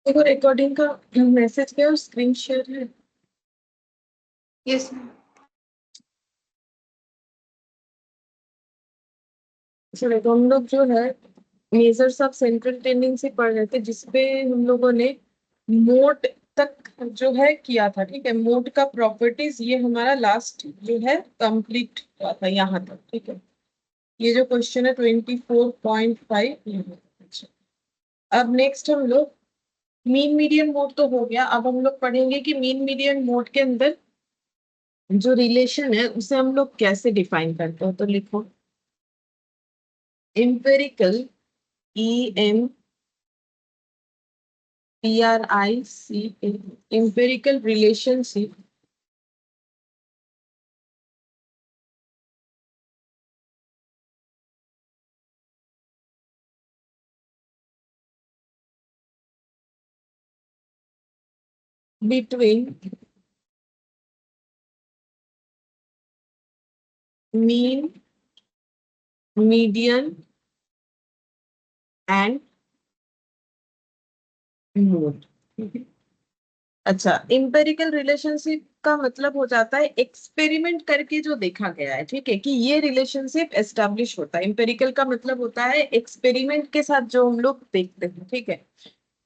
देखो रिकॉर्डिंग का मैसेज क्या और स्क्रीन शेयर है। यस। सो देखो हम लोग जो है मेजर्स ऑफ सेंट्रल टेंडेंसी पढ़ रहे थे, जिसपे हम लोगों ने मोड तक जो है किया था। ठीक है, मोड का प्रॉपर्टीज ये हमारा लास्ट जो है कंप्लीट हुआ था यहाँ तक। ठीक है, ये जो क्वेश्चन है 24.5। अच्छा, अब नेक्स्ट हम लोग मीन मीडियन मोड तो हो गया। अब हम लोग पढ़ेंगे कि मीन मीडियन मोड के अंदर जो रिलेशन है उसे हम लोग कैसे डिफाइन करते हैं। तो लिखो empirical, EMPRICA, empirical relationship between mean, median and mode। अच्छा, इंपेरिकल रिलेशनशिप का मतलब हो जाता है एक्सपेरिमेंट करके जो देखा गया है। ठीक है, कि ये रिलेशनशिप एस्टेब्लिश होता है। इंपेरिकल का मतलब होता है एक्सपेरिमेंट के साथ जो हम लोग देखते हैं। ठीक है,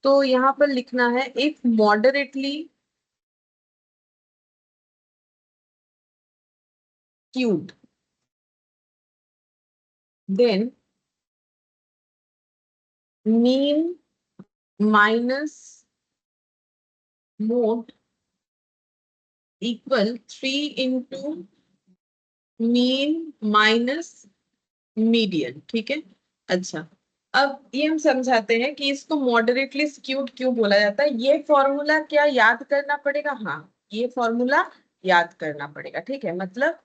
तो यहाँ पर लिखना है if moderately skewed then mean minus mode equal 3 into mean minus median. ठीक है, अच्छा, अब ये हम समझाते हैं कि इसको मॉडरेटली स्क्यूड क्यों बोला जाता है। ये फॉर्मूला क्या याद करना पड़ेगा? हाँ, ये फॉर्मूला याद करना पड़ेगा। ठीक है, मतलब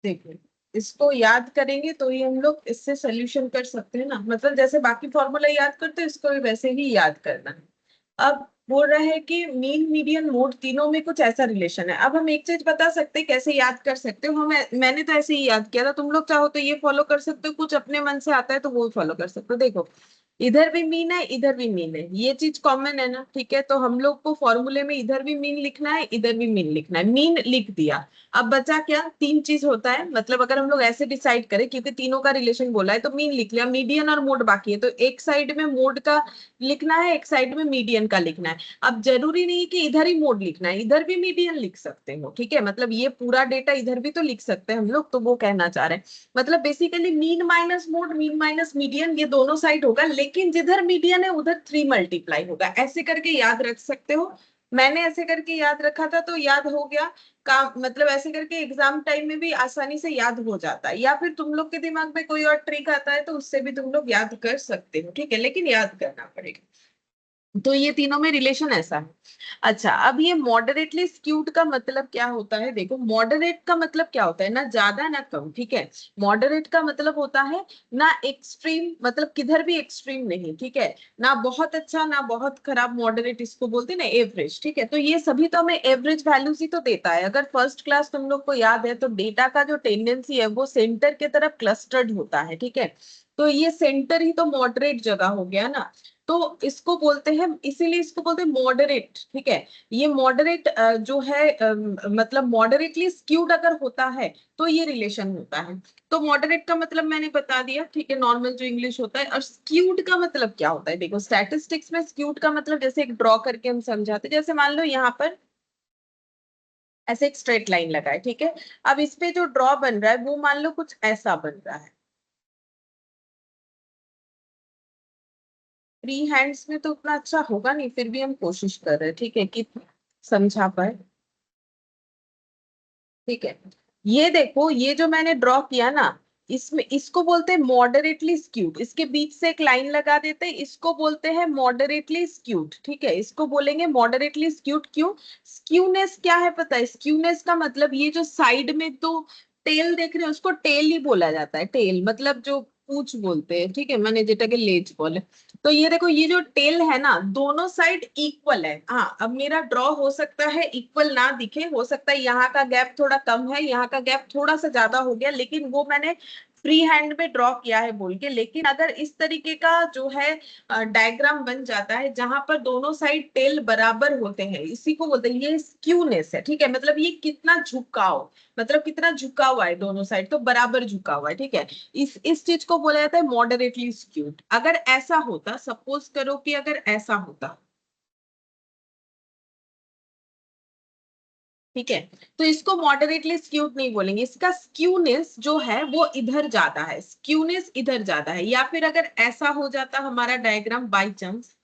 देखो, इसको याद करेंगे तो ही हम लोग इससे सोल्यूशन कर सकते हैं ना। मतलब जैसे बाकी फॉर्मूला याद करते हैं, इसको भी वैसे ही याद करना है। अब बोल रहा है कि मीन मीडियन मोड तीनों में कुछ ऐसा रिलेशन है। अब हम एक चीज बता सकते हैं कैसे याद कर सकते हो। हम मैंने तो ऐसे ही याद किया था, तुम लोग चाहो तो ये फॉलो कर सकते हो, कुछ अपने मन से आता है तो वो फॉलो कर सकते हो। देखो, इधर भी मीन है, इधर भी मीन है, ये चीज कॉमन है ना। ठीक है, तो हम लोग को फॉर्मूले में इधर भी मीन लिखना है, इधर भी मीन लिखना है। मीन लिख दिया, अब बचा क्या? तीन चीज होता है। मतलब अगर हम लोग ऐसे डिसाइड करें, क्योंकि तीनों का रिलेशन बोला है, तो मीन लिख लिया, मीडियन और मोड बाकी है। तो एक साइड में मोड का लिखना है, एक साइड में मीडियन का लिखना है। अब जरूरी नहीं कि इधर ही मोड लिखना है, इधर भी मीडियन लिख सकते हो। ठीक है, मतलब ये पूरा डेटा इधर भी तो लिख सकते हैं हम लोग, तो वो कहना चाह रहे हैं। मतलब basically mean minus mode, mean minus median, ये दोनों साइड होगा, लेकिन जिधर मीडियन है उधर 3 मल्टीप्लाई होगा। ऐसे करके याद रख सकते हो। मैंने ऐसे करके याद रखा था तो याद हो गया। का मतलब ऐसे करके एग्जाम टाइम में भी आसानी से याद हो जाता है, या फिर तुम लोग के दिमाग में कोई और ट्रिक आता है तो उससे भी तुम लोग याद कर सकते हो। ठीक है, लेकिन याद करना पड़ेगा। तो ये तीनों में रिलेशन ऐसा है। अच्छा, अब ये मॉडरेटली स्क्यूड का मतलब क्या होता है? देखो, मॉडरेट का मतलब क्या होता है? ना ज्यादा ना कम। ठीक है, मॉडरेट का मतलब होता है ना एक्सट्रीम, मतलब किधर भी एक्सट्रीम नहीं। ठीक है, ना बहुत अच्छा ना बहुत खराब, मॉडरेट इसको बोलते हैं ना, एवरेज। ठीक है, तो ये सभी तो हमें एवरेज वैल्यूज ही तो देता है। अगर फर्स्ट क्लास तुम लोग को याद है तो डेटा का जो टेंडेंसी है वो सेंटर के तरफ क्लस्टर्ड होता है। ठीक है, तो ये सेंटर ही तो मॉडरेट जगह हो गया ना। तो इसको बोलते हैं, इसीलिए इसको बोलते हैं मॉडरेट। ठीक है, ये मॉडरेट जो है मतलब मॉडरेटली स्क्यूड अगर होता है तो ये रिलेशन होता है। तो मॉडरेट का मतलब मैंने बता दिया। ठीक है, नॉर्मल जो इंग्लिश होता है। और स्क्यूड का मतलब क्या होता है? देखो, स्टैटिस्टिक्स में स्क्यूड का मतलब जैसे एक ड्रॉ करके हम समझाते हैं। जैसे मान लो यहाँ पर ऐसे एक स्ट्रेट लाइन लगा है। ठीक है, अब इस पे जो ड्रॉ बन रहा है वो मान लो कुछ ऐसा बन रहा है। फ्री हैंड्स में तो उतना अच्छा होगा नहीं, फिर भी हम कोशिश कर रहे हैं। ठीक है, कि समझा पाए। ठीक है, ये देखो, ये जो मैंने ड्रॉ किया ना, इसमें इसको बोलते हैं मॉडरेटली स्क्यूड। इसके बीच से एक लाइन लगा देते हैं, इसको बोलते हैं मॉडरेटली स्क्यूड। ठीक है, इसको बोलेंगे मॉडरेटली स्क्यूड। क्यों? स्क्यूनेस क्या है पता है? स्क्यूनेस का मतलब ये जो साइड में तो टेल देख रहे हो, उसको टेल ही बोला जाता है। टेल मतलब जो पूंछ बोलते हैं। ठीक है, मैंने जेटाके लेज बोले। तो ये देखो, ये जो टेल है ना, दोनों साइड इक्वल है। हाँ, अब मेरा ड्रॉ हो सकता है इक्वल ना दिखे, हो सकता है यहाँ का गैप थोड़ा कम है, यहाँ का गैप थोड़ा सा ज्यादा हो गया, लेकिन वो मैंने फ्री हैंड में ड्रॉ किया है बोल के, लेकिन अगर इस तरीके का जो है डायग्राम बन जाता है जहां पर दोनों साइड टेल बराबर होते हैं, इसी को बोलते हैं, ये स्क्यूनेस है, ठीक है, मतलब ये कितना झुकाव, मतलब कितना झुका हुआ है दोनों साइड, तो बराबर झुका हुआ है, ठीक है। इस चीज को बोला जाता है मॉडरेटली स्क्यूड। अगर ऐसा होता, सपोज करो कि अगर ऐसा होता, ठीक है, तो इसको मॉडरेटली स्क्यूड नहीं बोलेंगे, इसका स्क्यूनेस जो है वो इधर जाता है, स्क्यूनेस इधर जाता है। या फिर अगर ऐसा हो जाता हमारा डायग्राम बाई चांस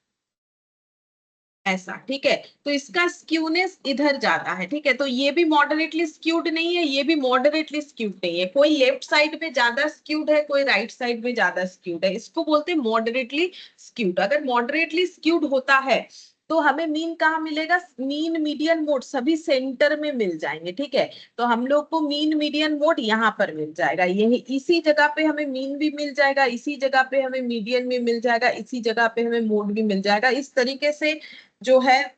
ऐसा, ठीक है, तो इसका स्क्यूनेस इधर जाता है, ठीक है, तो ये भी मॉडरेटली स्क्यूड नहीं है, ये भी मॉडरेटली स्क्यूड नहीं है, कोई लेफ्ट साइड में ज्यादा स्क्यूड है, कोई राइट साइड में ज्यादा स्क्यूड है, इसको बोलते हैं मॉडरेटली स्क्यूड। अगर मॉडरेटली स्क्यूड होता है तो हमें मीन कहाँ मिलेगा, मीन मीडियन मोड सभी सेंटर में मिल जाएंगे, ठीक है, तो हम लोग को मीन मीडियन मोड यहाँ पर मिल जाएगा, यही इसी जगह पे हमें मीन भी मिल जाएगा, इसी जगह पे हमें मीडियन भी मिल जाएगा, इसी जगह पे हमें मोड भी मिल जाएगा। इस तरीके से जो है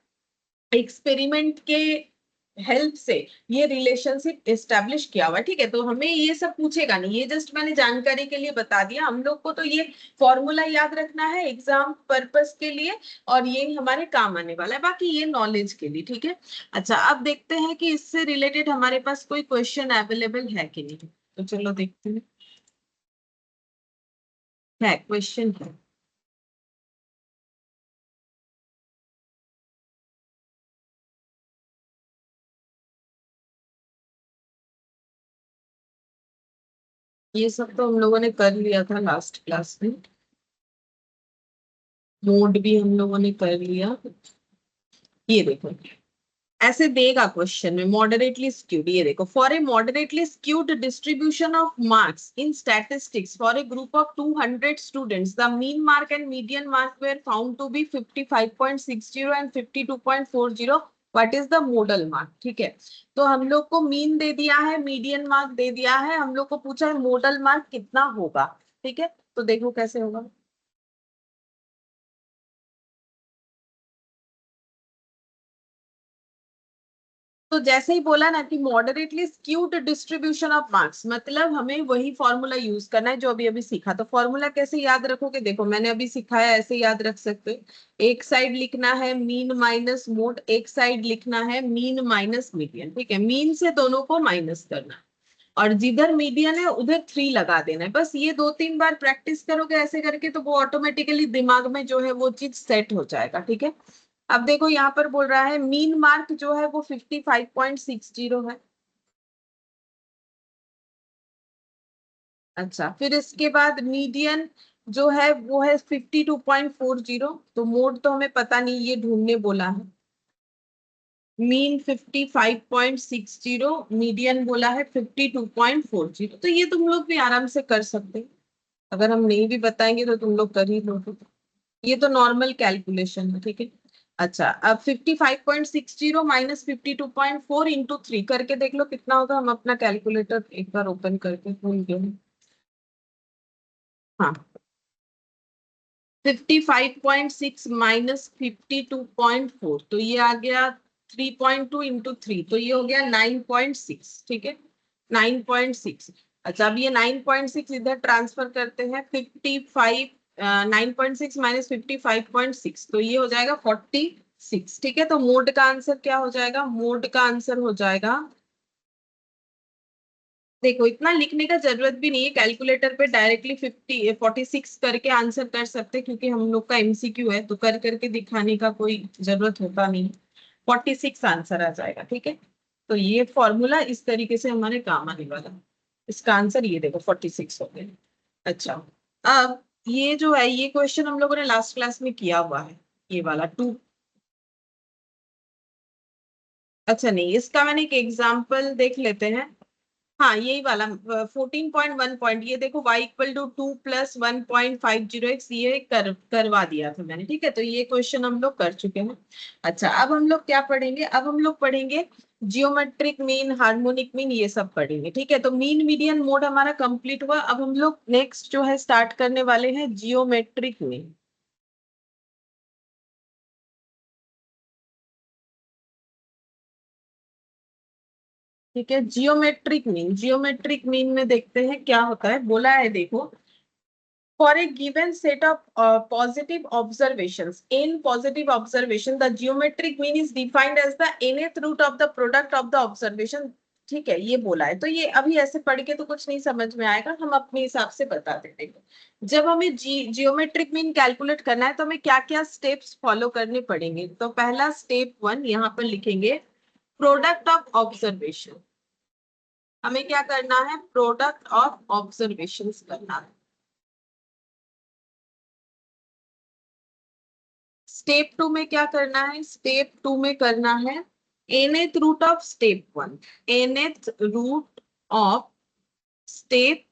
एक्सपेरिमेंट के हेल्प से ये रिलेशनशिप एस्टेब्लिश किया हुआ है, ठीक है, तो हमें ये सब पूछेगा नहीं, ये जस्ट मैंने जानकारी के लिए बता दिया। हम लोग को तो ये फॉर्मूला याद रखना है एग्जाम पर्पस के लिए, और ये हमारे काम आने वाला है, बाकी ये नॉलेज के लिए, ठीक है। अच्छा, अब देखते हैं कि इससे रिलेटेड हमारे पास कोई क्वेश्चन अवेलेबल है कि नहीं, तो चलो देखते हैं। है क्वेश्चन है। ये सब तो हम लोगों ने कर लिया था लास्ट क्लास में, मोड भी हम लोगों ने कर लिया। ये देखो, ऐसे देगा क्वेश्चन में मॉडरेटली स्क्यूड, ये देखो, for a moderately skewed distribution of marks in statistics for a group of 200 students the mean mark and median mark were found to be 55.60 and 52.40, what is the modal mark, ठीक है। तो हम लोग को mean they दिया है, median mark दे दिया है, हम लोग को पूछा है मोडल मार्क कितना होगा, ठीक है, तो देखो कैसे होगा। तो जैसे ही बोला ना कि moderately skewed distribution of marks, मतलब हमें वही फॉर्मूला यूज करना है जो अभी अभी सीखा। तो फॉर्मूला कैसे याद रखोगे, देखो मैंने अभी सिखाया, ऐसे याद रख सकते हो। एक साइड लिखना है मीन माइनस मोड, एक साइड लिखना है मीन माइनस मीडियन, ठीक है, मीन से दोनों को माइनस करना, और जिधर मीडियन है उधर 3 लगा देना है। बस ये 2-3 बार प्रैक्टिस करोगे ऐसे करके तो वो ऑटोमेटिकली दिमाग में जो है वो चीज सेट हो जाएगा, ठीक है। अब देखो यहाँ पर बोल रहा है मीन मार्क जो है वो 55.60 है। अच्छा, फिर इसके बाद मीडियन जो है वो है 52.40, तो मोड तो हमें पता नहीं, ये ढूंढने बोला है। मीन 55.60, मीडियन बोला है 52.40, तो ये तुम लोग भी आराम से कर सकते हो, अगर हम नहीं भी बताएंगे तो तुम लोग कर ही लोगे, ये तो नॉर्मल कैलकुलेशन है, ठीक है। अच्छा, अब 55.60 माइनस 52.4 इंटू 3 करके देख लो कितना होगा। हम अपना कैलकुलेटर एक बार ओपन करके भूल गए। हाँ, 55.6 माइनस 52.4, तो ये आ गया 3.2 इंटू 3, तो ये हो गया 9.6, ठीक है, 9.6। अच्छा, अब ये 9.6 इधर ट्रांसफर करते हैं, 55 9.6 माइनस 55.6, तो ये हो जाएगा 46, ठीक है। तो मोड का आंसर क्या हो जाएगा, मोड का आंसर हो जाएगा, देखो इतना लिखने का जरूरत भी नहीं है, कैलकुलेटर पे डायरेक्टली 46 करके आंसर कर सकते हैं, क्योंकि हम लोग का एमसीक्यू है, तो कर करके दिखाने का कोई जरूरत होता नहीं। 46 आंसर आ जाएगा, ठीक है। तो ये फॉर्मूला इस तरीके से हमारे काम आने वाला है। इसका आंसर ये देखो 46 हो गया। अच्छा, अब ये जो है ये क्वेश्चन हम लोगों ने लास्ट क्लास में किया हुआ है, ये वाला टू। अच्छा नहीं, इसका मैंने एक एग्जाम्पल देख लेते हैं। हाँ, यही वाला 14.1 पॉइंट, ये देखो y इक्वल टू 2+1.50x, ये करवा दिया था मैंने, ठीक है, तो ये क्वेश्चन हम लोग कर चुके हैं। अच्छा, अब हम लोग क्या पढ़ेंगे, अब हम लोग पढ़ेंगे जियोमेट्रिक मीन, हार्मोनिक मीन, ये सब पढ़ेंगे, ठीक है। तो मीन मीडियन मोड हमारा कंप्लीट हुआ, अब हम लोग नेक्स्ट जो है स्टार्ट करने वाले हैं जियोमेट्रिक मीन। ठीक है। जियोमेट्रिक मीन में देखते हैं क्या होता है, बोला है देखो, for a given set of positive observations, n positive observation, the geometric mean is defined as the nth root of the product of the observation। ठीक है, ये बोला है, तो ये अभी ऐसे पढ़ के तो कुछ नहीं समझ में आएगा, हम अपने हिसाब से बता देते हैं। जब हमें जियोमेट्रिक मीन कैलकुलेट करना है तो हमें क्या क्या स्टेप्स फॉलो करने पड़ेंगे। तो पहला स्टेप 1 यहाँ पर लिखेंगे, प्रोडक्ट ऑफ ऑब्जर्वेशन। हमें क्या करना है, प्रोडक्ट ऑफ ऑब्जर्वेशन करना है। स्टेप 2 में क्या करना है, स्टेप 2 में करना है nth root of step 1, nth root of step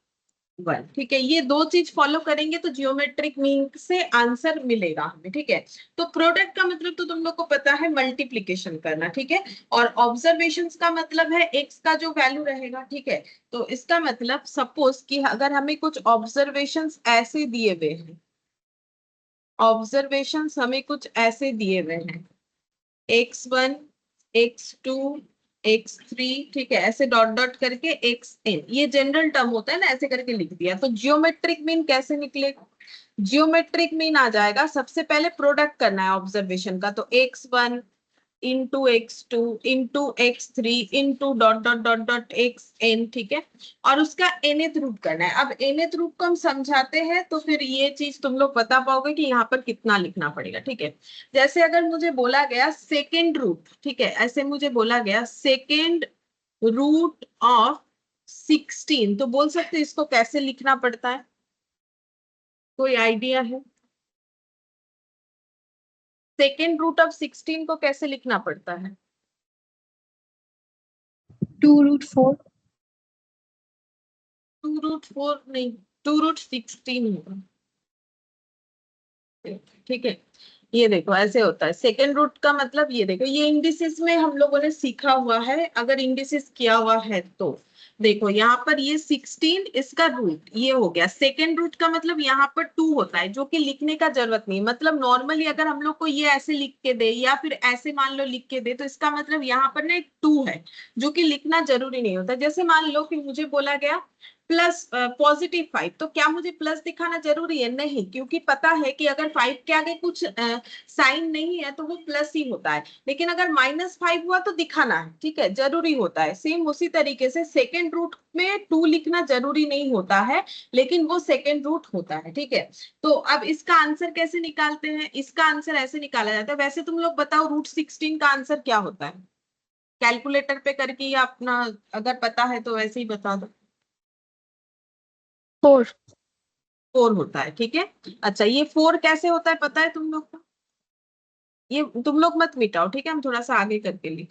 1। ठीक है, ये दो चीज फॉलो करेंगे तो जियोमेट्रिक मीन से आंसर मिलेगा हमें। ठीक है, तो प्रोडक्ट का मतलब तो तुम लोग को पता है मल्टीप्लीकेशन करना। ठीक है, और ऑब्जर्वेशंस का मतलब है एक्स का जो वैल्यू रहेगा। ठीक है, तो इसका मतलब सपोज कि अगर हमें कुछ ऑब्जर्वेशंस ऐसे दिए हुए हैं, ऑब्जर्वेशंस हमें कुछ ऐसे दिए हुए हैं, x1, x2, x3, ठीक है, ऐसे डॉट डॉट करके xn, ये जनरल टर्म होता है ना, ऐसे करके लिख दिया। तो जियोमेट्रिक मीन कैसे निकलेगा, जियोमेट्रिक मीन आ जाएगा, सबसे पहले प्रोडक्ट करना है ऑब्जर्वेशन का, तो x1 into x2 into x3 into dot dot dot dot xn। ठीक है, और उसका nth रूट करना है। अब nth रूट को हम समझाते हैं तो फिर ये चीज तुम लोग बता पाओगे कि यहाँ पर कितना लिखना पड़ेगा। ठीक है, जैसे अगर मुझे बोला गया सेकेंड रूट, ठीक है, ऐसे मुझे बोला गया सेकेंड रूट ऑफ 16, तो बोल सकते इसको कैसे लिखना पड़ता है, कोई आइडिया है? सेकेंड रूट ऑफ 16 को कैसे लिखना पड़ता है? 2√4। 2√4 नहीं, 2√16 होगा। ठीक है, ये देखो ऐसे होता है सेकेंड रूट का मतलब। ये देखो, ये इंडिसेस में हम लोगों ने सीखा हुआ है, अगर इंडिसेस किया हुआ है तो देखो यहाँ पर ये 16, इसका रूट ये हो गया। सेकेंड रूट का मतलब यहाँ पर 2 होता है, जो कि लिखने का जरूरत नहीं। मतलब नॉर्मली अगर हम लोग को ये ऐसे लिख के दे या फिर ऐसे मान लो लिख के दे, तो इसका मतलब यहाँ पर ना एक 2 है, जो कि लिखना जरूरी नहीं होता। जैसे मान लो कि मुझे बोला गया प्लस +5, तो क्या मुझे प्लस दिखाना जरूरी है? नहीं, क्योंकि पता है कि अगर 5 के आगे कुछ साइन नहीं है तो वो प्लस ही होता है। लेकिन अगर -5 हुआ तो दिखाना है। ठीक है, जरूरी होता है। सेम उसी तरीके से सेकेंड रूट में 2 लिखना जरूरी नहीं होता है, लेकिन वो सेकेंड रूट होता है। ठीक है, तो अब इसका आंसर कैसे निकालते हैं, इसका आंसर ऐसे निकाला जाता है। वैसे तुम लोग बताओ √16 का आंसर क्या होता है, कैलकुलेटर पे करके या अपना अगर पता है तो वैसे ही बता दो। 4। 4 होता है। ठीक है, अच्छा ये 4 कैसे होता है पता है तुम लोग को? ये तुम लोग मत मिटाओ, ठीक है, हम थोड़ा सा आगे करके लिख।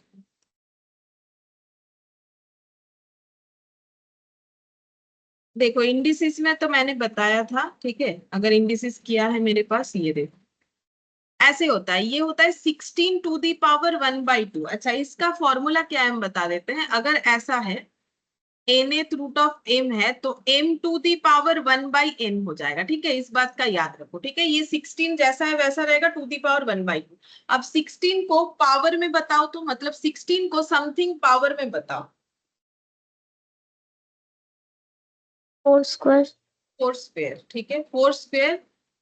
देखो इंडिसिस में तो मैंने बताया था। ठीक है, अगर इंडिसिस किया है मेरे पास, ये देखो ऐसे होता है। ये होता है 16⁻1/2। अच्छा, इसका फॉर्मूला क्या है हम बता देते हैं। अगर ऐसा है nth रूट ऑफ m है तो m⁻1/n हो जाएगा। ठीक है, इस बात का याद रखो। ठीक है, ये 16 जैसा है वैसा रहेगा 2⁻1/2। अब 16 को पावर में बताओ तो मतलब 16 को समथिंग पावर में बताओ। 4²। 4 स्क्वायर। ठीक है, 4 स्क्वायर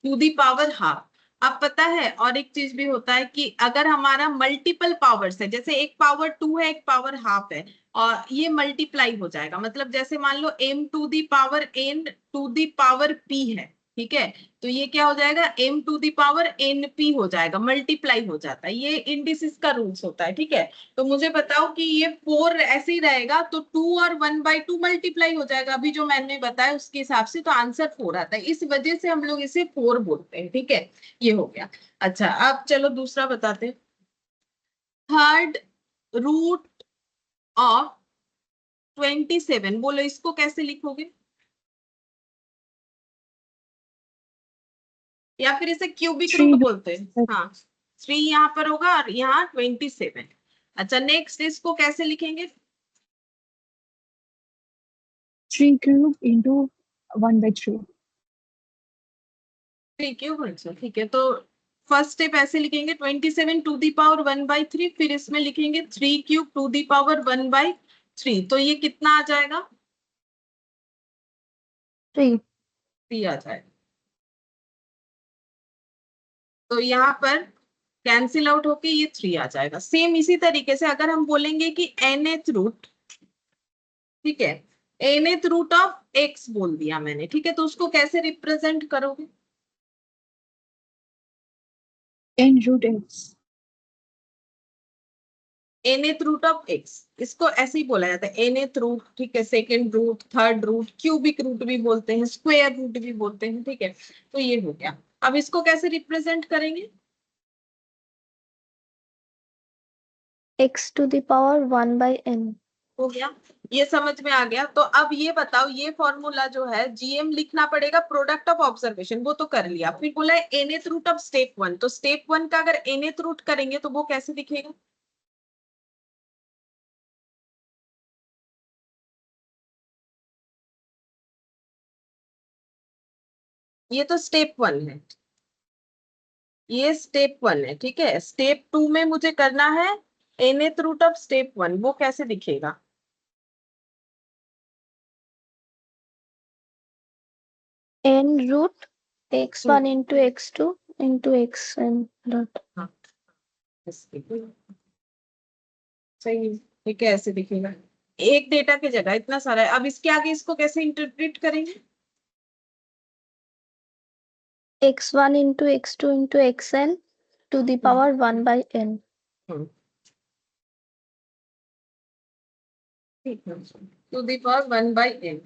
टू दी पावर ½ अब पता है, और एक चीज भी होता है कि अगर हमारा मल्टीपल पावर्स है, जैसे एक पावर 2 है एक पावर ½ है, और ये मल्टीप्लाई हो जाएगा। मतलब जैसे मान लो m⁻n to the power p है। ठीक है, तो ये क्या हो जाएगा, m⁻np हो जाएगा, मल्टीप्लाई हो जाता है। ये इंडिसिस का रूल्स होता है। ठीक है, तो मुझे बताओ कि ये 4 ऐसे ही रहेगा तो 2 और 1/2 मल्टीप्लाई हो जाएगा, अभी जो मैंने बताया उसके हिसाब से, तो आंसर 4 आता है। इस वजह से हम लोग इसे 4 बोलते हैं। ठीक है, ये हो गया। अच्छा, अब चलो दूसरा बताते हैं। थर्ड रूट ऑफ 27, बोलो इसको कैसे लिखोगे, या फिर इसे क्यूबिक रूट 3 बोलते हैं। हाँ, 3 यहाँ पर होगा और यहाँ 27। अच्छा, नेक्स्ट इसको कैसे लिखेंगे? 3³ into 1/3। 3 क्यूब। अच्छा ठीक है, तो फर्स्ट स्टेप ऐसे लिखेंगे 27 टू दी पावर 1/3, फिर इसमें लिखेंगे 3³ टू दी पावर 1/3। 3, तो ये कितना आ जाएगा? 3. 3 आ जाएगा। तो यहाँ पर कैंसिल आउट होके ये 3 आ जाएगा। सेम इसी तरीके से अगर हम बोलेंगे कि nth रूट, ठीक है, nth रूट ऑफ x बोल दिया मैंने, ठीक है, तो उसको कैसे रिप्रेजेंट करोगे? n root x. nth root of x, इसको ऐसे ही बोला जाता है nth रूट, ठीक है, second root, third root, cubic root भी बोलते हैं, स्क्वायर रूट भी बोलते हैं, ठीक है। तो ये हो गया। अब इसको कैसे रिप्रेजेंट करेंगे? x to the power 1 by n. हो गया, ये समझ में आ गया। तो अब ये बताओ, ये फॉर्मूला जो है जीएम लिखना पड़ेगा, प्रोडक्ट ऑफ ऑब्जर्वेशन, वो तो कर लिया। फिर बोला है nth रूट ऑफ स्टेप 1, तो स्टेप 1 का अगर nth रूट करेंगे तो वो कैसे दिखेगा? ये तो स्टेप 1 है, ये स्टेप 1 है, ठीक है। स्टेप 2 में मुझे करना है nth रूट ऑफ स्टेप 1, वो कैसे दिखेगा? n root x1 into x2 into xn dot. हाँ, सही है, ठीक है, ऐसे दिखेगा। एक डेटा की जगह इतना सारा है। अब इसके आगे इसको कैसे इंटरप्रेट करेंगे? x1 into x2 into xn to the power 1 by n. To the power 1 by n।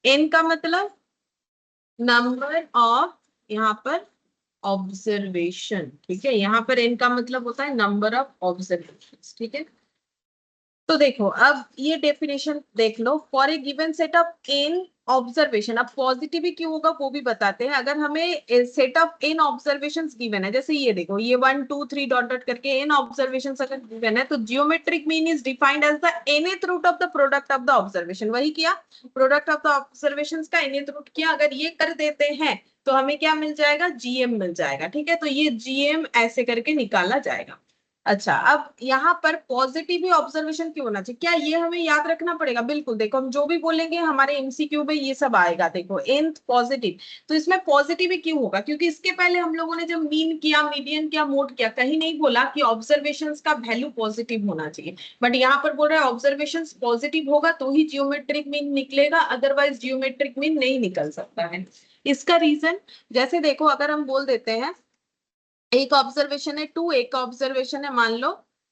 n का मतलब नंबर ऑफ, यहाँ पर ऑब्जर्वेशन, ठीक है, यहाँ पर n का मतलब होता है नंबर ऑफ ऑब्जर्वेशन, ठीक है। तो देखो, अब ये डेफिनेशन देख लो, for a given set of n observation. अब पॉजिटिव ही क्यों होगा वो भी बताते हैं। अगर हमें set of n observations given है, जैसे ये देखो, ये 1 2 3 डॉट डॉट करके n ऑब्जर्वेशंस अगर गिवन है, तो geometric mean is defined as the nth root of the product of the observation. वही किया, प्रोडक्ट ऑफ द ऑब्जर्वेशंस का nth रूट किया। अगर ये कर देते हैं तो हमें क्या मिल जाएगा? जीएम मिल जाएगा, ठीक है। तो ये जीएम ऐसे करके निकाला जाएगा। अच्छा, अब यहाँ पर पॉजिटिव ही ऑब्जर्वेशन क्यों होना चाहिए? क्या ये हमें याद रखना पड़ेगा? बिल्कुल, देखो हम जो भी बोलेंगे हमारे एमसीक्यू में ये सब आएगा। देखो nth पॉजिटिव, तो इसमें पॉजिटिव ही क्यों होगा? क्योंकि इसके पहले हम लोगों ने जब मीन किया, मीडियन किया, मोड किया, कहीं नहीं बोला कि ऑब्जर्वेशंस का वैल्यू पॉजिटिव होना चाहिए। बट यहाँ पर बोल रहा है ऑब्जर्वेशंस पॉजिटिव होगा तो ही जियोमेट्रिक मीन निकलेगा, अदरवाइज जियोमेट्रिक मीन नहीं निकल सकता है। इसका रीजन, जैसे देखो, अगर हम बोल देते हैं एक ऑब्जर्वेशन है 2, एक ऑब्जर्वेशन है मान लो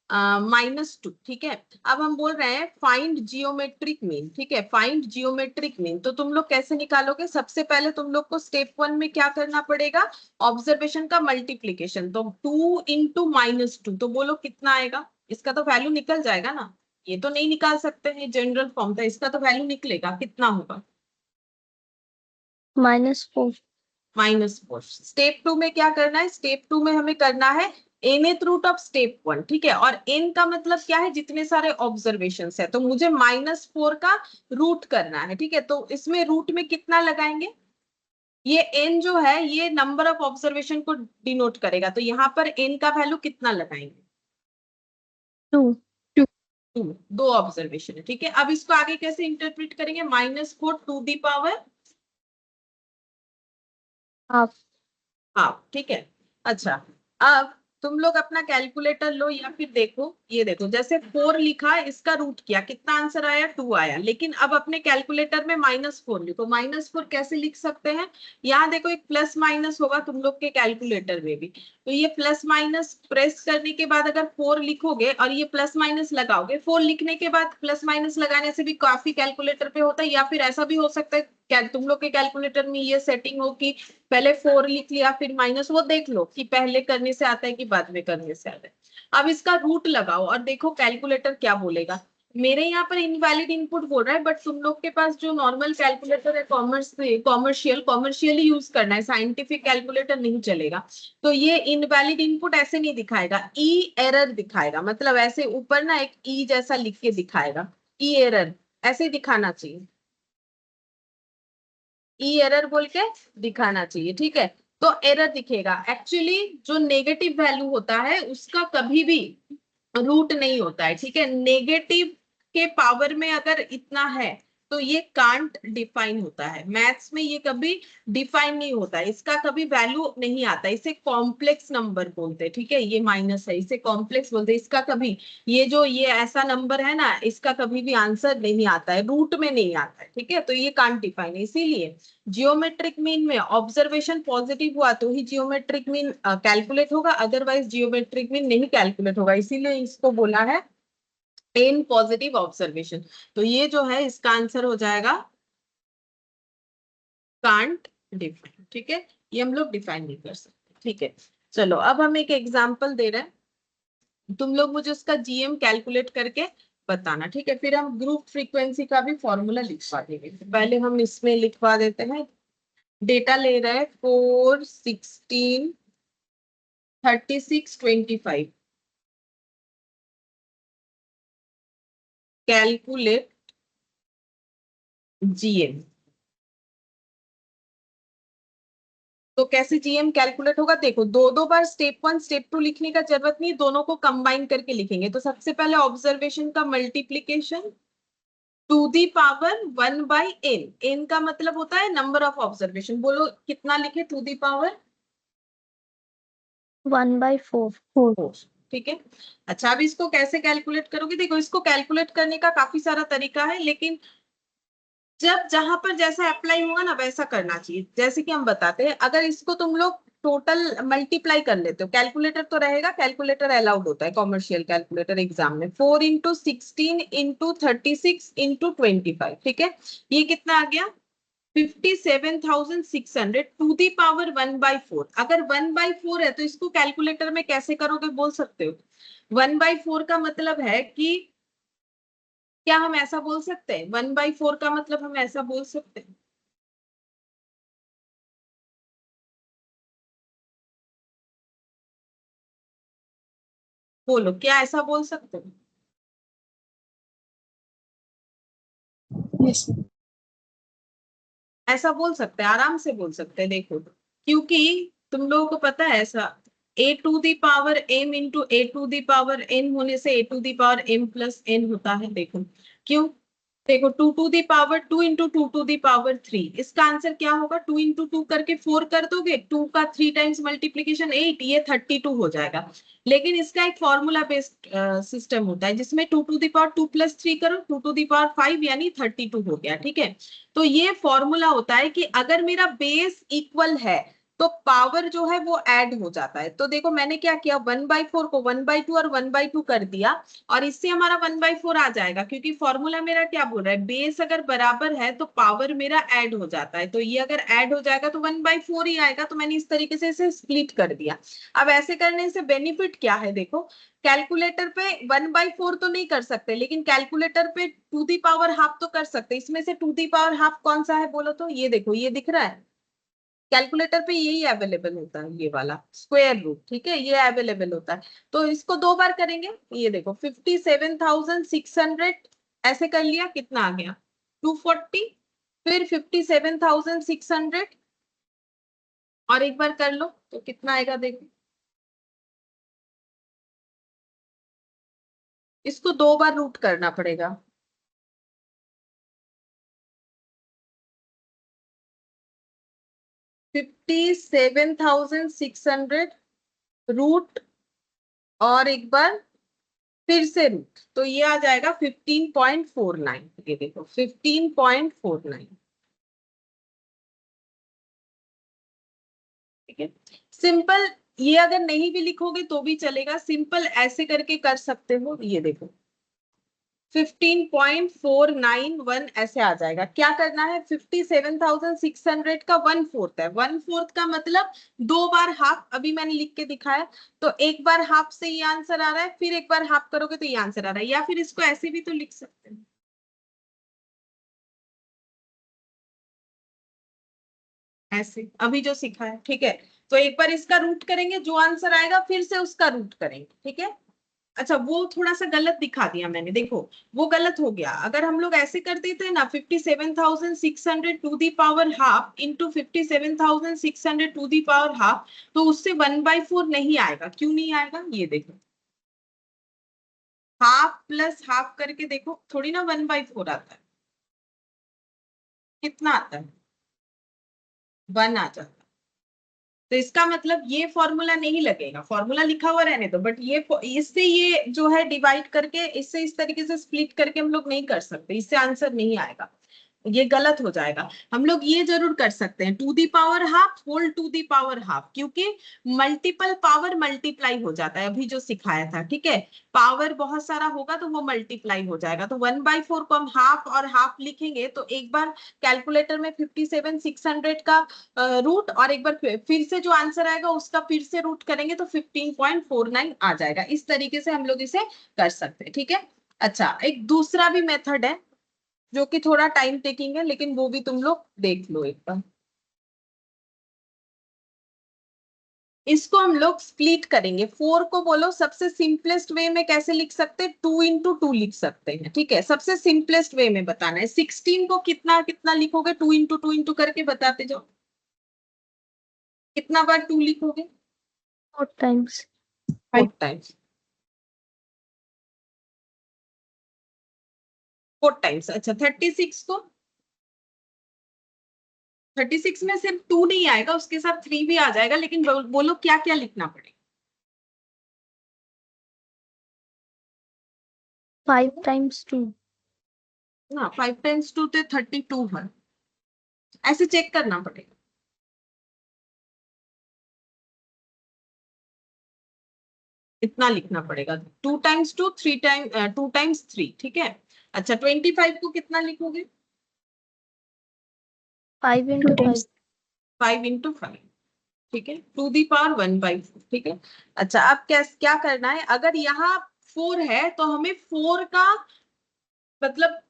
-2, ठीक है। अब हम बोल रहे हैं फाइंड जियोमेट्रिक मीन, ठीक है, फाइंड जियोमेट्रिक मीन। तो तुम लोग कैसे निकालोगे? सबसे पहले तुम लोग को स्टेप 1 में क्या करना पड़ेगा? ऑब्जर्वेशन का मल्टीप्लीकेशन। तो 2 इंटू -2, तो बोलो कितना आएगा? इसका तो वैल्यू निकल जाएगा ना, ये तो नहीं निकाल सकते हैं, जनरल फॉर्म था, इसका तो वैल्यू निकलेगा, कितना होगा? -4. -4। स्टेप 2 में क्या करना है? स्टेप 2 में हमें करना है nth रूट ऑफ स्टेप 1, ठीक है। और n का मतलब क्या है? जितने सारे ऑब्जर्वेशन है, तो मुझे -4 का रूट करना है, ठीक है। तो इसमें रूट में कितना लगाएंगे? ये n जो है ये नंबर ऑफ ऑब्जर्वेशन को डिनोट करेगा, तो यहाँ पर n का वैल्यू कितना लगाएंगे? 2. 2, दो ऑब्जर्वेशन है, ठीक है। अब इसको आगे कैसे इंटरप्रेट करेंगे? -4 टू दी पावर half. हाँ, ठीक है। अच्छा, अब तुम लोग अपना कैलकुलेटर लो या फिर देखो, ये देखो, जैसे 4 लिखा, इसका रूट किया, कितना आंसर आया? 2 आया। लेकिन अब अपने कैलकुलेटर में -4 लिखो। -4 कैसे लिख सकते हैं? यहाँ देखो एक प्लस माइनस होगा तुम लोग के कैलकुलेटर में भी, तो ये प्लस माइनस प्रेस करने के बाद अगर 4 लिखोगे और ये प्लस माइनस लगाओगे, 4 लिखने के बाद प्लस माइनस लगाने से भी काफी कैलकुलेटर पे होता है। या फिर ऐसा भी हो सकता है, क्या तुम लोग के कैलकुलेटर में ये सेटिंग हो कि पहले 4 लिख लिया फिर माइनस, वो देख लो कि पहले करने से आता है कि बाद में करने से आता है। अब इसका रूट लगाओ और देखो कैलकुलेटर क्या बोलेगा। मेरे यहाँ पर इनवैलिड इनपुट बोल रहा है, बट तुम लोग के पास जो नॉर्मल कैलकुलेटर है, कॉमर्शियल ही यूज करना है, साइंटिफिक कैलकुलेटर नहीं चलेगा। तो ये इनवैलिड इनपुट ऐसे नहीं दिखाएगा, ई एरर दिखाएगा। मतलब ऐसे ऊपर ना एक ई जैसा लिख के दिखाएगा, ई एरर ऐसे दिखाना चाहिए, ई एरर बोल के दिखाना चाहिए, ठीक है। तो एरर दिखेगा। एक्चुअली जो नेगेटिव वैल्यू होता है उसका कभी भी रूट नहीं होता है, ठीक है। नेगेटिव के पावर में अगर इतना है तो ये कांट डिफाइन होता है। मैथ्स में ये कभी डिफाइन नहीं होता है, इसका कभी वैल्यू नहीं आता, इसे कॉम्प्लेक्स नंबर बोलते हैं। ठीक है, ये माइनस है, इसे कॉम्प्लेक्स बोलते हैं। इसका कभी ये ऐसा नंबर है ना, इसका कभी भी आंसर नहीं आता है, रूट में नहीं आता है। ठीक है, तो ये कांट डिफाइन है। इसीलिए जियोमेट्रिक मीन में ऑब्जर्वेशन पॉजिटिव हुआ तो ही जियोमेट्रिक मीन कैलकुलेट होगा, अदरवाइज जियोमेट्रिक मीन नहीं कैलकुलेट होगा। इसीलिए इसको बोला है इन पॉजिटिव ऑब्जर्वेशन। तो ये जो है इसका आंसर हो जाएगा कांट डिफाइन। ठीक है, ये हम लोग डिफाइन नहीं कर सकते। ठीक है, चलो अब हम एक एग्जांपल दे रहे हैं, तुम लोग मुझे उसका जीएम कैलकुलेट करके बताना। ठीक है, फिर हम ग्रुप फ्रीक्वेंसी का भी फॉर्मूला लिखवा देंगे। पहले हम इसमें लिखवा देते हैं। डेटा ले रहे हैं 4, 16, 36, 25। Calculate GM. तो कैसे जीएम कैलकुलेट होगा, देखो दो दो बार स्टेप 1 स्टेप 2 लिखने का जरूरत नहीं, दोनों को कंबाइन करके लिखेंगे। तो सबसे पहले ऑब्जर्वेशन का multiplication to the power 1 by n. N का मतलब होता है नंबर ऑफ ऑब्जर्वेशन। बोलो कितना लिखे, टू दी पावर 1/4। ठीक है, अच्छा अब इसको कैसे कैलकुलेट करोगे, देखो इसको कैलकुलेट करने का काफी सारा तरीका है, लेकिन जब जहां पर जैसा अप्लाई होगा ना वैसा करना चाहिए। जैसे कि हम बताते हैं, अगर इसको तुम लोग टोटल मल्टीप्लाई कर लेते हो, कैलकुलेटर तो रहेगा, कैलकुलेटर अलाउड होता है कॉमर्शियल कैलकुलेटर एग्जाम में, 4 इंटू 16 इंटू 36 इंटू 25। ठीक है, ये कितना आ गया 57,600 टू दी पावर 1/4। अगर 1/4 है तो इसको कैलकुलेटर में कैसे करोगे बोल सकते हो। 1/4 का मतलब है कि क्या हम ऐसा बोल सकते हैं, 1/4 का मतलब हम ऐसा बोल सकते हैं, बोलो क्या ऐसा बोल सकते हैं। Yes. ऐसा बोल सकते हैं, आराम से बोल सकते हैं। देखो क्योंकि तुम लोगों को पता है ऐसा a to the power m into a to the power n होने से a to the power m plus n होता है। देखो क्यों, देखो 2 to the power 2 into 2 to the power 3, इसका आंसर क्या होगा, 2 इंटू 2 करके 4 कर दोगे, 2 का 3 टाइम्स मल्टीप्लीकेशन 8, ये 32 हो जाएगा। लेकिन इसका एक फॉर्मूला बेस्ड सिस्टम होता है जिसमें 2 टू दी पावर 2 प्लस 3 करो, 2 टू दी पावर 5 यानी 32 हो गया। ठीक है, तो ये फॉर्मूला होता है कि अगर मेरा बेस इक्वल है तो पावर जो है वो ऐड हो जाता है। तो देखो मैंने क्या किया, 1/4 को 1/2 और 1/2 कर दिया, और इससे हमारा 1/4 आ जाएगा, क्योंकि फॉर्मूला मेरा क्या बोल रहा है, बेस अगर बराबर है तो पावर मेरा ऐड हो जाता है। तो ये अगर ऐड हो जाएगा तो 1/4 ही आएगा। तो मैंने इस तरीके से इसे स्प्लिट कर दिया। अब ऐसे करने से बेनिफिट क्या है, देखो कैलकुलेटर पे 1/4 तो नहीं कर सकते, लेकिन कैलकुलेटर पे टू दी पावर हाफ तो कर सकते। इसमें से टू दी पावर हाफ कौन सा है बोलो तो, ये देखो ये दिख रहा है, कैलकुलेटर पे यही अवेलेबल होता है, ये वाला स्क्वायर रूट। ठीक है, ये अवेलेबल होता है। तो इसको दो बार करेंगे, ये देखो 57,600 ऐसे कर लिया, कितना आ गया 240, फिर 57,600 और एक बार कर लो तो कितना आएगा देखो। इसको दो बार रूट करना पड़ेगा, 57,600 रूट और एक बार फिर से रूट, तो ये आ जाएगा 15.49। ये देखो 15.49। ठीक है, सिंपल, ये अगर नहीं भी लिखोगे तो भी चलेगा, सिंपल ऐसे करके कर सकते हो। ये देखो 15.491 ऐसे आ जाएगा। क्या करना है, 57,600 का 1/4 है, 1/4 का मतलब दो बार हाफ, अभी मैंने लिख के दिखाया। तो एक बार हाफ से ये आंसर आ रहा है, फिर एक बार हाफ करोगे तो ये आंसर आ रहा है, या फिर इसको ऐसे भी तो लिख सकते हैं, ऐसे अभी जो सीखा है। ठीक है, तो एक बार इसका रूट करेंगे, जो आंसर आएगा फिर से उसका रूट करेंगे। ठीक है, अच्छा वो थोड़ा सा गलत दिखा दिया मैंने, देखो वो गलत हो गया। अगर हम लोग ऐसे कर देते हैं ना, 57,600 to the power half into 57,600 to the power half, तो उससे 1/4 नहीं आएगा। क्यों नहीं आएगा, ये देखो हाफ प्लस हाफ करके देखो, थोड़ी ना 1/4 आता है, कितना आता है? 1 आ जाता है। तो इसका मतलब ये फॉर्मूला नहीं लगेगा, फॉर्मूला लिखा हुआ रहने दो, बट ये इससे ये जो है डिवाइड करके, इससे इस तरीके से स्प्लिट करके हम लोग नहीं कर सकते, इससे आंसर नहीं आएगा, ये गलत हो जाएगा। हम लोग ये जरूर कर सकते हैं, to the power half whole to the power half, क्योंकि मल्टीपल पावर मल्टीप्लाई हो जाता है, अभी जो सिखाया था, ठीक है। पावर बहुत सारा होगा तो वो मल्टीप्लाई हो जाएगा, तो 1/4 को हम हाफ और हाफ लिखेंगे तो एक बार कैलकुलेटर में 57,600 का रूट, और एक बार फिर से जो आंसर आएगा उसका फिर से रूट करेंगे तो 15.49 आ जाएगा। इस तरीके से हम लोग इसे कर सकते हैं, ठीक है। अच्छा, एक दूसरा भी मेथड है जो कि थोड़ा टाइम टेकिंग है, लेकिन वो भी तुम लोग देख लो एक बार। इसको हम लोग स्प्लिट करेंगे, 4 को बोलो सबसे सिंपलेस्ट वे में कैसे लिख सकते हैं, 2 into 2 लिख सकते हैं, ठीक है। सबसे सिंपलेस्ट वे में बताना है। 16 को कितना कितना लिखोगे, 2 into 2 करके बताते जाओ, कितना बार 2 लिखोगे? 4 times. 4 times, 4 times. अच्छा, 36 को, 36 में सिर्फ 2 नहीं आएगा, उसके साथ 3 भी आ जाएगा, लेकिन बोलो क्या क्या लिखना पड़ेगा? 5 times 2. ना, 5 टाइम्स 2 तो 32 है, ऐसे चेक करना पड़ेगा। इतना लिखना पड़ेगा, 2 times 2, 2 times 3, ठीक है। अच्छा, 25 को कितना लिखोगे? 5 into 5. 5 into 5, ठीक है, टू दी पावर 1/4, ठीक है। अच्छा, अब क्या करना है, अगर यहाँ 4 है तो हमें 4 का मतलब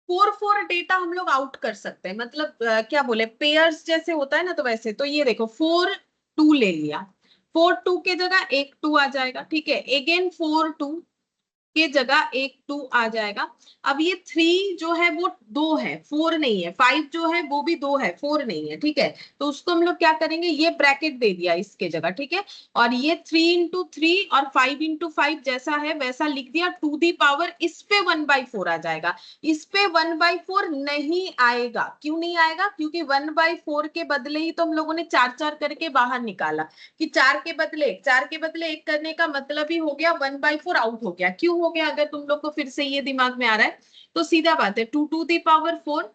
4 डेटा हम लोग आउट कर सकते हैं, मतलब क्या बोले, पेयर्स जैसे होता है ना, तो वैसे तो ये देखो 4 2 ले लिया, 4 2 के जगह एक 2 आ जाएगा, ठीक है। अगेन 4 2 के जगह एक 2 आ जाएगा। अब ये 3 जो है वो 2 है, 4 नहीं है, 5 जो है वो भी 2 है, 4 नहीं है, ठीक है। तो उसको हम लोग क्या करेंगे, ये ब्रैकेट दे दिया इसके जगह, ठीक है। और ये 3 into 3 और 5 into 5 जैसा है वैसा लिख दिया, टू दी पावर इस पे 1/4 आ जाएगा। इस पे 1/4 नहीं आएगा, क्यों नहीं आएगा? क्योंकि 1/4 के बदले ही तो हम लोगों ने 4 4 करके बाहर निकाला, कि 4 के बदले 1 करने का मतलब ही हो गया 1/4 आउट हो गया। क्यों हो गया? अगर तुम लोग को फिर से ये दिमाग में आ रहा है तो सीधा बात है, 2 to the power 4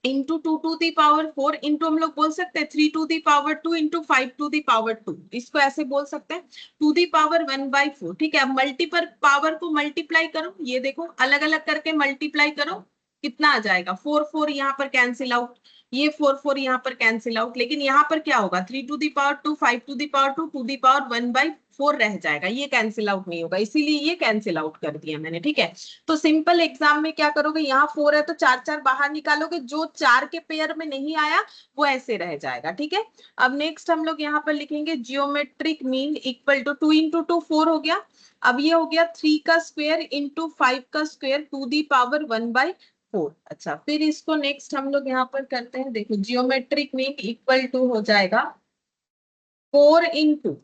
into 2 to the power 4 into हम लोग बोल सकते हैं 3 to the power 2 into 5 to the power 2, इसको ऐसे बोल सकते हैं, टू दी पावर 1/4, ठीक है। अब मल्टीपल पावर को मल्टीप्लाई करो, ये देखो अलग अलग करके मल्टीप्लाई करो, कितना आ जाएगा? 4 4 यहाँ पर कैंसिल आउट, ये 4 4 यहाँ पर कैंसिल आउट, लेकिन यहाँ पर क्या होगा, 3 to the power 2 5 to the power 2 2 to the power 1/4 रह जाएगा, ये कैंसिल आउट नहीं होगा, इसीलिए ये कैंसिल आउट कर दिया मैंने, ठीक है। तो सिंपल एग्जाम में क्या करोगे, यहाँ 4 है तो 4 4 बाहर निकालोगे, जो 4 के पेयर में नहीं आया वो ऐसे रह जाएगा, ठीक है। अब नेक्स्ट हम लोग यहाँ पर लिखेंगे geometric mean equal to 2 into 2 4 हो गया। अब ये हो गया 3 का स्क्वायर इंटू 5 का स्क्वायर टू दी पावर 1/4। अच्छा, फिर इसको नेक्स्ट हम लोग यहाँ पर करते हैं, देखो जियोमेट्रिक मीन इक्वल टू हो जाएगा 4 into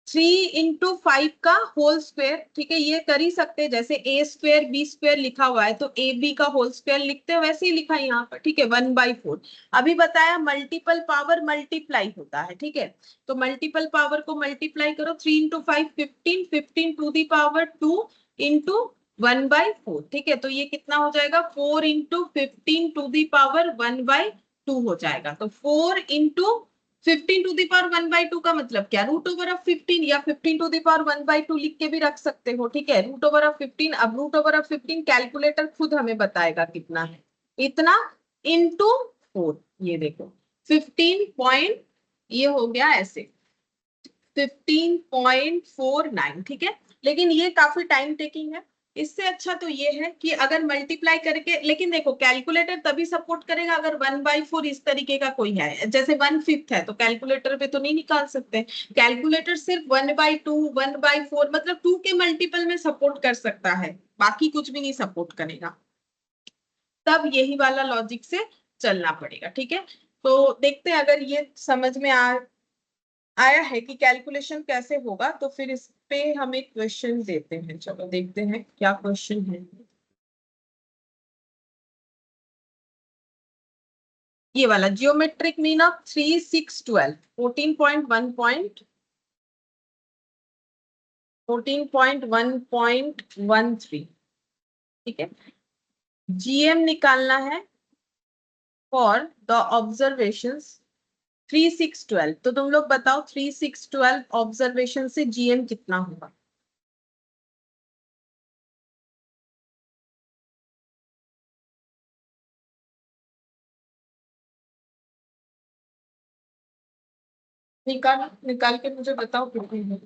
3 into 5 का होल स्क्वायर, ठीक है। ये कर ही सकते हैं, जैसे a² b² लिखा हुआ है तो ab का होल स्क्वायर लिखते हैं, वैसे ही लिखा है यहाँ पर, ठीक है, 1/4। अभी बताया मल्टीपल पावर मल्टीप्लाई होता है, ठीक है। तो मल्टीपल पावर को मल्टीप्लाई करो, 3 into 5 15 15 to the power 2 into 1/4, ठीक है। तो ये कितना हो जाएगा, 4 into 15 टू दी पावर 1/2 हो जाएगा। तो 4 into 15 टू दी पावर 1/2 का मतलब क्या, √15, या 15 टू दी पावर 1/2 लिख के भी रख सकते हो, ठीक है। √15, अब √15 कैलकुलेटर खुद हमें बताएगा कितना है, इतना इंटू 4, ये देखो 15 पॉइंट, ये हो गया ऐसे 15.49, ठीक है। लेकिन ये काफी टाइम टेकिंग है, इससे अच्छा तो ये है कि अगर मल्टीप्लाई करके, लेकिन देखो कैलकुलेटर तभी सपोर्ट करेगा अगर 1/4 इस तरीके का कोई है, जैसे 1/5 है तो कैलकुलेटर पे तो नहीं निकाल सकते। कैलकुलेटर सिर्फ 1/2 1/4 मतलब 2 के मल्टीपल में सपोर्ट कर सकता है, बाकी कुछ भी नहीं सपोर्ट करेगा, तब यही वाला लॉजिक से चलना पड़ेगा, ठीक है। तो देखते हैं अगर ये समझ में आया है कि कैलकुलेशन कैसे होगा, तो फिर इस पे हम एक क्वेश्चन देते हैं। चलो देखते हैं क्या क्वेश्चन है। ये वाला जियोमेट्रिक मीन ऑफ 3 6 12 14.1.13, ठीक है। जीएम निकालना है फॉर द ऑब्जर्वेशंस 3 6 12। तो तुम लोग बताओ 3 6 12 ऑब्जर्वेशन से जीएम कितना होगा। निकाल निकाल के मुझे बताओ कितनी है।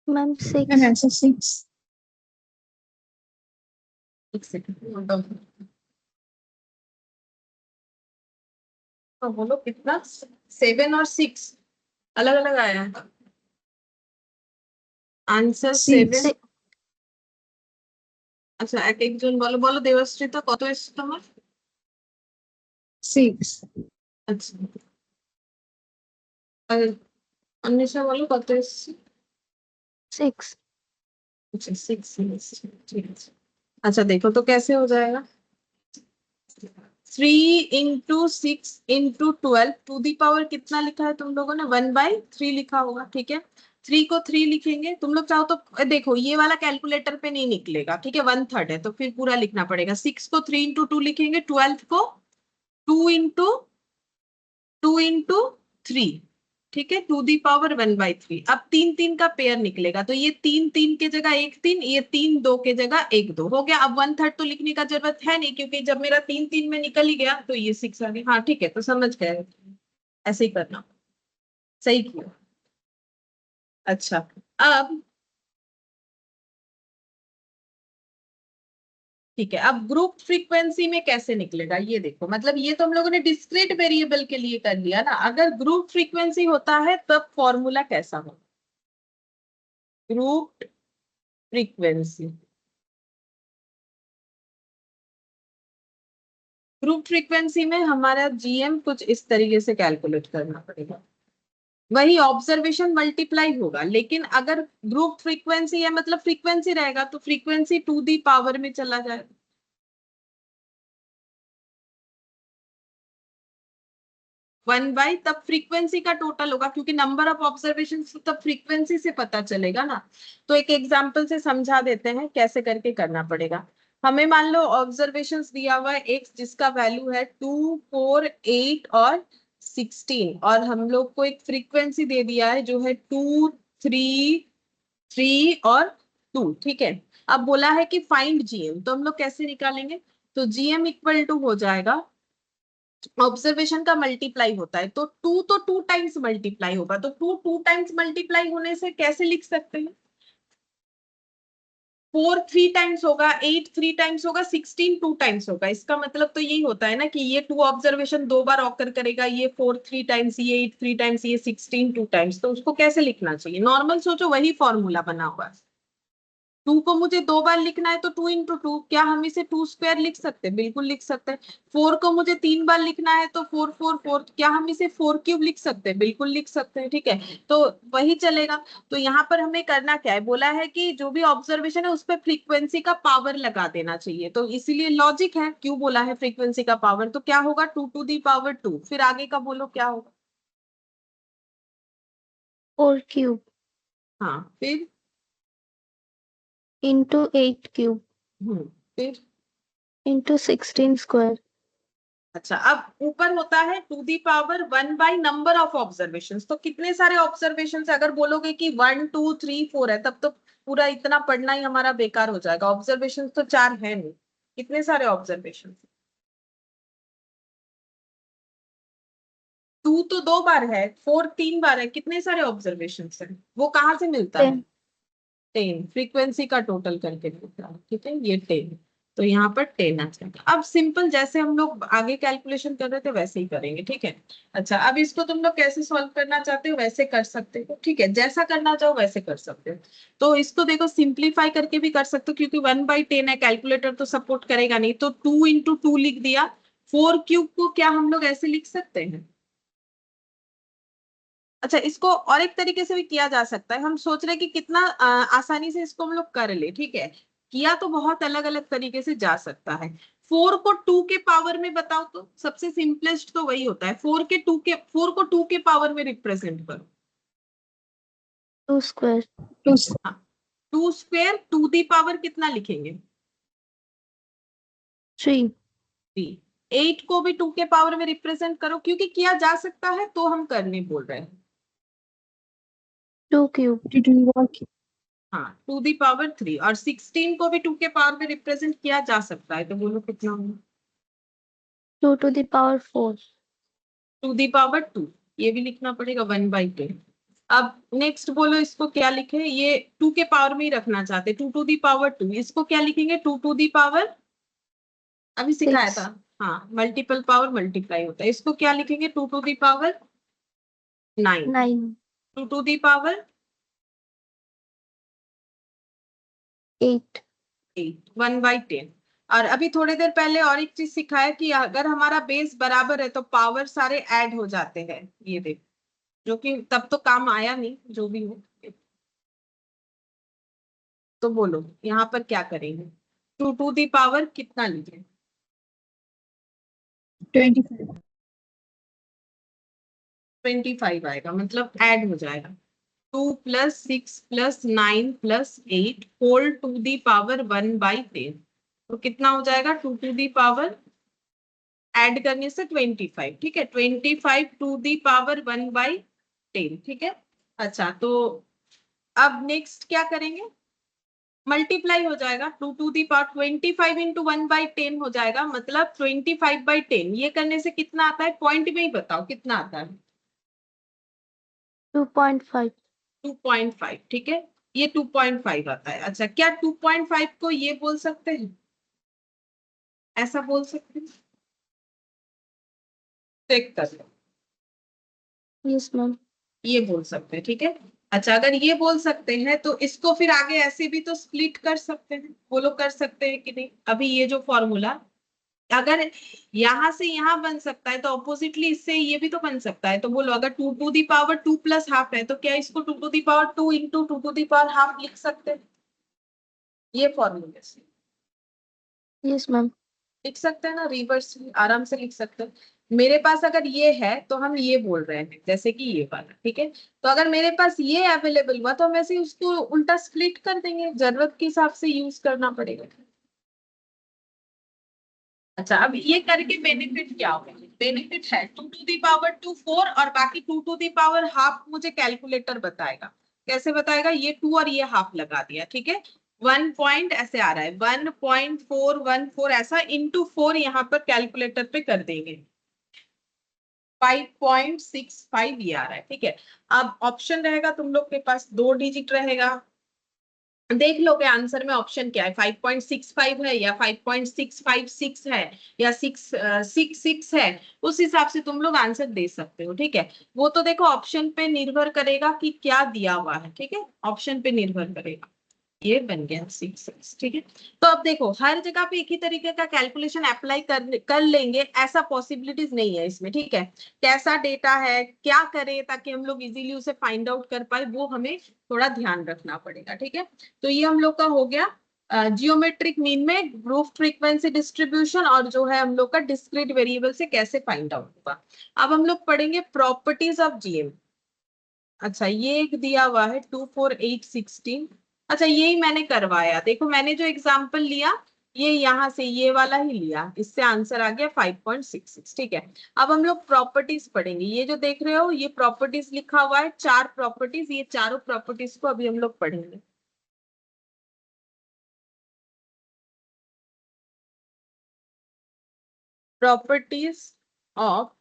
मैम 6। 6। एक सेकंड। तो बोलो कितना, 7 और 6 अलग अलग आया है आंसर 7। अच्छा एक एक जन बोलो, बोलो देवश्री तो কত এসছে তোমার? 6। আচ্ছা আর অন্বেষা বলো কত এসছে? 6। अच्छा 6 एसছে, ठीक है। अच्छा देखो तो कैसे हो जाएगा। 3 × 6 × 12 टू दी पावर कितना लिखा है तुम लोगों ने, 1/3 लिखा होगा, ठीक है। 3 को 3 लिखेंगे, तुम लोग चाहो तो देखो ये वाला कैलकुलेटर पे नहीं निकलेगा, ठीक है, 1/3 है तो फिर पूरा लिखना पड़ेगा। 6 को 3 × 2 लिखेंगे, 12 को 2 × 3, ठीक है, टू दी पावर 1/3। अब 3 3 का पेयर निकलेगा, तो ये 3 3 के जगह 1 3, ये 3 2 के जगह 1 2 हो गया। अब 1/3 तो लिखने का जरूरत है नहीं, क्योंकि जब मेरा 3 3 में निकल ही गया तो ये 6 आ गया। हाँ ठीक है, तो समझ गए, ऐसे ही करना, सही किया। अच्छा अब ठीक है, अब ग्रुप फ्रीक्वेंसी में कैसे निकलेगा ये देखो। मतलब ये तो हम लोगों ने डिस्क्रीट वेरिएबल के लिए कर लिया ना, अगर ग्रुप फ्रीक्वेंसी होता है तब फॉर्मूला कैसा हो। ग्रुप फ्रीक्वेंसी, ग्रुप फ्रीक्वेंसी में हमारा जीएम कुछ इस तरीके से कैलकुलेट करना पड़ेगा। वही ऑब्जर्वेशन मल्टीप्लाई होगा, लेकिन अगर ग्रुप फ्रीक्वेंसी है मतलब फ्रीक्वेंसी रहेगा तो फ्रीक्वेंसी टू दी पावर में चला जाएगा। 1/, तब फ्रीक्वेंसी का टोटल होगा, क्योंकि नंबर ऑफ ऑब्जर्वेशन तब फ्रीक्वेंसी से पता चलेगा ना। तो एक एग्जांपल से समझा देते हैं कैसे करके करना पड़ेगा। हमें मान लो ऑब्जर्वेशंस दिया हुआ है एक्स, जिसका वैल्यू है 2 4 8 और 16, और हम लोग को एक फ्रीक्वेंसी दे दिया है जो है 2 3 3 और 2, ठीक है। अब बोला है कि फाइंड जीएम, तो हम लोग कैसे निकालेंगे। तो जीएम इक्वल टू हो जाएगा, ऑब्जर्वेशन का मल्टीप्लाई होता है तो 2 तो 2 टाइम्स मल्टीप्लाई होगा, तो 2 2 टाइम्स मल्टीप्लाई होने से कैसे लिख सकते हैं, 4 3 टाइम्स होगा, 8 3 टाइम्स होगा, 16 2 टाइम्स होगा। इसका मतलब तो यही होता है ना कि ये 2 ऑब्जर्वेशन 2 बार ऑकर करेगा, ये 4 3 टाइम्स, ये 8 3 टाइम्स, ये 16 2 टाइम्स। तो उसको कैसे लिखना चाहिए, नॉर्मल सोचो, वही फॉर्मूला बना हुआ है। 2 को मुझे 2 बार लिखना है तो 2 × 2, क्या हम इसे 2 स्क्वायर लिख सकते हैं, बिल्कुल लिख सकते हैं। 4 को मुझे 3 बार लिखना है तो 4 4 4, क्या हम इसे 4 क्यूब लिख सकते हैं, बिल्कुल लिख सकते हैं, ठीक है। तो वही चलेगा। तो यहाँ पर हमें करना क्या है, बोला है कि जो भी ऑब्जर्वेशन है उस पर फ्रीक्वेंसी का पावर लगा देना चाहिए, तो इसीलिए लॉजिक है क्यों बोला है फ्रीक्वेंसी का पावर, तो क्या होगा 2 × 2, फिर आगे का बोलो क्या होगा। 4 क्यूब हाँ फिर into 8 क्यूब फिर into 16 स्क्वायर। अच्छा अब ऊपर होता है to the power 1/, number of observations. तो कितने सारे ऑब्जर्वेशन, अगर बोलोगे कि 1 2 3 4 है, तब तो पूरा इतना पढ़ना ही हमारा बेकार हो जाएगा। ऑब्जर्वेशन तो 4 है नहीं, कितने सारे ऑब्जर्वेशन, 2 तो 2 बार है, 4 3 बार है, कितने सारे ऑब्जर्वेशन है, वो कहाँ से मिलता है। 10 10 फ्रीक्वेंसी का टोटल करके पूछ रहा है, ठीक है, ये 10, तो यहाँ पर 10 आ जाएगा। अब सिंपल जैसे हम लोग आगे कैलकुलेशन कर रहे थे वैसे ही करेंगे, ठीक है। अच्छा, अब इसको तुम लोग कैसे सॉल्व करना चाहते हो वैसे कर सकते हो, ठीक है, जैसा करना चाहो वैसे कर सकते हो। तो इसको देखो सिंप्लीफाई करके भी कर सकते हो, क्योंकि 1/10 है, कैलकुलेटर तो सपोर्ट करेगा नहीं, तो 2 × 2 लिख दिया। 4³ को क्या हम लोग ऐसे लिख सकते हैं? अच्छा, इसको और एक तरीके से भी किया जा सकता है, हम सोच रहे हैं कि कितना आसानी से इसको हम लोग कर ले, ठीक है। किया तो बहुत अलग अलग तरीके से जा सकता है। 4 को 2 के पावर में बताओ, तो सबसे सिंपलेस्ट तो वही होता है, 4 को 2 के पावर में रिप्रेजेंट करो। 2 square. हाँ, 2² टू दी पावर कितना लिखेंगे? 3. 3। 8 को भी 2 के पावर में रिप्रेजेंट करो, क्योंकि किया जा सकता है तो हम करने बोल रहे हैं। 2 cube. हाँ, टू दी पावर 3, और 16 को भी 2 के पावर में रिप्रेजेंट किया जा सकता है, तो बोलो कितना होगा? 2 to the power 4. To the power 2, ये भी लिखना पड़ेगा 1/10। अब नेक्स्ट बोलो इसको क्या लिखे, ये 2 के पावर में ही रखना चाहते, 2 टू दी पावर 2, इसको क्या लिखेंगे? 2 टू दी पावर, अभी सिखाया 6. था। हाँ, मल्टीपल पावर मल्टीप्लाई होता है, इसको क्या लिखेंगे? 2 to the power 9। 9. 2 to the power 8. 8, 1/10। और अभी थोड़ी देर पहले और एक चीज सिखाया कि अगर हमारा बेस बराबर है तो पावर सारे ऐड हो जाते हैं, ये देख, जो कि तब तो काम आया नहीं, जो भी हो। तो बोलो यहाँ पर क्या करेंगे? 2 टू दी पावर कितना लीजिए? 25. 25 आएगा, मतलब ऐड हो जाएगा। 2 + 6 + 9 + 8 होल टू दी पावर 1/10, तो कितना हो जाएगा? 2 टू दी पावर ऐड करने से 25, ठीक है, 25 टू दी पावर 1/10, ठीक है। अच्छा, तो अब नेक्स्ट क्या करेंगे? मल्टीप्लाई हो जाएगा, 2 टू दी पावर 25 × 1/10 हो जाएगा, मतलब 25/10। ये करने से कितना आता है? पॉइंट में ही बताओ कितना आता है। 2.5. 2.5, ठीक है, ये 2.5 आता है। अच्छा, क्या 2.5 को ये बोल सकते हैं? ऐसा बोल सकते हैं? चेक कर लो। Yes, ma'am. ये बोल सकते हैं, ठीक है। अच्छा, अगर ये बोल सकते हैं तो इसको फिर आगे ऐसे भी तो स्प्लिट कर सकते हैं, बोलो कर सकते हैं कि नहीं? अभी ये जो फॉर्मूला, अगर यहां से यहां बन सकता है तो ऑपोजिटली इससे ये भी तो बन सकता है, तो बोलो अगर 2 टू दी पावर 2 + हाफ है तो क्या इसको 2 to the power 2 × 2 to the power half लिख सकते हैं? ये फॉर्मूले से Yes, ma'am. लिख सकते हैं ना, रिवर्स आराम से लिख सकते हैं। मेरे पास अगर ये है तो हम ये बोल रहे हैं, जैसे कि ये वाला, ठीक है। तो अगर मेरे पास ये अवेलेबल हुआ तो हम ऐसे उसको उल्टा स्प्लिट कर देंगे, जरूरत के हिसाब से यूज करना पड़ेगा। अच्छा, अब ये करके बेनिफिट क्या होगा? बेनिफिट है 2 टू दी पावर 2 4, और बाकी 2 टू दी पावर हाफ मुझे कैलकुलेटर बताएगा। कैसे बताएगा? ये 2 और ये हाफ लगा दिया, ठीक है। 1 पॉइंट ऐसे आ रहा है, 1.414 ऐसा इंटू 4 यहाँ पर कैलकुलेटर पे कर देंगे, 5.65 ये आ रहा है, ठीक है। अब ऑप्शन रहेगा तुम लोग के पास, 2 डिजिट रहेगा, देख लोगे आंसर में ऑप्शन क्या है, 5.65 है या 5.656 है या 666 है, उस हिसाब से तुम लोग आंसर दे सकते हो, ठीक है। वो तो देखो ऑप्शन पे निर्भर करेगा कि क्या दिया हुआ है, ठीक है, ऑप्शन पे निर्भर करेगा। ये बन गया 6, ठीक है। तो अब देखो हर जगह पे एक ही तरीके का कैलकुलेशन अप्लाई कर लेंगे, ऐसा पॉसिबिलिटीज नहीं है इसमें, ठीक है। कैसा डेटा है, क्या करें ताकि हम लोग इजीली उसे फाइंड आउट कर पाए, वो हमें थोड़ा ध्यान रखना पड़ेगा, ठीक है। तो ये हम लोग का हो गया जियोमेट्रिक मीन में ग्रुप फ्रीक्वेंसी डिस्ट्रीब्यूशन, और जो है हम लोग का डिस्क्रीट वेरिएबल से कैसे फाइंड आउट होगा। अब हम लोग पढ़ेंगे प्रॉपर्टीज ऑफ जीएम। अच्छा, ये एक दिया हुआ है 24816। अच्छा, यही मैंने करवाया, देखो मैंने जो एग्जांपल लिया ये यहाँ से ये वाला ही लिया, इससे आंसर आ गया 5.66, ठीक है। अब हम लोग प्रॉपर्टीज पढ़ेंगे, ये जो देख रहे हो ये प्रॉपर्टीज लिखा हुआ है, 4 प्रॉपर्टीज, ये चारों प्रॉपर्टीज को अभी हम लोग पढ़ेंगे। Properties of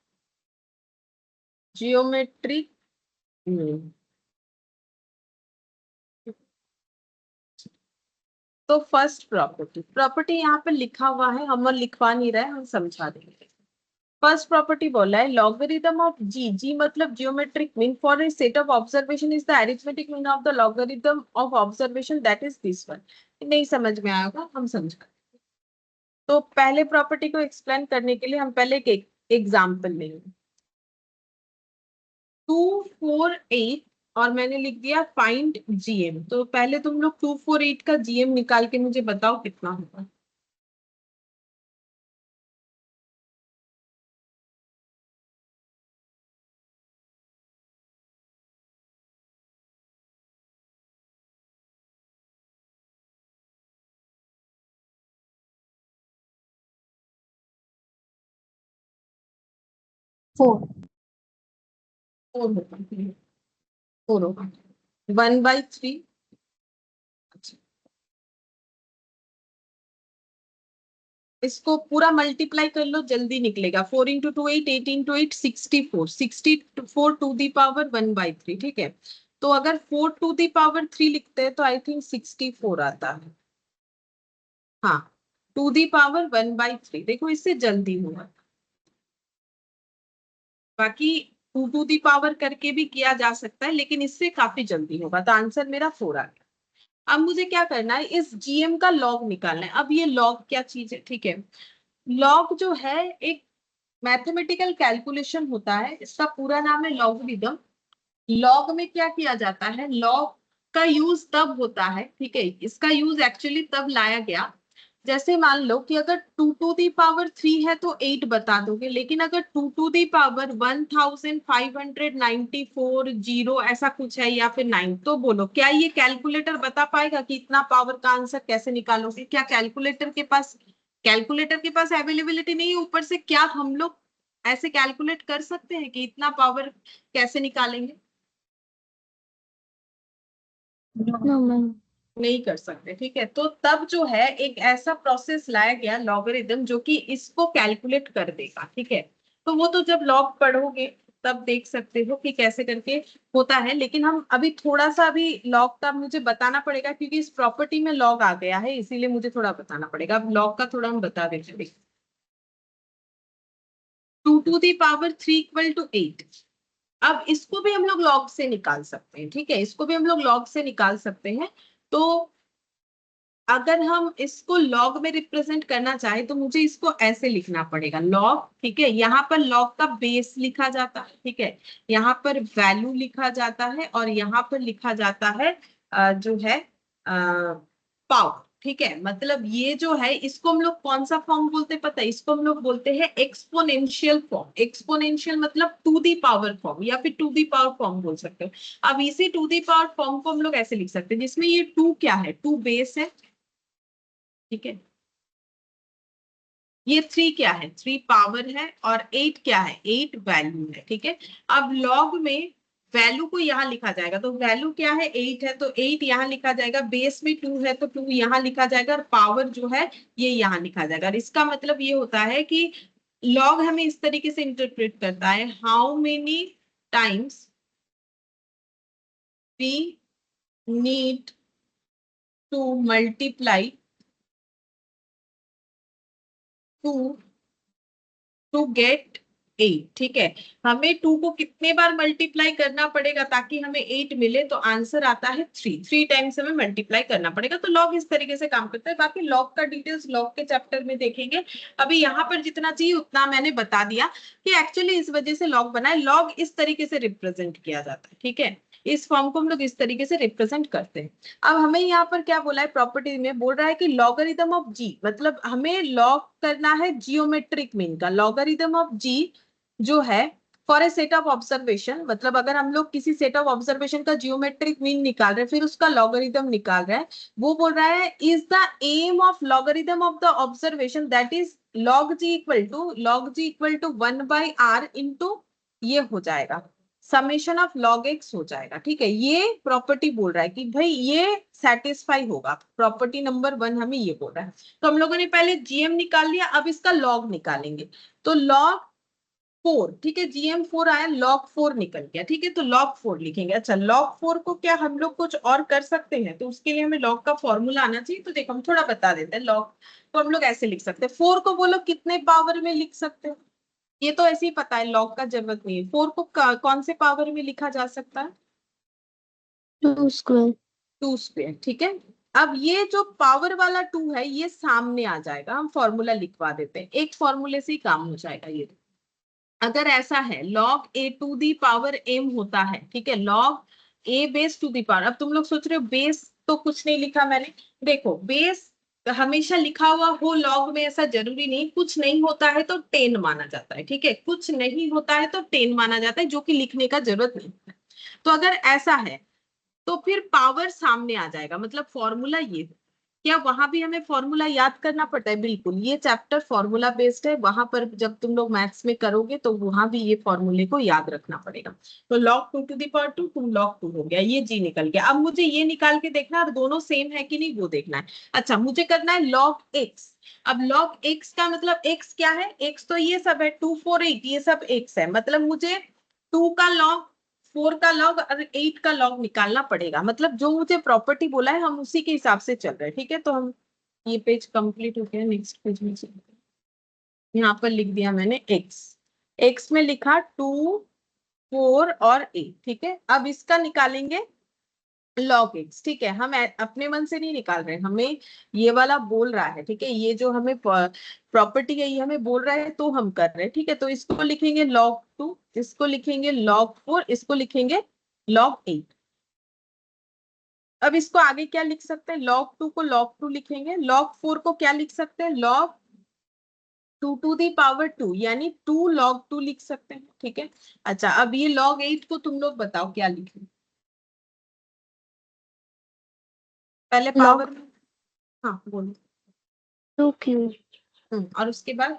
geometric mean. तो फर्स्ट प्रॉपर्टी यहाँ पे लिखा हुआ है, हम लिखवा नहीं रहे, हम समझा देंगे। फर्स्ट प्रॉपर्टी बोला है लॉगरिथम ऑफ जी, जी मतलब geometric mean for a set of observation is the arithmetic mean of the logarithm of observation that is this one. नहीं समझ में आएगा, हम समझा। तो पहले प्रॉपर्टी को एक्सप्लेन करने के लिए हम पहले एक एग्जाम्पल लेंगे। 248 और मैंने लिख दिया फाइंड जीएम। तो पहले तुम लोग 248 का जीएम निकाल के मुझे बताओ कितना होगा। फोर। 4 होगा, 4 होगा 1/3। इसको पूरा मल्टीप्लाई कर लो, जल्दी निकलेगा। 4 into 2 8, 8 into 8 64, 64 to the power 1/3। ठीक है, तो अगर 4 टू दी पावर 3 लिखते हैं तो आई थिंक 64 आता है। हाँ, टू दी पावर 1/3, देखो इससे जल्दी हुआ। बाकी 2 टू दी पावर करके भी किया जा सकता है, लेकिन इससे काफी जल्दी होगा। तो आंसर मेरा 4 आ गया। अब मुझे क्या करना है, इस जीएम का लॉग निकालना है। अब ये लॉग क्या चीज है, ठीक है। लॉग जो है एक मैथमेटिकल कैलकुलेशन होता है, इसका पूरा नाम है लॉगरिदम। लॉग में क्या किया जाता है, लॉग का यूज तब होता है, ठीक है, इसका यूज एक्चुअली तब लाया गया, जैसे मान लो कि अगर 2 टू दी पावर 3 है तो 8 बता दोगे, लेकिन अगर 2 टू दी पावर 1594 जीरो ऐसा कुछ है या फिर 9, तो बोलो क्या ये कैलकुलेटर बता पाएगा कि इतना पावर का आंसर कैसे निकालोगे? क्या कैलकुलेटर के पास अवेलेबिलिटी नहीं है? ऊपर से क्या हम लोग ऐसे कैलकुलेट कर सकते हैं कि इतना पावर कैसे निकालेंगे? No ma'am. नहीं कर सकते, ठीक है। तो तब जो है एक ऐसा प्रोसेस लाया गया लॉगरिदम, जो कि इसको कैलकुलेट कर देगा, ठीक है। तो वो तो जब लॉग पढ़ोगे तब देख सकते हो कि कैसे करके होता है, लेकिन हम अभी थोड़ा सा अभी लॉग का मुझे बताना पड़ेगा, क्योंकि इस प्रॉपर्टी में लॉग आ गया है, इसीलिए मुझे थोड़ा बताना पड़ेगा। अब लॉग का थोड़ा हम बता देते हैं। 2 to the power 3 equal to 8। अब इसको भी हम लोग लॉग से निकाल सकते हैं, ठीक है, इसको भी हम लोग लॉग से निकाल सकते हैं। तो अगर हम इसको लॉग में रिप्रेजेंट करना चाहे तो मुझे इसको ऐसे लिखना पड़ेगा, लॉग, ठीक है। यहाँ पर लॉग का बेस लिखा जाता है, ठीक है, यहाँ पर वैल्यू लिखा जाता है, और यहाँ पर लिखा जाता है जो है पावर, ठीक है। मतलब ये जो है इसको हम लोग कौन सा फॉर्म बोलते हैं पता है? इसको हम लोग बोलते हैं एक्सपोनेंशियल फॉर्म। एक्सपोनेंशियल मतलब टू दी पावर फॉर्म, या फिर टू दी पावर फॉर्म बोल सकते हो। अब इसी टू दी पावर फॉर्म को हम लोग ऐसे लिख सकते हैं, जिसमें ये 2 क्या है, 2 बेस है, ठीक है। ये 3 क्या है, 3 पावर है, और 8 क्या है, 8 वैल्यू है, ठीक है। अब लॉग में वैल्यू को यहाँ लिखा जाएगा, तो वैल्यू क्या है, 8 है, तो 8 यहाँ लिखा जाएगा। बेस में 2 है तो 2 यहाँ लिखा जाएगा, और पावर जो है ये यहाँ लिखा जाएगा। और इसका मतलब ये होता है कि लॉग हमें इस तरीके से इंटरप्रेट करता है, how many times we need to multiply two to get 8, ठीक है। हमें 2 को कितने बार मल्टीप्लाई करना पड़ेगा ताकि हमें 8 मिले? तो आंसर आता है 3 टाइम्स हमें मल्टीप्लाई करना पड़ेगा। तो लॉग इस तरीके से काम करता है। बाकी लॉग का डिटेल्स लॉग के चैप्टर में देखेंगे। अभी यहाँ पर जितना चाहिए उतना मैंने बता दिया कि एक्चुअली इस वजह से लॉग बना है। लॉग इस तरीके से रिप्रेजेंट किया जाता है, ठीक है। इस फॉर्म को हम लोग इस तरीके से रिप्रेजेंट करते हैं। अब हमें यहाँ पर क्या बोला है, प्रॉपर्टी में बोल रहा है कि लॉगरिथम ऑफ जी, मतलब हमें लॉग करना है जियोमेट्रिक मीन का। लॉगरिथम ऑफ जी जो है for a set of observation, मतलब अगर हम लोग किसी सेट ऑफ ऑब्जर्वेशन का जियोमेट्रिक मीन निकाल रहे हैं, फिर उसका लॉगरिथम निकाल रहे हैं, वो बोल रहा है is the AM of logarithm of the observation that is log g equal to 1/r into ये हो जाएगा समेशन ऑफ log x हो जाएगा, ठीक है। ये प्रॉपर्टी बोल रहा है कि भाई ये सेटिस्फाई होगा। प्रॉपर्टी नंबर 1 हमें ये बोल रहा है। तो हम लोगों ने पहले जीएम निकाल लिया, अब इसका लॉग निकालेंगे। तो लॉग 4, ठीक है, GM4 आया, log4 निकल गया, ठीक है, तो log4 लिखेंगे। अच्छा, log4 को क्या हम लोग कुछ और कर सकते हैं? तो उसके लिए हमें log का फॉर्मूला आना चाहिए। तो देखो हम थोड़ा बता देते हैं। log तो हम लोग ऐसे लिख सकते हैं, 4 को बोलो कितने पावर में लिख सकते हैं? ये तो ऐसे ही पता है, log का जरूरत नहीं है। 4 को कौन से पावर में लिखा जा सकता है? 2 स्क्वायर। 2 स्क्वायर, ठीक है। अब ये जो पावर वाला 2 है ये सामने आ जाएगा, हम फॉर्मूला लिखवा देते हैं, एक फॉर्मूले से ही काम हो जाएगा ये। अगर ऐसा है log a to the power m होता है, ठीक है, log a base to the power. अब तुम लोग सोच रहे हो बेस तो कुछ नहीं लिखा मैंने। देखो बेस हमेशा लिखा हुआ हो log में, ऐसा जरूरी नहीं। कुछ नहीं होता है तो 10 माना जाता है, ठीक है, कुछ नहीं होता है तो 10 माना जाता है, जो कि लिखने का जरूरत नहीं है। तो अगर ऐसा है तो फिर पावर सामने आ जाएगा, मतलब फॉर्मूला ये है। क्या वहां भी हमें फॉर्मूला याद करना पड़ता है? बिल्कुल, ये चैप्टर फॉर्मूला बेस्ड है, वहां पर जब तुम लोग मैथ्स में करोगे तो वहां भी ये फॉर्मूले को याद रखना पड़ेगा। तो log 2 टू दी पावर 2, तुम log 2 हो गया, ये जी निकल गया। अब मुझे ये निकाल के देखना और दोनों सेम है कि नहीं वो देखना है। अच्छा, मुझे करना है log x। अब log x का मतलब x क्या है? x तो ये सब है, 2 4 8, ये सब x है, मतलब मुझे 2 का log, 4 का लॉग और 8 का लॉग निकालना पड़ेगा। मतलब जो मुझे प्रॉपर्टी बोला है हम उसी के हिसाब से चल रहे हैं, ठीक है। तो हम, ये पेज कंप्लीट हो गया, नेक्स्ट पेज में चलते हैं। यहाँ पर लिख दिया मैंने x, x में लिखा 2 4 और 8, ठीक है। अब इसका निकालेंगे log x, ठीक है। हम अपने मन से नहीं निकाल रहे, हमें ये वाला बोल रहा है, ठीक है, ये जो हमें प्रॉपर्टी है ये हमें बोल रहा है तो हम कर रहे हैं, ठीक है। तो इसको लिखेंगे log 2, इसको लिखेंगे log 4, इसको लिखेंगे log 8। अब इसको आगे क्या लिख सकते हैं? log 2 को log 2 लिखेंगे, log 4 को क्या लिख सकते हैं? log 2 टू दी पावर 2, यानी 2 log 2 लिख सकते हैं, ठीक है। अच्छा, अब ये log 8 को तुम लोग बताओ क्या लिखें? पहले log पावर में, हाँ बोलो। 2 क्यूब। और उसके बाद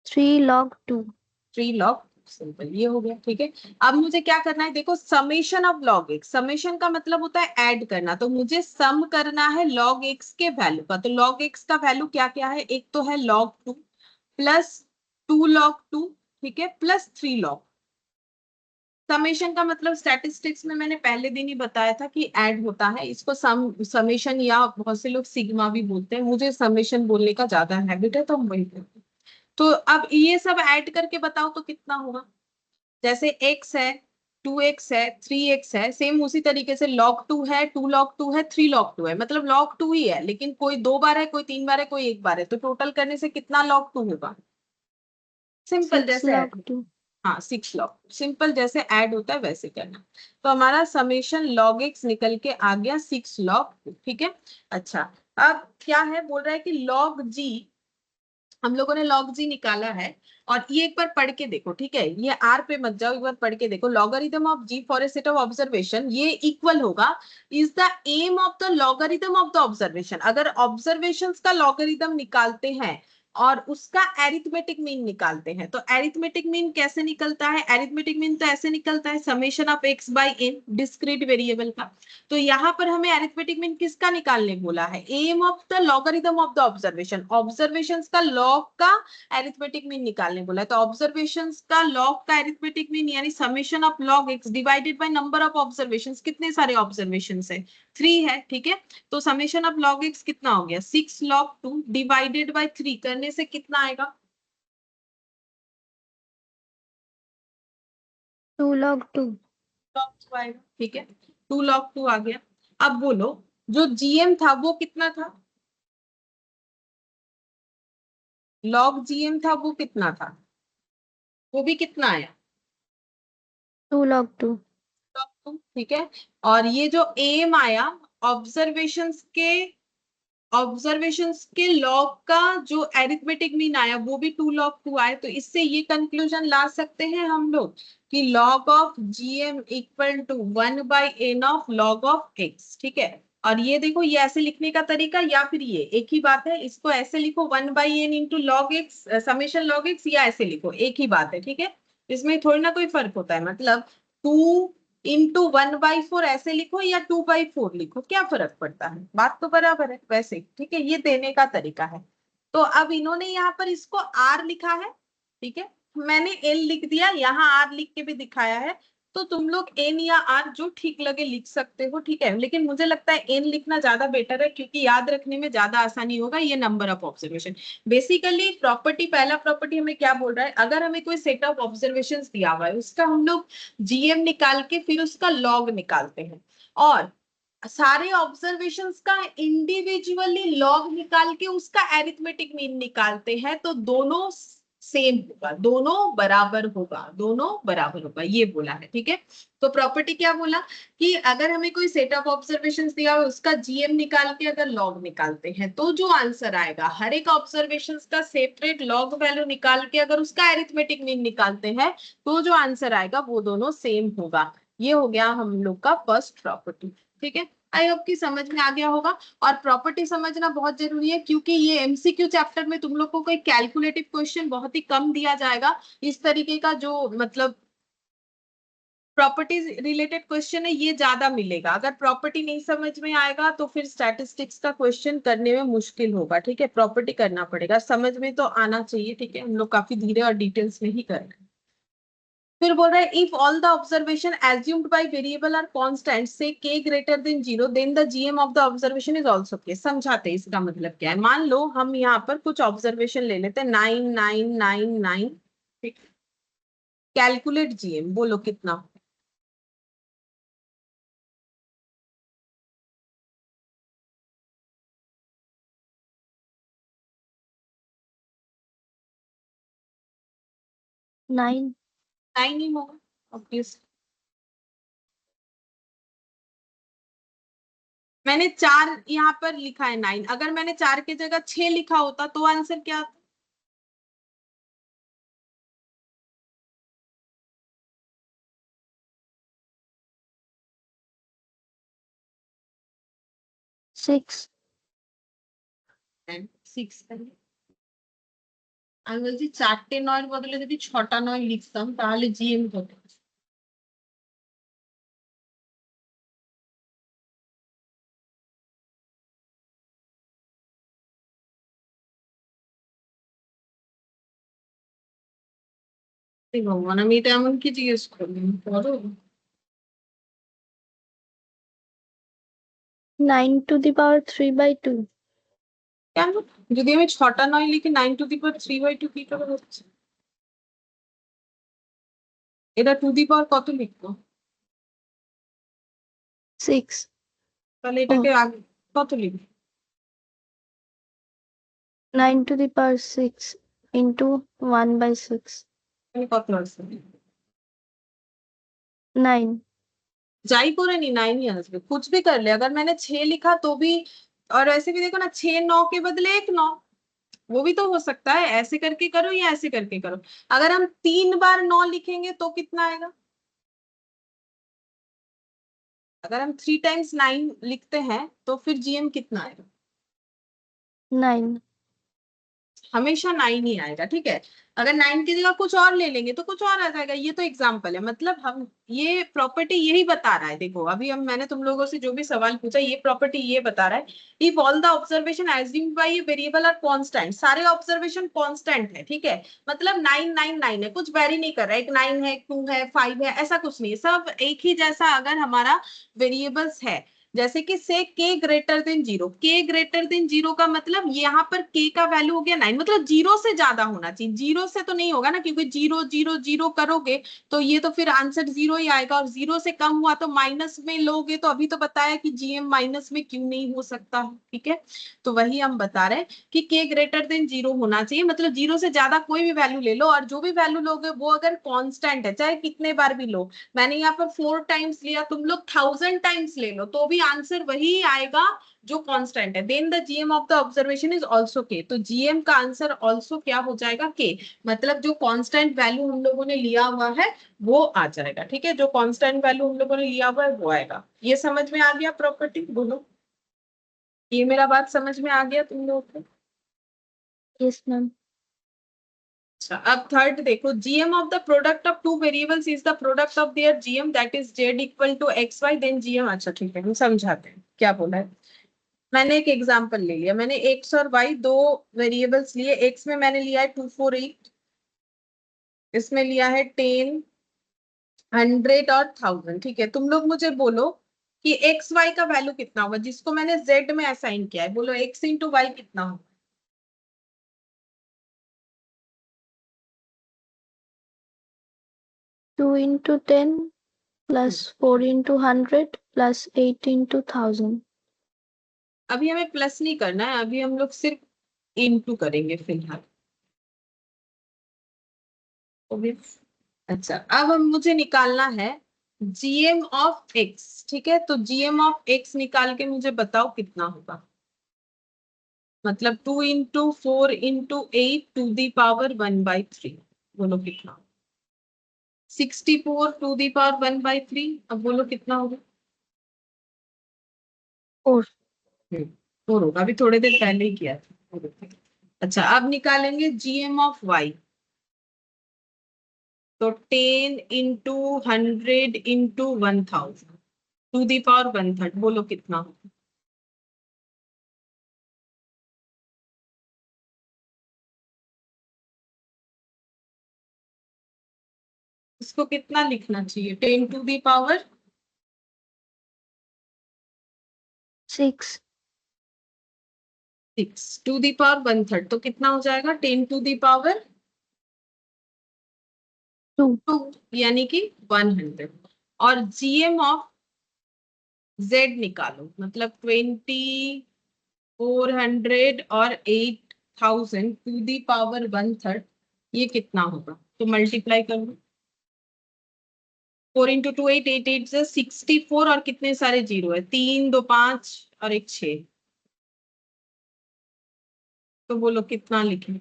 3 log 2। 3 log, सिंपल, ये हो गया, ठीक है। अब मुझे क्या करना है? देखो, summation of log x, summation का मतलब होता है ऐड करना, तो मुझे सम करना है log x के वैल्यू का। तो log x का वैल्यू क्या क्या है? एक तो है log 2 प्लस 2 log 2, ठीक है, प्लस 3 log। समेशन का मतलब स्टैटिस्टिक्स में मैंने पहले दिन ही बताया था कि ऐड होता है, इसको समेशन या बहुत से लोग सिग्मा भी बोलते हैं, मुझे समेशन बोलने का ज्यादा हैबिट है तो हम वही करते हैं। तो अब ये सब ऐड करके बताओ तो कितना होगा? जैसे x है, 2x है, 3x है, सेम उसी तरीके से log 2 है, 2 log 2 है, 3 log 2 है, मतलब log 2 ही है, लेकिन कोई 2 बार है, कोई 3 बार है, कोई 1 बार है, तो टोटल करने से कितना log 2 होगा? सिंपल 6 जैसे log ऐड, 2। हाँ 6 log, सिंपल जैसे ऐड होता है वैसे करना। तो हमारा समेशन log x निकल के आ गया 6 log 2, ठीक है। अच्छा, अब क्या है, बोल रहा है कि log g, हम लोगों ने log g निकाला है। और ये एक बार पढ़ के देखो, ठीक है, ये r पे मत जाओ, एक बार पढ़ के देखो। Logarithm of g for a set of observation, ये इक्वल होगा, is the AM of the logarithm of the observation. अगर ऑब्जर्वेशंस का लॉगरिथम निकालते हैं और उसका एरिथमेटिक मीन निकालते हैं, तो एरिथमेटिक मीन कैसे निकलता है? एरिथमेटिक मीन तो ऐसे निकलता है, summation of x by n, discrete variable का। तो यहाँ पर हमें अरिथमेटिक मीन किसका निकालने बोला है? AM of the logarithm of the observation, observations का लॉग का अरिथमेटिक मीन निकालने बोला है। तो ऑब्जर्वेशंस का लॉग का अरिथमेटिक मीन यानी summation of log x divided by number of observations. कितने सारे ऑब्जर्वेशंस है? 3 है, ठीक है। तो समेशन ऑफ लॉग एक्स कितना हो गया? 6 log 2 डिवाइडेड बाय 3 करने से कितना आएगा? 2 log 2। log 2 आएगा, ठीक है, 2 log 2 आ गया। अब बोलो, जो जीएम था वो कितना था? log जीएम था वो कितना था? वो भी कितना आया? 2 log 2। log 2, ठीक है। और ये जो एम आया, ऑब्जर्वेशंस के लॉग का जो अरिथमेटिक मीन आया वो भी 2 log 2 आया। तो इससे ये कंक्लूजन ला सकते हैं हम लोग कि log of GM equal to 1/n of log of x, ठीक है। और ये देखो, ये ऐसे लिखने का तरीका या फिर ये एक ही बात है, इसको ऐसे लिखो 1/n into log x summation log x, या ऐसे लिखो, एक ही बात है, ठीक है। इसमें थोड़ी ना कोई फर्क होता है, मतलब 2 इंटू 1/4 ऐसे लिखो या 2/4 लिखो, क्या फर्क पड़ता है? बात तो बराबर है वैसे, ठीक है, ये देने का तरीका है। तो अब इन्होंने यहाँ पर इसको r लिखा है, ठीक है, मैंने एल लिख दिया, यहाँ आर लिख के भी दिखाया है, तो तुम लोग एन या आर जो ठीक लगे लिख सकते हो, ठीक है। लेकिन मुझे लगता है एन लिखना ज्यादा बेटर है, क्योंकि याद रखने में ज्यादा आसानी होगा। ये number of observation, basically property, पहला प्रॉपर्टी हमें क्या बोल रहा है, अगर हमें कोई सेट ऑफ ऑब्जर्वेशन दिया हुआ है, उसका हम लोग जीएम निकाल के फिर उसका लॉग निकालते हैं, और सारे ऑब्जर्वेशंस का इंडिविजुअली लॉग निकाल के उसका एरिथमेटिक मीन निकालते हैं, तो दोनों सेम होगा, दोनों बराबर होगा, दोनों बराबर होगा, ये बोला है, ठीक है। तो प्रॉपर्टी क्या बोला कि अगर हमें कोई सेट ऑफ ऑब्जर्वेशंस दिया हुआ है, उसका जीएम निकाल के अगर लॉग निकालते हैं, तो जो आंसर आएगा, हर एक ऑब्जर्वेशंस का सेपरेट लॉग वैल्यू निकाल के अगर उसका एरिथमेटिक मीन निकालते हैं, तो जो आंसर आएगा वो दोनों सेम होगा। ये हो गया हम लोग का फर्स्ट प्रॉपर्टी, ठीक है। आई होप की समझ में आ गया होगा। और प्रॉपर्टी समझना बहुत जरूरी है, क्योंकि ये एमसीक्यू चैप्टर में तुम लोग को कोई कैलकुलेटिव क्वेश्चन बहुत ही कम दिया जाएगा। इस तरीके का जो मतलब प्रॉपर्टीज रिलेटेड क्वेश्चन है, ये ज्यादा मिलेगा। अगर प्रॉपर्टी नहीं समझ में आएगा तो फिर स्टैटिस्टिक्स का क्वेश्चन करने में मुश्किल होगा, ठीक है। प्रॉपर्टी करना पड़ेगा, समझ में तो आना चाहिए, ठीक है। हम लोग काफी धीरे और डिटेल्स में ही कर रहे हैं। फिर बोल रहा है if all the observation assumed by variable are constant से k greater than 0 then the GM of the observation is also k। समझाते हैं इसका मतलब क्या है। मान लो हम यहाँ पर कुछ ऑब्जर्वेशन ले लेते हैं 9999, ठीक। कैलकुलेट जीएम, बोलो कितना। नाइन। 9 ही होगा ऑब्वियस। मैंने 4 यहाँ पर लिखा है 9, अगर मैंने 4 की जगह 6 लिखा होता तो आंसर क्या आता? 6। 6। আমি বলছি 4টে 9-এর বদলে যদি 6টা 9 লিখতাম তাহলে জিএম কত? এই ভগবান, আমি এটা এমন কি জিজ্ঞেস করলাম, পড়ো। 9^3/2। কেন? যদি আমি 6টা 9 লিখি 9^3/2 কি করে হচ্ছে? এটা টু দি পাওয়ার কত লিখবো? 6। তাহলে ও, এটাকে আগে কত লিখবো? 9^6 into 1/6। মানে কত আসবে? 9। যাই করে নি 9 ही আসবে, कुछ भी कर ले। अगर मैंने 6 लिखा तो भी, और ऐसे भी देखो ना, 6 9 के बदले 1 9, वो भी तो हो सकता है। ऐसे करके करो या ऐसे करके करो। अगर हम 3 बार 9 लिखेंगे तो कितना आएगा? अगर हम 3 टाइम्स 9 लिखते हैं तो फिर जीएम कितना आएगा? 9। हमेशा 9 ही आएगा, ठीक है। अगर 9 की जगह कुछ और ले लेंगे तो कुछ और आ जाएगा। ये तो एग्जाम्पल है, मतलब हम ये प्रॉपर्टी यही बता रहा है। देखो अभी हम, मैंने तुम लोगों से जो भी सवाल पूछा, ये प्रॉपर्टी ये बता रहा है if all the observation assumed by a variable are constant, सारे ऑब्जर्वेशन कांस्टेंट है, ठीक है। मतलब 9 9 9 है, कुछ वेरी नहीं कर रहा है। एक 9 है, 2 है, 5 है, ऐसा कुछ नहीं है, सब एक ही जैसा। अगर हमारा वेरिएबल्स है, जैसे कि से k greater than 0, k greater than 0 का मतलब यहाँ पर k का वैल्यू हो गया 9, मतलब 0 से ज्यादा होना चाहिए। 0 से तो नहीं होगा ना, क्योंकि 0 0 0 करोगे तो ये तो फिर आंसर 0 ही आएगा, और 0 से कम हुआ तो माइनस में लोगे। तो अभी तो बताया कि जीएम माइनस में क्यों नहीं हो सकता है, ठीक है। तो वही हम बता रहे हैं कि k ग्रेटर देन 0 होना चाहिए, मतलब 0 से ज्यादा कोई भी वैल्यू ले लो, और जो भी वैल्यू लोगे वो अगर कांस्टेंट है, चाहे कितने बार भी लो। मैंने यहाँ पर 4 टाइम्स लिया, तुम लोग 1000 टाइम्स ले लो तो भी आंसर वही आएगा जो कांस्टेंट है। Then the GM of the observation is also K, तो जीएम का आंसर आल्सो क्या हो जाएगा? के, मतलब जो कांस्टेंट वैल्यू हम लोगों ने लिया हुआ है वो आ जाएगा, ठीक है। जो कांस्टेंट वैल्यू हम लोगों ने लिया हुआ है वो आएगा। ये समझ में आ गया प्रॉपर्टी? बोलो, ये मेरा बात समझ में आ गया तुम लोगों को? Yes ma'am. अच्छा, अब थर्ड देखो, GM of the product of two variables is the product of their GM that is Z equal to X Y then GM. अच्छा ठीक है, हम समझाते हैं क्या बोला है। मैंने एक एग्जांपल ले लिया, मैंने एक्स और वाई दो वेरिएबल्स लिए। एक्स में मैंने लिया है 248, इसमें लिया है 10, 100 और 1000। ठीक है, तुम लोग मुझे बोलो कि एक्स वाई का वैल्यू कितना होगा जिसको मैंने जेड में असाइन किया है। बोलो एक्स इंटू वाई कितना होगा। 2 into 10 plus 4 into 100 plus 8 into 1000. अभी हमें प्लस नहीं करना है, अभी हम लोग सिर्फ इनटू करेंगे फिलहाल। अच्छा, अब हम मुझे निकालना है जीएम ऑफ एक्स। ठीक है, तो जीएम ऑफ एक्स निकाल के मुझे बताओ कितना होगा। मतलब 2 इंटू 4 इंटू 8 टू दी पावर 1/3। बोलो कितना। 64 टू दी पावर 1/3। अब बोलो कितना होगा। 4. 4 होगा, अभी थोड़ी देर पहले ही किया था। अच्छा, अब निकालेंगे जीएम ऑफ वाई। तो 10 into 100 into 1000 to the power 1/3। बोलो कितना होगा। इसको कितना लिखना चाहिए। 10 to the power 6. 6 to the power 1/3 तो कितना हो जाएगा। 10 टू दी पावर 2. 2 यानी कि 100। और जीएम ऑफ जेड निकालो, मतलब 2400 और 8000 टू दी पावर 1/3। ये कितना होगा, तो मल्टीप्लाई कर लो। 4 इंटू 2 8, 8 8 से 64 और कितने सारे जीरो है, 3 2 5 और एक 6। तो बोलो कितना लिखें।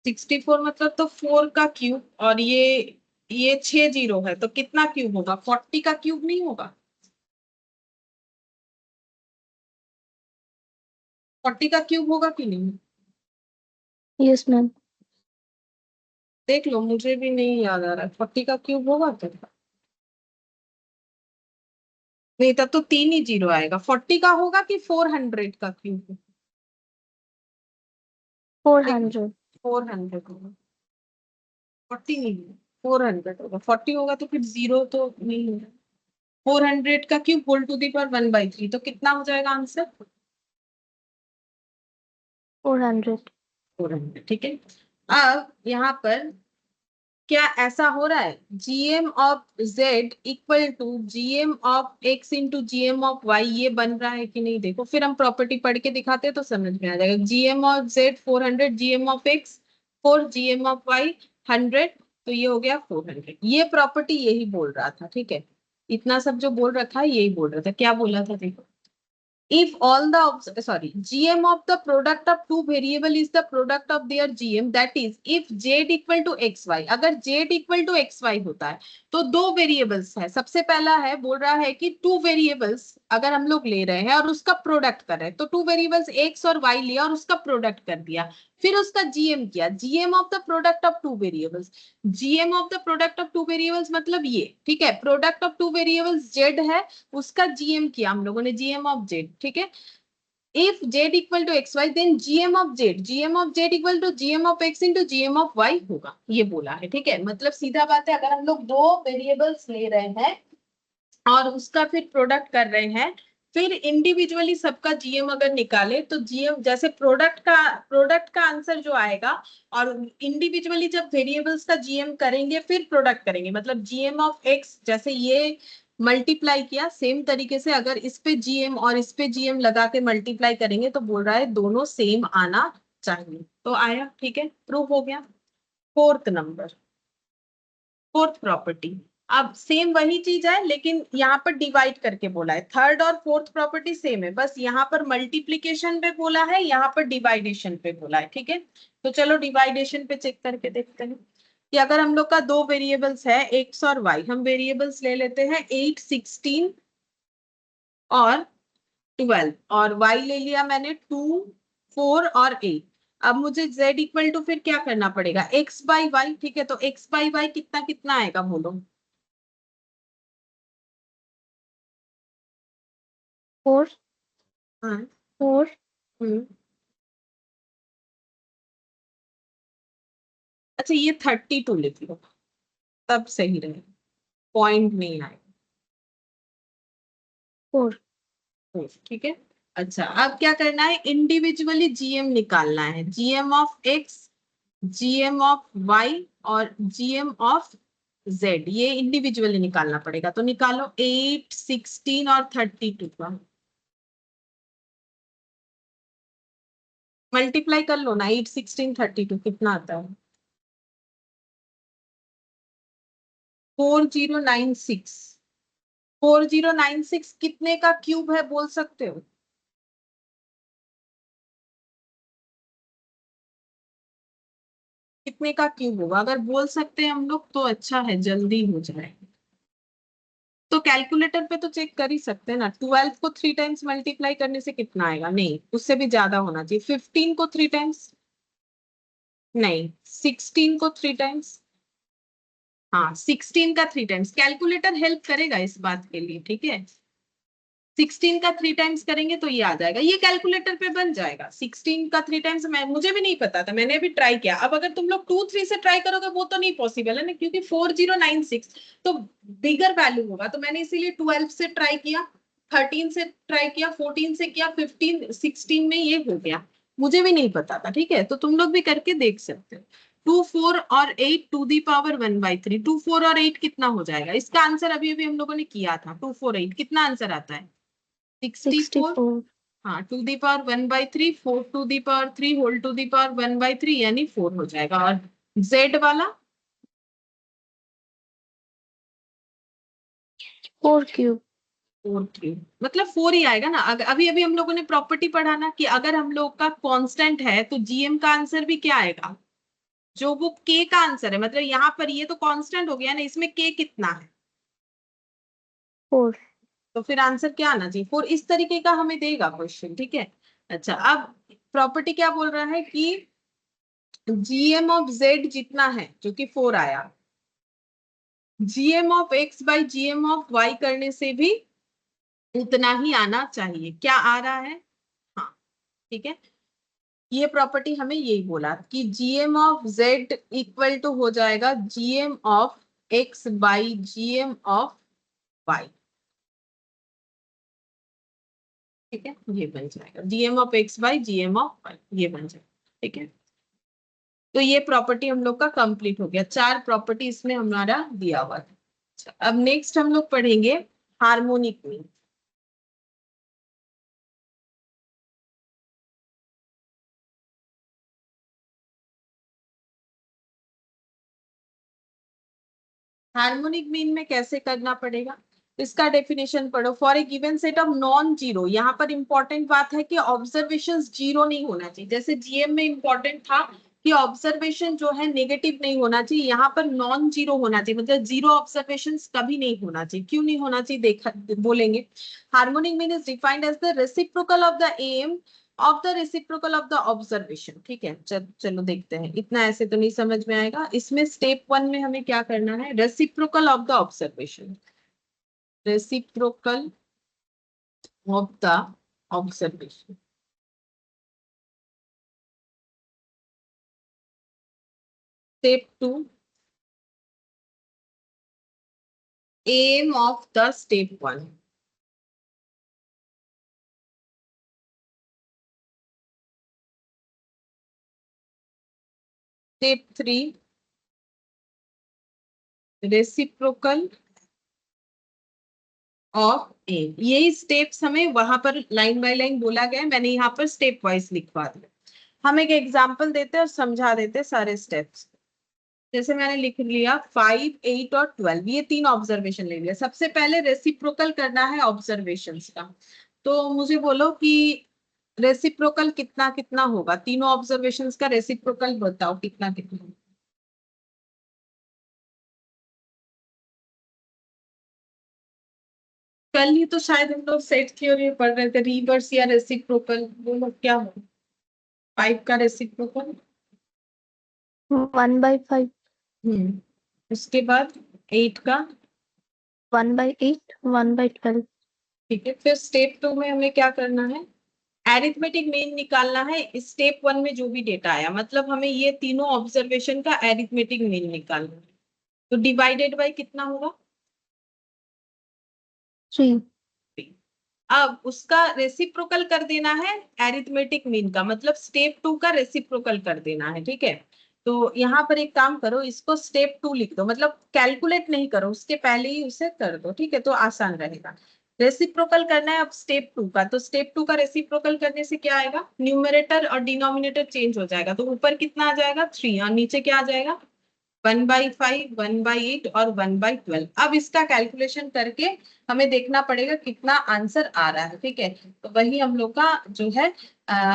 64 मतलब तो 4 का क्यूब, और ये 6 जीरो है तो कितना क्यूब होगा। 40 का क्यूब नहीं होगा। 40 का क्यूब होगा कि नहीं। Yes, ma'am. देख लो, मुझे भी नहीं याद आ रहा है। 40 का क्यूब होगा क्या। नहीं, तब तो 3 ही जीरो आएगा। 40 का होगा कि 400 का क्यूब। देख, 400. 400 होगा। 40 नहीं है, 400 होगा। 40 होगा तो फिर जीरो तो नहीं होगा। 400 का cube whole to the power 1/3 तो कितना हो जाएगा आंसर। 400. 400। ठीक है, अब यहाँ पर क्या ऐसा हो रहा है। GM of Z equal to GM of X into GM of Y, ये बन रहा है कि नहीं। देखो, फिर हम प्रॉपर्टी पढ़ के दिखाते हैं तो समझ में आ जाएगा। GM of Z 400, GM of X 4, GM of Y 100। तो ये हो गया 400। ये प्रॉपर्टी यही बोल रहा था। ठीक है, इतना सब जो बोल रखा है यही बोल रहा था। क्या बोला था देखो। If all the sorry GM of the product of two variable is the product of their GM, that is if Z equal to XY, अगर Z equal to XY होता है तो दो वेरिएबल्स है। सबसे पहला है, बोल रहा है कि टू वेरिएबल्स अगर हम लोग ले रहे हैं और उसका प्रोडक्ट कर रहे हैं, तो टू वेरिएबल्स X और Y लिया और उसका प्रोडक्ट कर दिया, फिर उसका जीएम किया। GM of the product of two variables, GM of the product of two variables मतलब ये। ठीक है, product of two variables Z है, उसका जीएम किया हम लोगों ने, जीएम ऑफ जेड। ठीक है, if Z equal to X Y then GM of Z equal to GM of X into GM of Y होगा, ये बोला है। ठीक है, मतलब सीधा बात है, अगर हम लोग दो वेरिएबल्स ले रहे हैं और उसका फिर प्रोडक्ट कर रहे हैं, फिर इंडिविजुअली सबका जीएम अगर निकाले तो जीएम जैसे प्रोडक्ट का आंसर जो आएगा, और इंडिविजुअली जब वेरिएबल्स का जीएम करेंगे फिर प्रोडक्ट करेंगे, मतलब जीएम ऑफ एक्स जैसे ये मल्टीप्लाई किया, सेम तरीके से अगर इस पे जीएम और इस पे जीएम लगा के मल्टीप्लाई करेंगे तो बोल रहा है दोनों सेम आना चाहिए। तो आया। ठीक है, प्रूव हो गया। Fourth number, fourth property. अब सेम वही चीज है लेकिन यहाँ पर डिवाइड करके बोला है। थर्ड और फोर्थ प्रॉपर्टी सेम है, बस यहाँ पर मल्टीप्लीकेशन पे बोला है, यहाँ पर डिवाइडेशन पे बोला है। ठीक है, तो चलो डिवाइडेशन पे चेक करके देखते हैं कि अगर हम लोग का दो वेरिएबल्स है एक्स और वाई, हम वेरिएबल्स ले लेते हैं 8 16 और 12, और y ले लिया मैंने 2 4 और 8। अब मुझे z इक्वल टू फिर क्या करना पड़ेगा, x बाई वाई। ठीक है, तो x बाई वाई कितना कितना आएगा बोलो। 4. हाँ, 4. अच्छा ये 32 लिख लो, तब सही रहे, पॉइंट नहीं आएगा। 4। ठीक है। अच्छा अब क्या करना है, इंडिविजुअली जीएम निकालना है, GM of X, GM of Y और जीएम ऑफ जेड, ये इंडिविजुअली निकालना पड़ेगा। तो निकालो 8, 16 और 32 का मल्टीप्लाई कर लो ना, 8, 16, 32 कितना आता है? 4096। 4096 कितने का क्यूब है बोल सकते हो? कितने का क्यूब होगा? अगर बोल सकते हैं हम लोग तो अच्छा है, जल्दी हो जाए। तो कैलकुलेटर पे तो चेक कर ही सकते हैं ना, 12 को 3 टाइम्स मल्टीप्लाई करने से कितना आएगा? नहीं, उससे भी ज्यादा होना चाहिए। 15 को 3 टाइम्स, नहीं 16 को 3 टाइम्स, हाँ 16 का 3 टाइम्स। कैलकुलेटर हेल्प करेगा इस बात के लिए, ठीक है। 16 का 3 टाइम्स करेंगे तो ये आ जाएगा, ये कैलकुलेटर पे बन जाएगा। 16 का 3 टाइम्स मैं, मुझे भी नहीं पता था, मैंने भी ट्राई किया। अब अगर तुम लोग 2, 3 से ट्राई करोगे वो तो नहीं पॉसिबल है ना, क्योंकि 4096 तो बिगर वैल्यू होगा। तो मैंने इसीलिए 12 से ट्राई किया, 13 से ट्राई किया, 14 से किया, 15, 16 में ये हो गया। मुझे भी नहीं पता था, ठीक है। तो तुम लोग भी करके देख सकते हो। 2, 4 और 8 टू दी पावर 1/3, 2, 4 और 8 कितना हो जाएगा? इसका आंसर अभी अभी हम लोगों ने किया था। 2, 4, 8 कितना आंसर आता है? 64। 64। हाँ, to the power 1/3, 4 to the power 3 whole to the power 1/3 यानी 4 हो जाएगा। और जेड वाला 4 क्यूब। 4 क्यूब, मतलब 4 ही आएगा ना। अभी अभी हम लोगों ने प्रॉपर्टी पढ़ा ना कि अगर हम लोग का कांस्टेंट है तो जीएम का आंसर भी क्या आएगा? जो वो के का आंसर है, मतलब यहाँ पर ये तो कांस्टेंट हो गया ना, इसमें के कितना है? 4। तो फिर आंसर क्या आना चाहिए? 4। इस तरीके का हमें देगा क्वेश्चन, ठीक है। अच्छा अब प्रॉपर्टी क्या बोल रहा है कि जीएम ऑफ जेड जितना है, जो कि 4 आया, GM of X by GM of Y करने से भी उतना ही आना चाहिए। क्या आ रहा है? हाँ, ठीक है। ये प्रॉपर्टी हमें यही बोला कि GM of Z equal to हो जाएगा GM of X by GM of Y, ठीक है। ये बन जाएगा GM of X by GM of Y, ये बन जाएगा, ठीक है। तो ये प्रॉपर्टी हम लोग का कंप्लीट हो गया। 4 प्रॉपर्टी इसमें हमारा दिया हुआ है। अच्छा, अब नेक्स्ट हम लोग पढ़ेंगे हार्मोनिक मीन। हार्मोनिक मीन में कैसे करना पड़ेगा, इसका डेफिनेशन पढ़ो। For a given set of non zero, यहाँ पर इंपॉर्टेंट बात है कि ऑब्जर्वेशंस जीरो नहीं होना चाहिए। जैसे जीएम में इंपॉर्टेंट था कि ऑब्जर्वेशन जो है नेगेटिव नहीं होना चाहिए, यहाँ पर नॉन जीरो होना चाहिए, मतलब जीरो ऑब्जर्वेशंस कभी नहीं होना चाहिए। क्यों नहीं होना चाहिए देखा बोलेंगे। Harmonic mean is defined as the reciprocal of the AM of the reciprocal of the observation, ठीक है। चलो देखते हैं, इतना ऐसे तो नहीं समझ में आएगा। इसमें स्टेप 1 में हमें क्या करना है, reciprocal of the observation, reciprocal of the observation. Step 2, AM of the step 1। Step 3, reciprocal of AM. यही स्टेप्स हमें वहां पर लाइन बाय लाइन बोला गया है, मैंने यहाँ पर स्टेप वाइज लिखवा दिया। हम एक एग्जाम्पल देते हैं और समझा देते हैं सारे स्टेप्स। जैसे मैंने लिख लिया 5, 8 और 12, ये 3 ऑब्जर्वेशन ले लिया। सबसे पहले रेसिप्रोकल करना है ऑब्जर्वेशंस का। तो मुझे बोलो कि रेसिप्रोकल कितना कितना होगा, तीनों ऑब्जर्वेशंस का रेसिप्रोकल बताओ कितना कितना। कल ही तो शायद हम लोग सेट थ्योरी पढ़ रहे थे, रिवर्स या रेसिप्रोकल, बोलो क्या हो? 5 का रेसिप्रोकल 1/5। उसके बाद 8 का, 1/8, 1/12। ठीक है। फिर स्टेप 2 में हमें क्या करना है, एरिथमेटिक मीन निकालना है स्टेप 1 में जो भी डेटा आया, मतलब हमें ये तीनों ऑब्जर्वेशन का एरिथमेटिक मीन निकालना है। तो डिवाइडेड बाय कितना होगा? 3। अब उसका रेसिप्रोकल कर देना है एरिथमेटिक मीन का, मतलब स्टेप 2 का रेसिप्रोकल कर देना है, ठीक है। तो यहाँ पर एक काम करो, इसको स्टेप 2 लिख दो, मतलब कैलकुलेट नहीं करो, उसके पहले ही उसे कर दो, ठीक है, तो आसान रहेगा। रेसिप्रोकल करना है अब स्टेप 2 का, तो स्टेप 2 का रेसिप्रोकल करने से क्या आएगा, न्यूमरेटर और डिनोमिनेटर चेंज हो जाएगा, तो ऊपर कितना आ जाएगा 3 और नीचे क्या आ जाएगा 1/5, 1/8 और 1/12। अब इसका कैलकुलेशन करके हमें देखना पड़ेगा कितना आंसर आ रहा है, ठीक है। तो वही हम लोग का जो है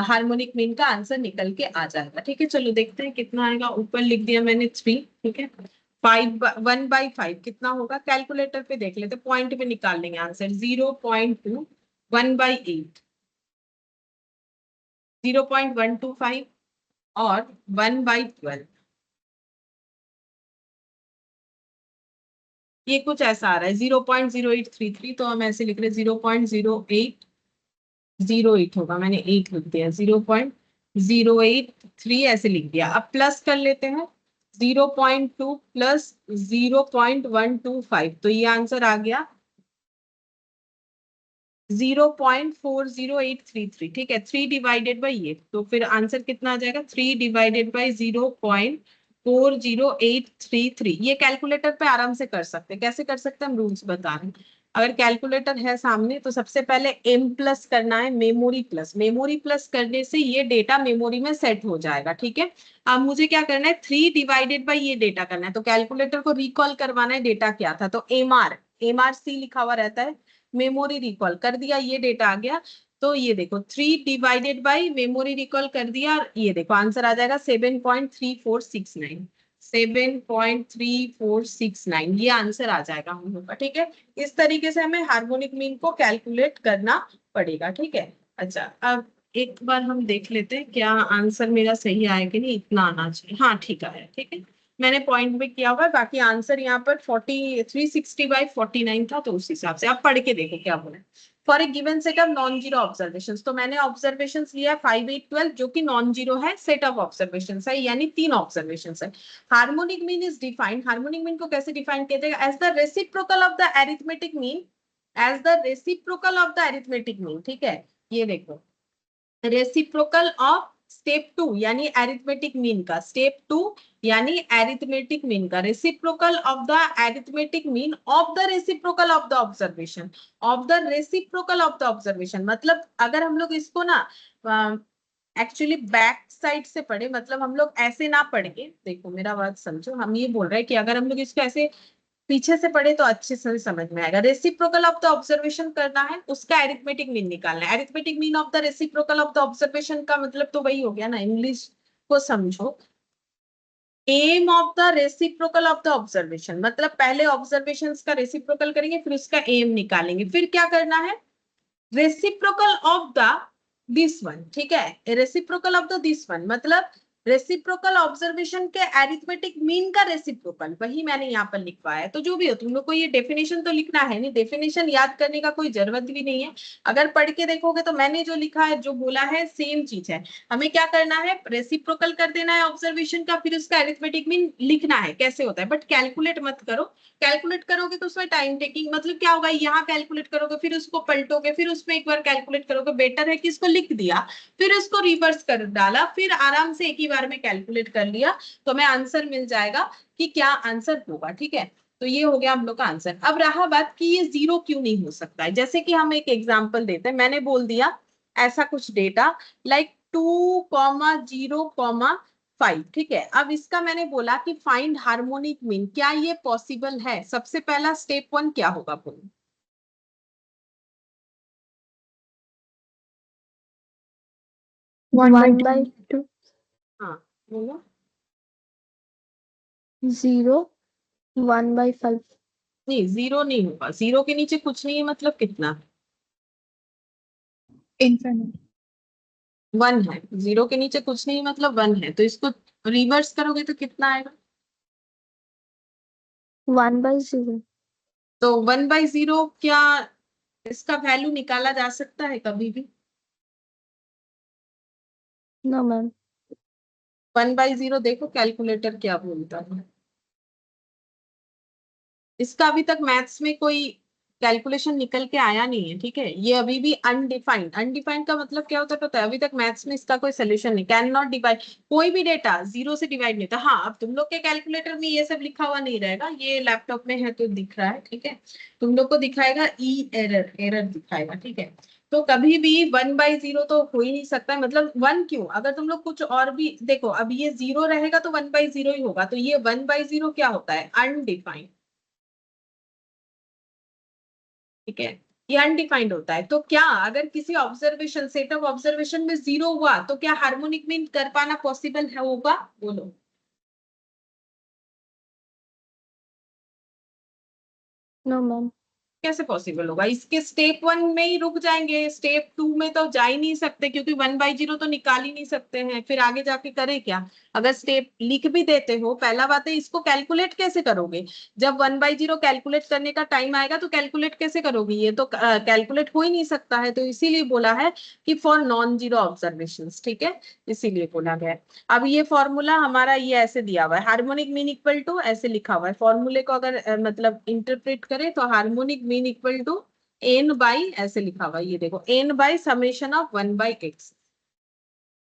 हार्मोनिक मीन का आंसर निकल के आ जाएगा, ठीक है। चलो देखते हैं कितना आएगा। ऊपर लिख दिया मैंने 3, ठीक है। 1/5 कितना होगा, कैलकुलेटर पे देख लेते, पॉइंट पे निकाल लेंगे आंसर। 0.2, 1/8, 0.125 और 1/12। ये कुछ ऐसा आ रहा है 0.0833, तो हम ऐसे लिख रहे 0.0808 होगा, मैंने 8 लिख दिया, 0.083 ऐसे लिख दिया। अब प्लस कर लेते हैं, 0.2 प्लस 0.125, तो ये आंसर आ गया 0.40833, ठीक है। 3 डिवाइडेड बाई ये, तो फिर आंसर कितना आ जाएगा 3 डिवाइडेड बाई 0.40833। ये कैलकुलेटर पे आराम से कर सकते हैं, कैसे कर सकते हैं हम रूल्स बता रहे हैं। अगर कैलकुलेटर है सामने तो सबसे पहले m प्लस करना है, मेमोरी प्लस, मेमोरी प्लस करने से ये डेटा मेमोरी में सेट हो जाएगा, ठीक है। अब मुझे क्या करना है 3 डिवाइडेड बाई ये डेटा करना है, तो कैलकुलेटर को रिकॉल करवाना है डेटा क्या था, तो MRC लिखा हुआ रहता है, मेमोरी रिकॉल कर दिया, ये डेटा आ गया। तो ये देखो 3 डिवाइडेड बाई मेमोरी रिकॉल कर दिया, ये देखो आंसर आ जाएगा 7.3469, 7.3469, ये आंसर आ जाएगा हम लोग का, ठीक है। इस तरीके से हमें हार्मोनिक मीन को कैलकुलेट करना पड़ेगा, ठीक है। अच्छा, अब एक बार हम देख लेते हैं क्या आंसर मेरा सही आया कि नहीं, इतना आना चाहिए, हाँ ठीक आया, ठीक है। मैंने पॉइंट भी किया हुआ है, बाकी आंसर यहाँ पर 360/49 था, तो उस हिसाब से आप पढ़ के देखो क्या बोला। For a given set of non zero observation, तो मैंने ऑब्जर्वेशन लिया 5, 8, 12 जो कि नॉन जीरो है, सेट ऑफ ऑब्जर्वेशन है, यानी 3 ऑब्जर्वेशन है। Harmonic mean is defined, harmonic mean को कैसे डिफाइन किया जाएगा, as the reciprocal of the arithmetic mean, as the reciprocal of the arithmetic mean, ठीक है। ये देखो रेसिप्रोकल ऑफ स्टेप 2 यानी अरिथमेटिक मीन का, स्टेप 2 यानी अरिथमेटिक मीन का, reciprocal of the arithmetic mean of the reciprocal of the observation, of the reciprocal of the observation. मतलब अगर हम लोग इसको ना एक्चुअली बैक साइड से पढ़े, मतलब हम लोग ऐसे ना पढ़े, देखो मेरा बात समझो, हम ये बोल रहे हैं कि अगर हम लोग इसको ऐसे पीछे से पढ़े तो अच्छे से समझ में आएगा। रेसिप्रोकल ऑफ द ऑब्जर्वेशन करना है, उसका एरिथमेटिक मीन निकालना है। Arithmetic mean of the reciprocal of the observation का मतलब तो वही हो गया ना, इंग्लिश को समझो, AM of the reciprocal of the observation, मतलब पहले ऑब्जर्वेशंस का रेसिप्रोकल करेंगे फिर उसका एम निकालेंगे, फिर क्या करना है reciprocal of the this one, ठीक है। Reciprocal of the this one मतलब रेसिप्रोकल ऑब्जर्वेशन के अरिथमेटिक मीन का रेसिप्रोकल, वही मैंने यहाँ पर लिखवाया है। तो जो भी हो, तुम लोग को ये डेफिनेशन तो लिखना है, नहीं डेफिनेशन याद करने का कोई जरूरत भी नहीं है। अगर पढ़ के देखोगे तो मैंने जो लिखा है, जो बोला है, सेम चीज है। हमें क्या करना है, रेसिप्रोकल कर देना है ऑब्जर्वेशन का, फिर उसका अरिथमेटिक मीन लिखना है कैसे होता है, बट कैलकुलेट मत करो। कैलकुलेट करोगे तो उसमें टाइम टेकिंग, मतलब क्या होगा, यहाँ कैलकुलेट करोगे फिर उसको पलटोगे, फिर उसमें एक बार कैलकुलेट करोगे, बेटर है कि इसको लिख दिया फिर उसको रिवर्स कर डाला, फिर आराम से एक ही बार में कैलकुलेट कर लिया, तो हमें आंसर मिल जाएगा कि क्या आंसर होगा, ठीक है। तो ये हो गया हम लोग का आंसर। अब रहा बात कि ये जीरो क्यों नहीं हो सकता है, जैसे कि हम एक एग्जांपल देते हैं, मैंने बोल दिया ऐसा कुछ डेटा लाइक 2,0,5, ठीक है। अब इसका मैंने बोला कि फाइंड हार्मोनिक मीन, क्या ये पॉसिबल है, सबसे पहला स्टेप 1 क्या होगा बोलो। 1/2, हाँ बोलो। 0, 1/5। नहीं, जीरो नहीं होगा, जीरो के नीचे कुछ नहीं है, मतलब कितना इनफिनिट। 1 है, जीरो के नीचे कुछ नहीं मतलब 1 है, तो इसको रिवर्स करोगे तो कितना आएगा, 1/0। तो 1/0 क्या इसका वैल्यू निकाला जा सकता है कभी भी? No ma'am. 1/0 देखो कैलकुलेटर क्या बोलता है। इसका अभी तक मैथ्स में कोई कैलकुलेशन निकल के आया नहीं है, ठीक है। ये अभी भी अनडिफाइंड, अनडिफाइंड का मतलब क्या होता है पता है, अभी तक मैथ्स में इसका कोई सोल्यूशन नहीं, कैन नॉट डिवाइड, कोई भी डेटा जीरो से डिवाइड नहीं था। हाँ, अब तुम लोग के कैलकुलेटर में ये सब लिखा हुआ नहीं रहेगा, ये लैपटॉप में है तो दिख रहा है, ठीक है। तुम लोग को दिखाएगा ई एरर, एरर दिखाएगा, ठीक है। तो कभी भी 1/0 तो हो ही नहीं सकता है, मतलब 1 क्यों, अगर तुम लोग कुछ और भी देखो, अब ये 0 रहेगा तो 1/0 ही होगा, तो ये 1/0 क्या होता है, अनडिफाइंड, ठीक है। ये अनडिफाइंड होता है। तो क्या अगर किसी ऑब्जर्वेशन, सेट ऑफ ऑब्जर्वेशन में 0 हुआ तो क्या हार्मोनिक मीन कर पाना पॉसिबल है, होगा, बोलो। No ma'am. कैसे पॉसिबल होगा, इसके स्टेप 1 में ही रुक जाएंगे, स्टेप 2 में तो जा ही नहीं सकते, क्योंकि 1/0 तो निकाल ही नहीं सकते हैं, फिर आगे जाके करे क्या। अगर स्टेप लिख भी देते हो, पहला बात है इसको कैलकुलेट कैसे करोगे, जब 1/0 कैलकुलेट करने का टाइम आएगा तो कैलकुलेट कैसे करोगे, ये तो कैलकुलेट हो ही नहीं सकता है, तो इसीलिए बोला है कि फॉर नॉन जीरो ऑब्जर्वेशन, ठीक है, इसीलिए बोला गया है। अब ये फॉर्मूला हमारा ये ऐसे दिया हुआ है, हार्मोनिक मीन इक्वल टू, ऐसे लिखा हुआ है फॉर्मूले को, अगर मतलब इंटरप्रेट करें तो harmonic mean equal to n by, ऐसे लिखा हुआ है, ये देखो, N by summation of 1/x।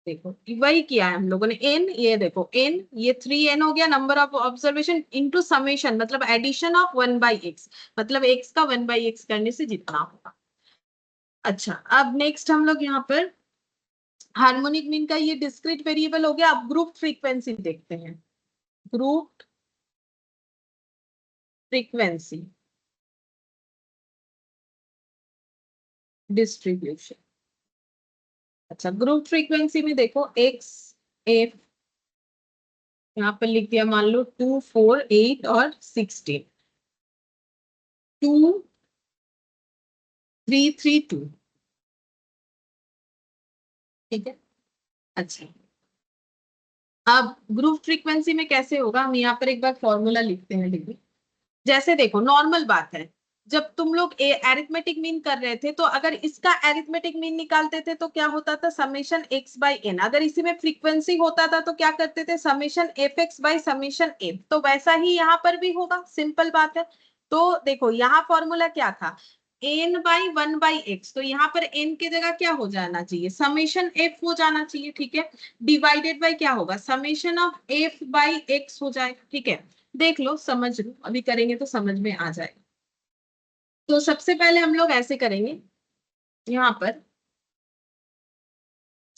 देखो वही किया है हम लोगों ने, एन, ये देखो एन, ये 3n हो गया number of observation, into summation मतलब एडिशन ऑफ 1/x, मतलब x का 1/x करने से जितना होगा। अच्छा, अब नेक्स्ट हम लोग यहाँ पर हार्मोनिक मीन का ये डिस्क्रीट वेरिएबल हो गया। अब ग्रुप फ्रीक्वेंसी देखते हैं, ग्रुप फ्रीक्वेंसी डिस्ट्रीब्यूशन। अच्छा, ग्रुप फ्रीक्वेंसी में देखो एक्स एफ, यहाँ पर लिख दिया मान लो 2, 4, 8 और 16, 2, 3, 3, 2, ठीक है। अच्छा, अब ग्रुप फ्रीक्वेंसी में कैसे होगा, हम यहाँ पर एक बार फॉर्मूला लिखते हैं, डिग्री। जैसे देखो नॉर्मल बात है, जब तुम लोग एरिथमेटिक मीन कर रहे थे, तो अगर इसका एरिथमेटिक मीन निकालते थे तो क्या होता था, समेशन एक्स बाई एन, अगर इसी में फ्रीक्वेंसी होता था तो क्या करते थे, summation F x by summation F, तो वैसा ही यहाँ पर भी होगा, सिंपल बात है। तो देखो यहाँ फॉर्मूला क्या था, एन बाई 1/x, तो यहाँ पर एन की जगह क्या हो जाना चाहिए, समेशन एफ हो जाना चाहिए, ठीक है। डिवाइडेड बाई क्या होगा, summation of F by x हो जाए, ठीक है। देख लो, समझ लो, अभी करेंगे तो समझ में आ जाएगा। तो सबसे पहले हम लोग ऐसे करेंगे, यहाँ पर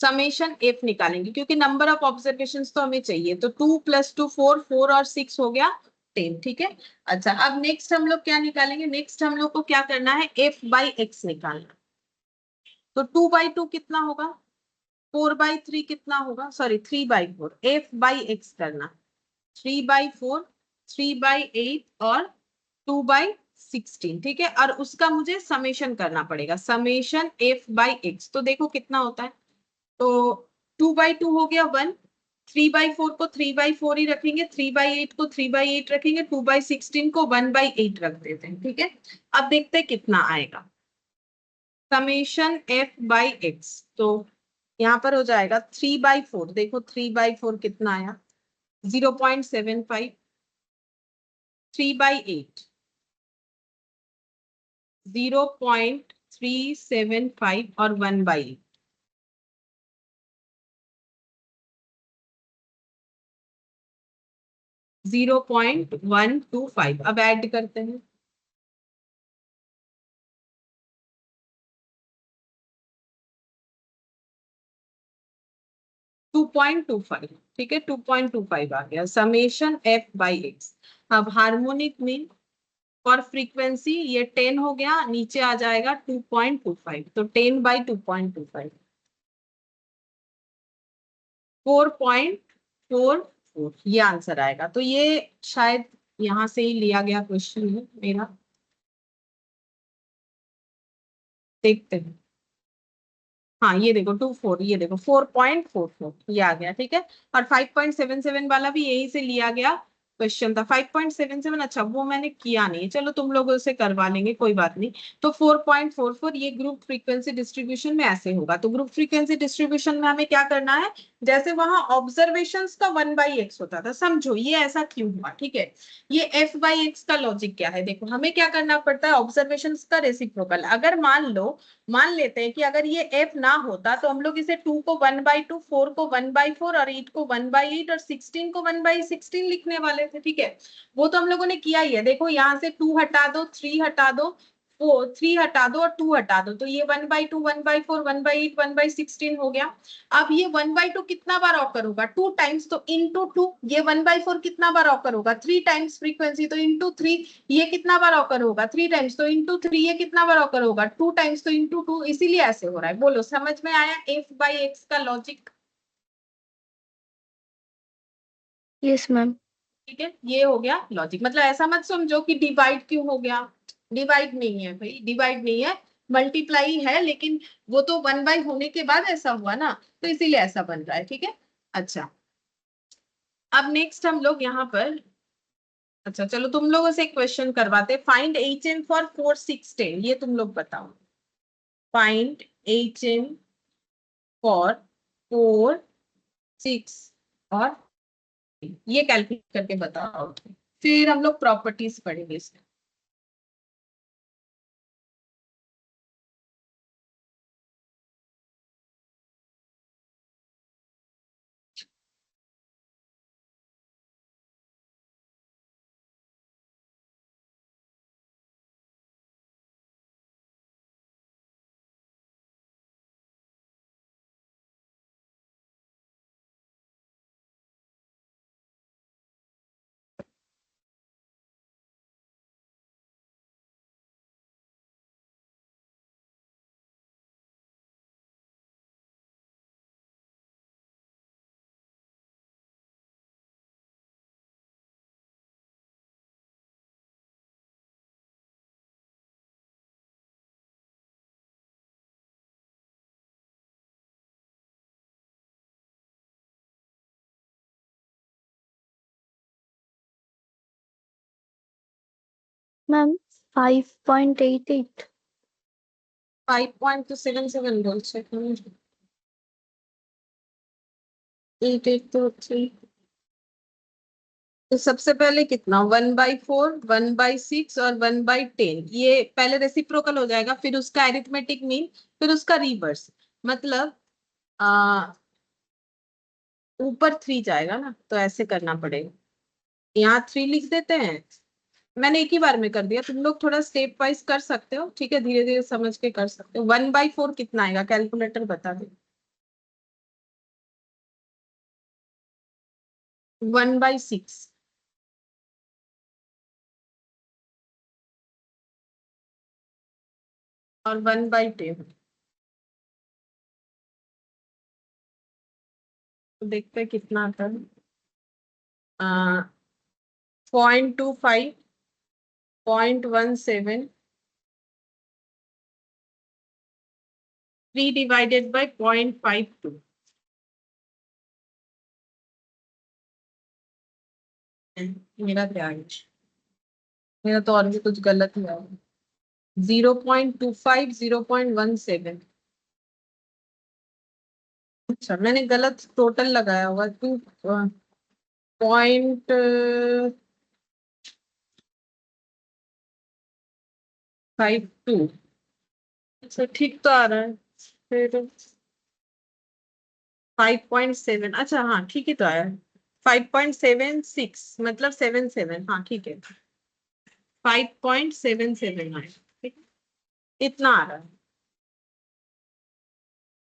समेशन एफ निकालेंगे, क्योंकि नंबर ऑफ ऑब्जर्वेशन तो हमें चाहिए, तो 2 + 2 4, 4 और 6 हो गया 10, ठीक है। अच्छा, अब नेक्स्ट हम लोग क्या निकालेंगे, नेक्स्ट हम लोग को क्या करना है, एफ बाई एक्स निकालना। तो 2/2 कितना होगा, 4/3 कितना होगा, सॉरी 3/4, एफ बाई एक्स करना, 3/4, 3/8 और 2/16, ठीक है। और उसका मुझे समेशन करना पड़ेगा, समेशन एफ बाई एक्स, तो देखो कितना होता है, तो 2/2 हो गया 1, 3/4 को 3/4 ही रखेंगे, 3/8 को 3/8 रखेंगे, 2/16 को 1/8 रख देते हैं, ठीक है। अब देखते हैं कितना आएगा, समेशन एफ बाई एक्स, तो यहाँ पर हो जाएगा 3/4, देखो 3/4 कितना आया, 0.75, 3/8 0.375 और 1/8, 0.125। अब ऐड करते हैं, 2.25, ठीक है, 2.25 आ गया, समेशन एफ बाई एक्स। अब हार्मोनिक मीन और फ्रीक्वेंसी ये 10 हो गया, नीचे आ जाएगा 2.25, तो 10/2.25, 4.44, ये आंसर आएगा। तो ये शायद यहाँ से ही लिया गया क्वेश्चन है मेरा, देखते हैं। हाँ, ये देखो 24, ये देखो 4.44, ये आ गया, ठीक है। और 5.77 वाला भी यहीं से लिया गया, क्वेश्चन था 5.77। अच्छा वो मैंने किया नहीं, चलो तुम लोगों से करवा लेंगे, कोई बात नहीं। तो 4.44 ये ग्रुप फ्रीक्वेंसी डिस्ट्रीब्यूशन में ऐसे होगा। तो ग्रुप फ्रीक्वेंसी डिस्ट्रीब्यूशन में हमें क्या करना है, जैसे वहां ऑब्जर्वेशंस का 1/x होता था, समझो ये ऐसा क्यों हुआ, ठीक है। ये f/x का लॉजिक क्या है, देखो हमें क्या करना पड़ता है, ऑब्जर्वेशंस का रेसिप्रोकल। अगर मान लेते हैं कि अगर ये f ना होता तो हम लोग इसे 2 को 1/2, 4 को 1/4 और 8 को 1/8 और 16 को 1/16 लिखने वाले थे, ठीक है। वो तो हम लोगों ने किया ही है। देखो यहाँ से 2 हटा दो, 3 हटा दो, 3 हटा दो और 2 हटा दो, तो ये 1/2, 1/4, 1/8, 1/16 हो गया। अब ये 1/2 कितना बार ऑकर होगा, 2 टाइम्स, तो इंटू 2। ये 1/4 कितना बार ऑकर होगा, 3 टाइम्स फ्रीक्वेंसी, तो इंटू 3। ये कितना बार ऑकर होगा, 3 टाइम्स, तो इंटू 3। ये कितना बार ऑकर होगा, 2 टाइम्स, तो इंटू 2। इसीलिए ऐसे हो रहा है। बोलो समझ में आया f/x का लॉजिक? Yes ma'am. ठीक है, ये हो गया लॉजिक। मतलब ऐसा मत समझो कि डिवाइड क्यों हो गया, डिवाइड नहीं है भाई, डिवाइड नहीं है, मल्टीप्लाई है, लेकिन वो तो 1/, होने के बाद ऐसा हुआ ना, तो इसीलिए ऐसा बन रहा है, ठीक है। अच्छा, अब नेक्स्ट हम लोग यहाँ पर, अच्छा चलो तुम लोगों से एक क्वेश्चन करवाते, फाइंड HM फॉर 4, 6, 10। ये तुम लोग बताओ, फाइंड HM फॉर 4, 6 और 10। ये कैलकुलेट करके बताओ, फिर हम लोग प्रॉपर्टीज पढ़ेंगे इसमें। मैम 5.88। 5.77 বলছে এখানে, 8 तो 3। तो सबसे पहले कितना, 1/4, 1/6 और 1/10, ये पहले रेसिप्रोकल हो जाएगा, फिर उसका अरिथमेटिक मीन, फिर उसका रिवर्स। मतलब आ, ऊपर 3 जाएगा ना, तो ऐसे करना पड़ेगा। यहाँ 3 लिख देते हैं, मैंने एक ही बार में कर दिया, तुम लोग थोड़ा स्टेप वाइज कर सकते हो, ठीक है, धीरे धीरे समझ के कर सकते हो। 1/4 कितना आएगा, कैलकुलेटर बता दे। 1/6 और 1/10, तो देखते हैं कितना आता है। 0.25, 0.17, 3 divided by 0.52। मेरा क्या है, मेरा तो और भी कुछ गलत हुआ है। 0.25, 0.17। अच्छा मैंने गलत टोटल लगाया हुआ, 2.52। अच्छा ठीक तो आ रहा है, फिर 5.7, अच्छा हाँ ठीक ही तो आया है। 5.76 मतलब 77, हाँ ठीक है, 5.77 आया, ठीक है? इतना आ रहा है,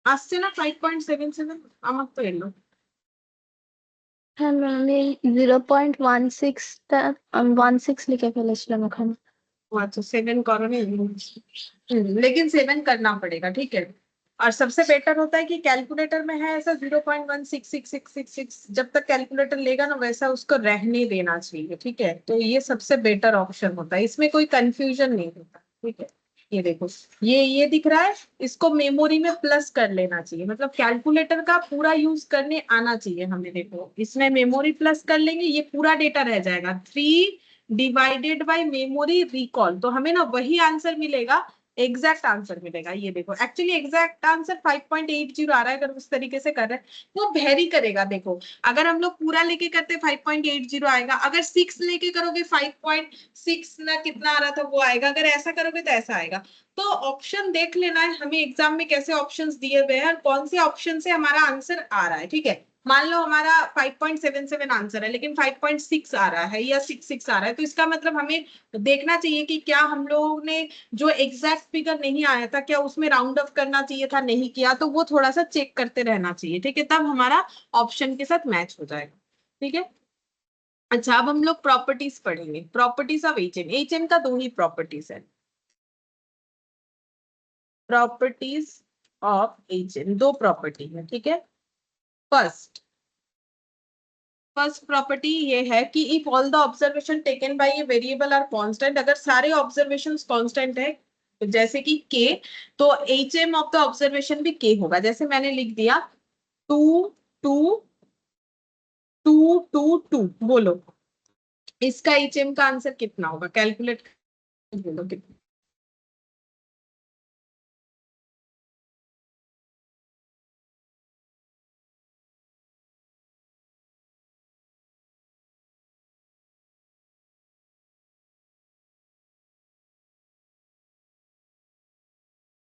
আসছে না 5.77, আমার তো এলো। হ্যাঁ ম্যাম, এই 0.16টা আমি 16 লিখে ফেলেছিলাম ওখানে। अच्छा 7 करो नहीं, लेकिन 7 करना पड़ेगा, ठीक है। और सबसे बेटर होता है कि कैलकुलेटर में है ऐसा 0.166666, जब तक कैलकुलेटर लेगा ना वैसा उसको रहने देना चाहिए, ठीक है। तो ये सबसे बेटर ऑप्शन होता है, इसमें कोई कंफ्यूजन नहीं होता, ठीक है। ये देखो, ये दिख रहा है, इसको मेमोरी में प्लस कर लेना चाहिए, मतलब कैलकुलेटर का पूरा यूज करने आना चाहिए हमें। देखो इसमें मेमोरी प्लस कर लेंगे, ये पूरा डेटा रह जाएगा 3 डिवाइडेड बाय मेमोरी रिकॉल, तो हमें ना वही आंसर मिलेगा, एग्जैक्ट आंसर मिलेगा। ये देखो एक्चुअली एग्जैक्ट आंसर 5.80 आ रहा है, अगर उस तरीके से कर रहे हैं वो वेरी करेगा। देखो अगर हम लोग पूरा लेके करते 5.80 आएगा, अगर 6 लेके करोगे 5.6 ना कितना आ रहा था वो आएगा, अगर ऐसा करोगे तो ऐसा आएगा। तो ऑप्शन देख लेना है हमें एग्जाम में कैसे ऑप्शंस दिए हुए हैं और कौन से ऑप्शन से हमारा आंसर आ रहा है। ठीक है, मान लो हमारा 5.77 आंसर है लेकिन 5.6 आ रहा है या 6.6 आ रहा है, तो इसका मतलब हमें देखना चाहिए कि क्या हम लोगों ने जो एग्जैक्ट फिगर नहीं आया था क्या उसमें राउंड ऑफ करना चाहिए था, नहीं किया, तो वो थोड़ा सा चेक करते रहना चाहिए। ठीक है, तब हमारा ऑप्शन के साथ मैच हो जाएगा। ठीक है, अच्छा अब हम लोग प्रॉपर्टीज पढ़ेंगे, प्रॉपर्टीज ऑफ एचएम। एचएम का दो ही प्रॉपर्टीज है, प्रॉपर्टीज ऑफ एचएम दो प्रॉपर्टी है। ठीक है, फर्स्ट फर्स्ट प्रॉपर्टी ये है कि if all the observation taken by a variable are constant, अगर सारे ऑब्जर्वेशंस कांस्टेंट है जैसे कि के, तो एचएम ऑफ द ऑब्जर्वेशन भी के होगा। जैसे मैंने लिख दिया 2 2 2 2 बोलो इसका एचएम का आंसर कितना होगा, कैलकुलेट बोलो कितना।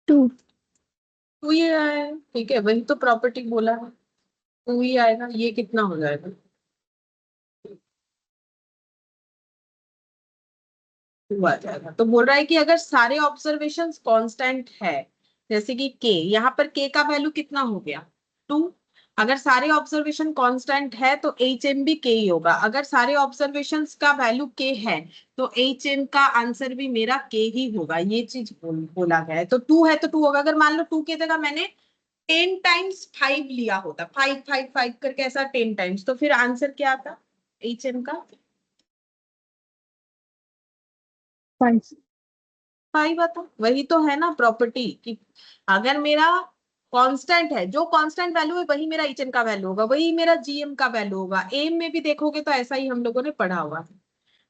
2। 2 ही आया है, ठीक है वही तो प्रॉपर्टी बोला है, 2 ही आएगा। ये कितना हो जाएगा, 2 आ जाएगा। तो बोल रहा है कि अगर सारे ऑब्जर्वेशंस कांस्टेंट है, जैसे कि के, यहाँ पर के का वैल्यू कितना हो गया 2, अगर सारे ऑब्जर्वेशन कांस्टेंट है तो एच एम भी के ही होगा। अगर सारे ऑब्जर्वेशंस का वैल्यू के है तो एच एम का आंसर भी मेरा के ही होगा। ये चीज बोला गया है, तो 2 है तो 2 होगा। अगर मान लो 2 की जगह मैंने 10 टाइम्स 5 लिया होता, 5 5 5 करके ऐसा 10 टाइम्स, तो फिर आंसर क्या आता एच एम का, 5। 5 आता। वही तो है ना प्रॉपर्टी कि अगर मेरा कांस्टेंट है, जो कांस्टेंट वैल्यू है वही मेरा एचएम का वैल्यू होगा, वही मेरा जीएम का वैल्यू होगा। एम में भी देखोगे तो ऐसा ही हम लोगों ने पढ़ा हुआ है।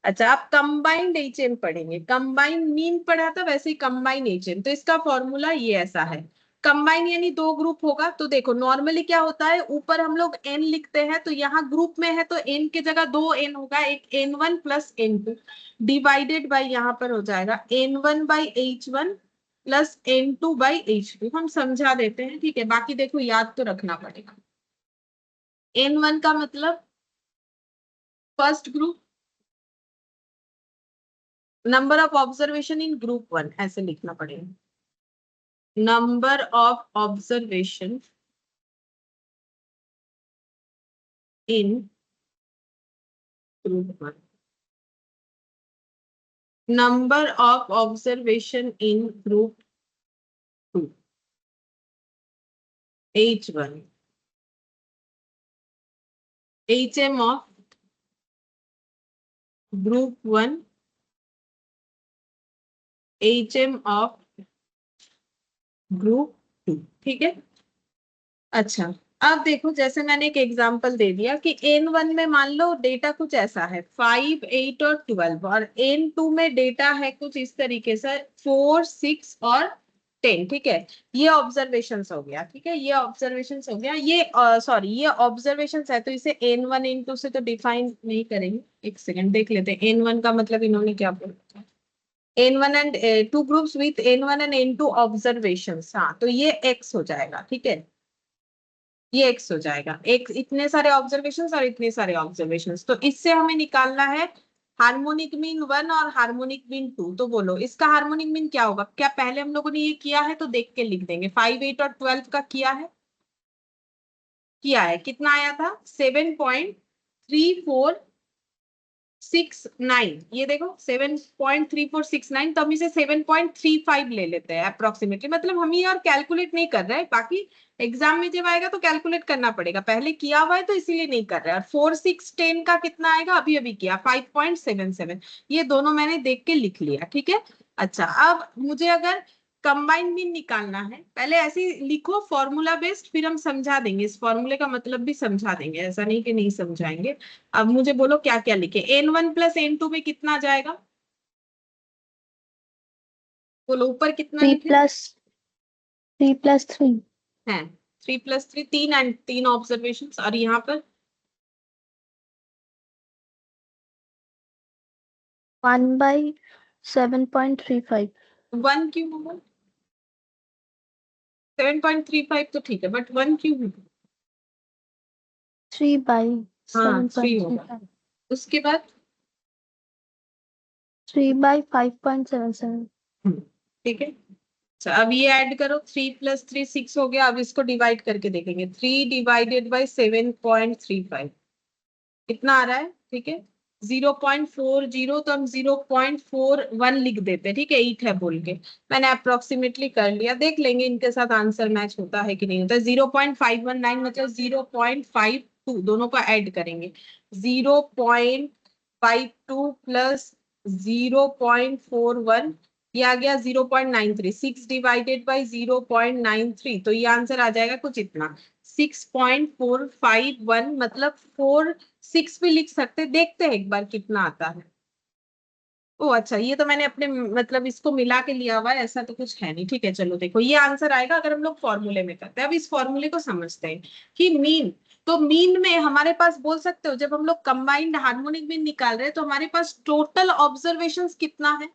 अच्छा आप कंबाइंड एचएम पढ़ेंगे, कंबाइंड मीन पढ़ा था वैसे ही कंबाइंड एचएम, तो इसका फॉर्मूला ये ऐसा है। कंबाइन यानी दो ग्रुप होगा, तो देखो नॉर्मली क्या होता है, ऊपर हम लोग एन लिखते हैं, तो यहाँ ग्रुप में है तो एन की जगह दो एन होगा, एक n one plus n two divided by यहाँ पर हो जाएगा n one by H one plus n two by H two. हम समझा देते हैं, ठीक है, बाकी देखो याद तो रखना पड़ेगा। एन वन का मतलब first group, number of observation in group one ऐसे लिखना पड़ेगा, number of observation in group one, number of observation in group two, H one, H M of group one, H M of group two. ठीक है, अच्छा अब देखो जैसे मैंने एक एग्जांपल दे दिया कि एन वन में मान लो डेटा कुछ ऐसा है 5 8 और 12, और एन टू में डेटा है कुछ इस तरीके से 4 6 और 10। ठीक है, ये ऑब्जर्वेशंस हो गया, ठीक है, ये ऑब्जर्वेशंस हो गया, ये सॉरी ये ऑब्जर्वेशंस है, तो इसे एन वन एन टू से तो डिफाइन नहीं करेंगे। एक सेकंड देख लेते हैं एन वन का मतलब इन्होंने क्या बोला, n one and two groups with n one and n two observations, हाँ तो ये एक्स हो जाएगा। ठीक है, ये एक्स हो जाएगा, एक इतने सारे ऑब्जर्वेशंस और इतने सारे ऑब्जर्वेशंस, तो इससे हमें निकालना है हार्मोनिक मीन 1 और हार्मोनिक मीन 2। तो बोलो इसका हार्मोनिक मीन क्या होगा, क्या पहले हम लोगों ने ये किया है तो देख के लिख देंगे, 5 8 और 12 का किया है कितना आया था 7.3469, ये देखो 7.3469, तो हम इसे 7.35 ले लेते हैं अप्रोक्सीमेटली, मतलब हम ये और कैलकुलेट नहीं कर रहे हैं, बाकी एग्जाम में जब आएगा तो कैलकुलेट करना पड़ेगा, पहले किया हुआ है तो इसीलिए नहीं कर रहे हैं। और 4 6 10 का कितना आएगा, अभी अभी किया 5.77, ये दोनों मैंने देख के लिख लिया। ठीक है, अच्छा, अब मुझे अगर कंबाइंड मीन निकालना है, पहले ऐसे ही लिखो फॉर्मूला बेस्ड, फिर हम समझा देंगे, इस फॉर्मूले का मतलब भी समझा देंगे, ऐसा नहीं कि नहीं समझाएंगे। अब मुझे बोलो क्या क्या लिखे, N1 प्लस N2 में कितना आ जाएगा, बोलो ऊपर कितना 3 लिखे। plus 3 plus 3 है 3 + 3, तीन एंड तीन ऑब्जर्वेशन, और यहाँ पर 1 by 7.35 1 क्यों होगा, 7.35 तो ठीक है, बट 1 क्यों होगा। 3 by हाँ 3 होगा, 7.35 उसके बाद 3 by 5.77 ठीक है। अच्छा, अब ये ऐड करो, 3 + 3 6 हो गया, अब इसको डिवाइड करके देखेंगे, 3 ÷ 7.35 कितना आ रहा है, ठीक है 0.40, तो हम 0.41 लिख देते हैं, ठीक है 8 है बोल के, मैंने अप्रोक्सीमेटली कर लिया, देख लेंगे इनके साथ आंसर मैच होता है कि नहीं होता। 0.519 मतलब 0.52, दोनों का ऐड करेंगे, 0.52 प्लस 0.41, ये आ गया 0.93, 6 ÷ 0.93, तो ये आंसर आ जाएगा कुछ इतना, 6.451, मतलब 4 6 भी लिख सकते, देखते हैं एक बार कितना आता है। ओ अच्छा, ये तो मैंने अपने मतलब इसको मिला के लिया हुआ है, ऐसा तो कुछ है नहीं, ठीक है चलो देखो, ये आंसर आएगा अगर हम लोग फॉर्मूले में करते हैं। अब इस फॉर्मूले को समझते हैं कि मीन, तो मीन में हमारे पास बोल सकते हो, जब हम लोग कंबाइंड हार्मोनिक मीन निकाल रहे हैं तो हमारे पास टोटल ऑब्जर्वेशन कितना है,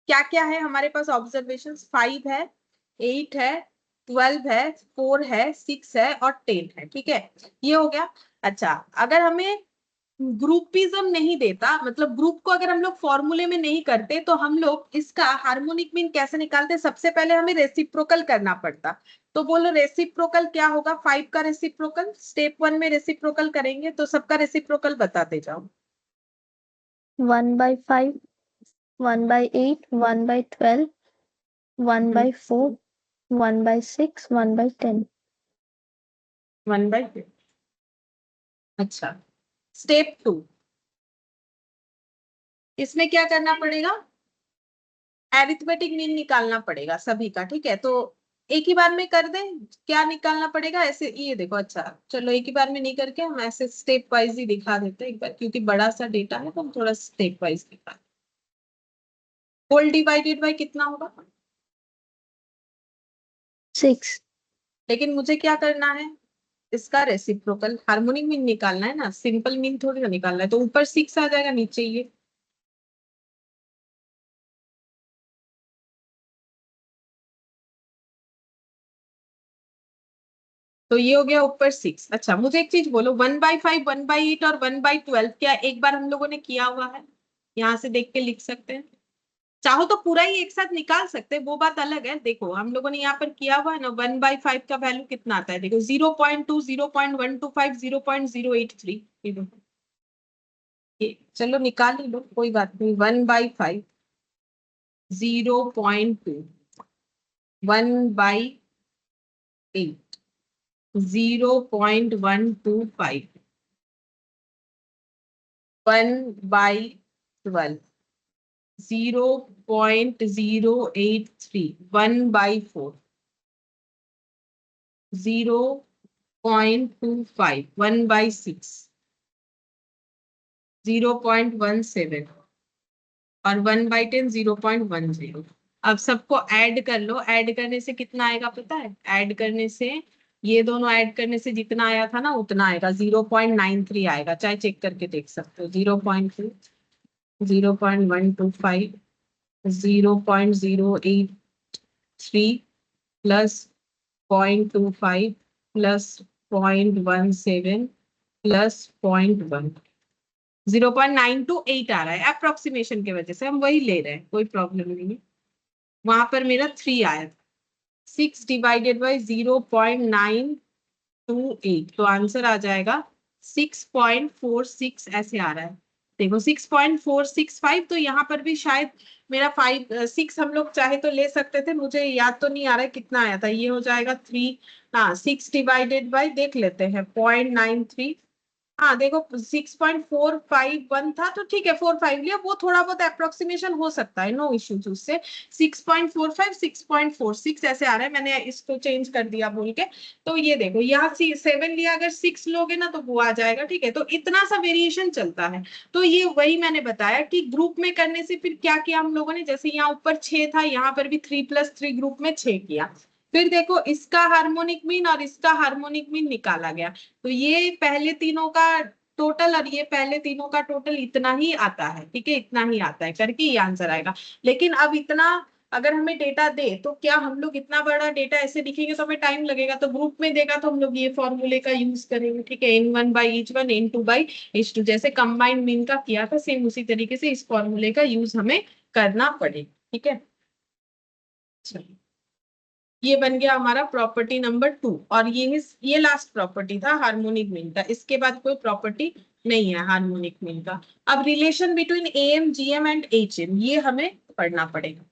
क्या क्या है हमारे पास ऑब्जर्वेशन, 5 है, 8 है, 12 है, 4 है, 6 है और 10 है, ठीक है ये हो गया। अच्छा, अगर हमें ग्रुपिज्म नहीं देता, मतलब ग्रुप को अगर हम लोग फॉर्मूले में नहीं करते, तो हम लोग इसका हार्मोनिक मीन कैसे निकालते, सबसे पहले हमें रेसिप्रोकल करना पड़ता। तो बोलो रेसिप्रोकल क्या होगा, 5 का रेसिप्रोकल, स्टेप 1 में रेसिप्रोकल करेंगे, तो सबका रेसिप्रोकल बताते जाओ। 1 by 5 1 by 8 1 by 12 1 by 4 1 by 6 1 by 10 1/5। अच्छा, स्टेप 2, इसमें क्या करना पड़ेगा, एरिथमेटिक मीन निकालना पड़ेगा सभी का, ठीक है तो एक ही बार में कर दें, क्या निकालना पड़ेगा ऐसे, ये देखो, अच्छा चलो एक ही बार में नहीं करके हम ऐसे स्टेप वाइज ही दिखा देते हैं एक बार, क्योंकि बड़ा सा डेटा है तो हम थोड़ा स्टेप वाइज दिखा। होल डिवाइडेड बाय कितना होगा, 6 लेकिन मुझे क्या करना है, इसका रेसिप्रोकल हार्मोनिक मीन निकालना है ना, सिंपल मीन थोड़ी ना निकालना है, तो ऊपर 6 आ जाएगा, नीचे ये, तो ये हो गया ऊपर 6। अच्छा मुझे एक चीज बोलो, 1/5 1/8 और 1/12 क्या एक बार हम लोगों ने किया हुआ है, यहाँ से देख के लिख सकते हैं, चाहो तो पूरा ही एक साथ निकाल सकते हैं, वो बात अलग है। देखो हम लोगों ने यहाँ पर किया हुआ है ना, 1/5 का वैल्यू कितना आता है, देखो 0.2 0.125 0.083, चलो निकाल ही लो कोई बात नहीं, 1/5 0.2 1/8 0.125 1/12 0.083 1/4 0.25 1/6 0.17 और 1/10 0.10। अब सबको ऐड कर लो, ऐड करने से कितना आएगा पता है, ऐड करने से, ये दोनों ऐड करने से जितना आया था ना उतना आएगा, 0.93 आएगा, चाहे चेक करके देख सकते हो, 0.2 0.125 0.083 प्लस 0.25 प्लस 0.17 प्लस 0.1, 0.928 आ रहा है, अप्रोक्सीमेशन की वजह से हम वही ले रहे हैं, कोई प्रॉब्लम नहीं है। वहां पर मेरा 3 आया था, 6 ÷ 0.928, तो आंसर आ जाएगा 6.46, ऐसे आ रहा है, देखो 6.465, तो यहाँ पर भी शायद मेरा 5 6 हम लोग चाहे तो ले सकते थे, मुझे याद तो नहीं आ रहा है कितना आया था, ये हो जाएगा 3, हाँ 6 ÷ देख लेते हैं 0.93 हाँ देखो 6.451 था तो ठीक है 45 लिया, वो थोड़ा बहुत अप्रोक्सीमेशन हो सकता है, नो इश्यूज उससे। 6.45 6.46 ऐसे आ रहा है, मैंने इसको चेंज कर दिया बोल के। तो ये देखो यहाँ 7 लिया, अगर 6 लोगे ना तो वो आ जाएगा, ठीक है। तो इतना सा वेरिएशन चलता है। तो ये वही मैंने बताया कि ग्रुप में करने से फिर क्या किया हम लोगों ने, जैसे यहाँ ऊपर 6 था, यहाँ पर भी 3+3 ग्रुप में 6 किया। फिर देखो इसका हार्मोनिक मीन और इसका हार्मोनिक मीन निकाला गया। तो ये पहले तीनों का टोटल और ये पहले तीनों का टोटल इतना ही आता है, ठीक है, इतना ही आता है करके ये आंसर आएगा। लेकिन अब इतना अगर हमें डेटा दे तो क्या हम लोग इतना बड़ा डेटा ऐसे लिखेंगे तो हमें टाइम लगेगा। तो ग्रुप में देगा तो हम लोग ये फॉर्मूले का यूज करेंगे, ठीक है, N1/H1 N2/H2 जैसे कंबाइंड मीन का किया था, सेम उसी तरीके से इस फॉर्मूले का यूज हमें करना पड़ेगा, ठीक है। चलिए, ये बन गया हमारा प्रॉपर्टी नंबर 2। और ये लास्ट प्रॉपर्टी था हार्मोनिक मीन का, इसके बाद कोई प्रॉपर्टी नहीं है हार्मोनिक मीन का। अब relation between AM GM and HM ये हमें पढ़ना पड़ेगा।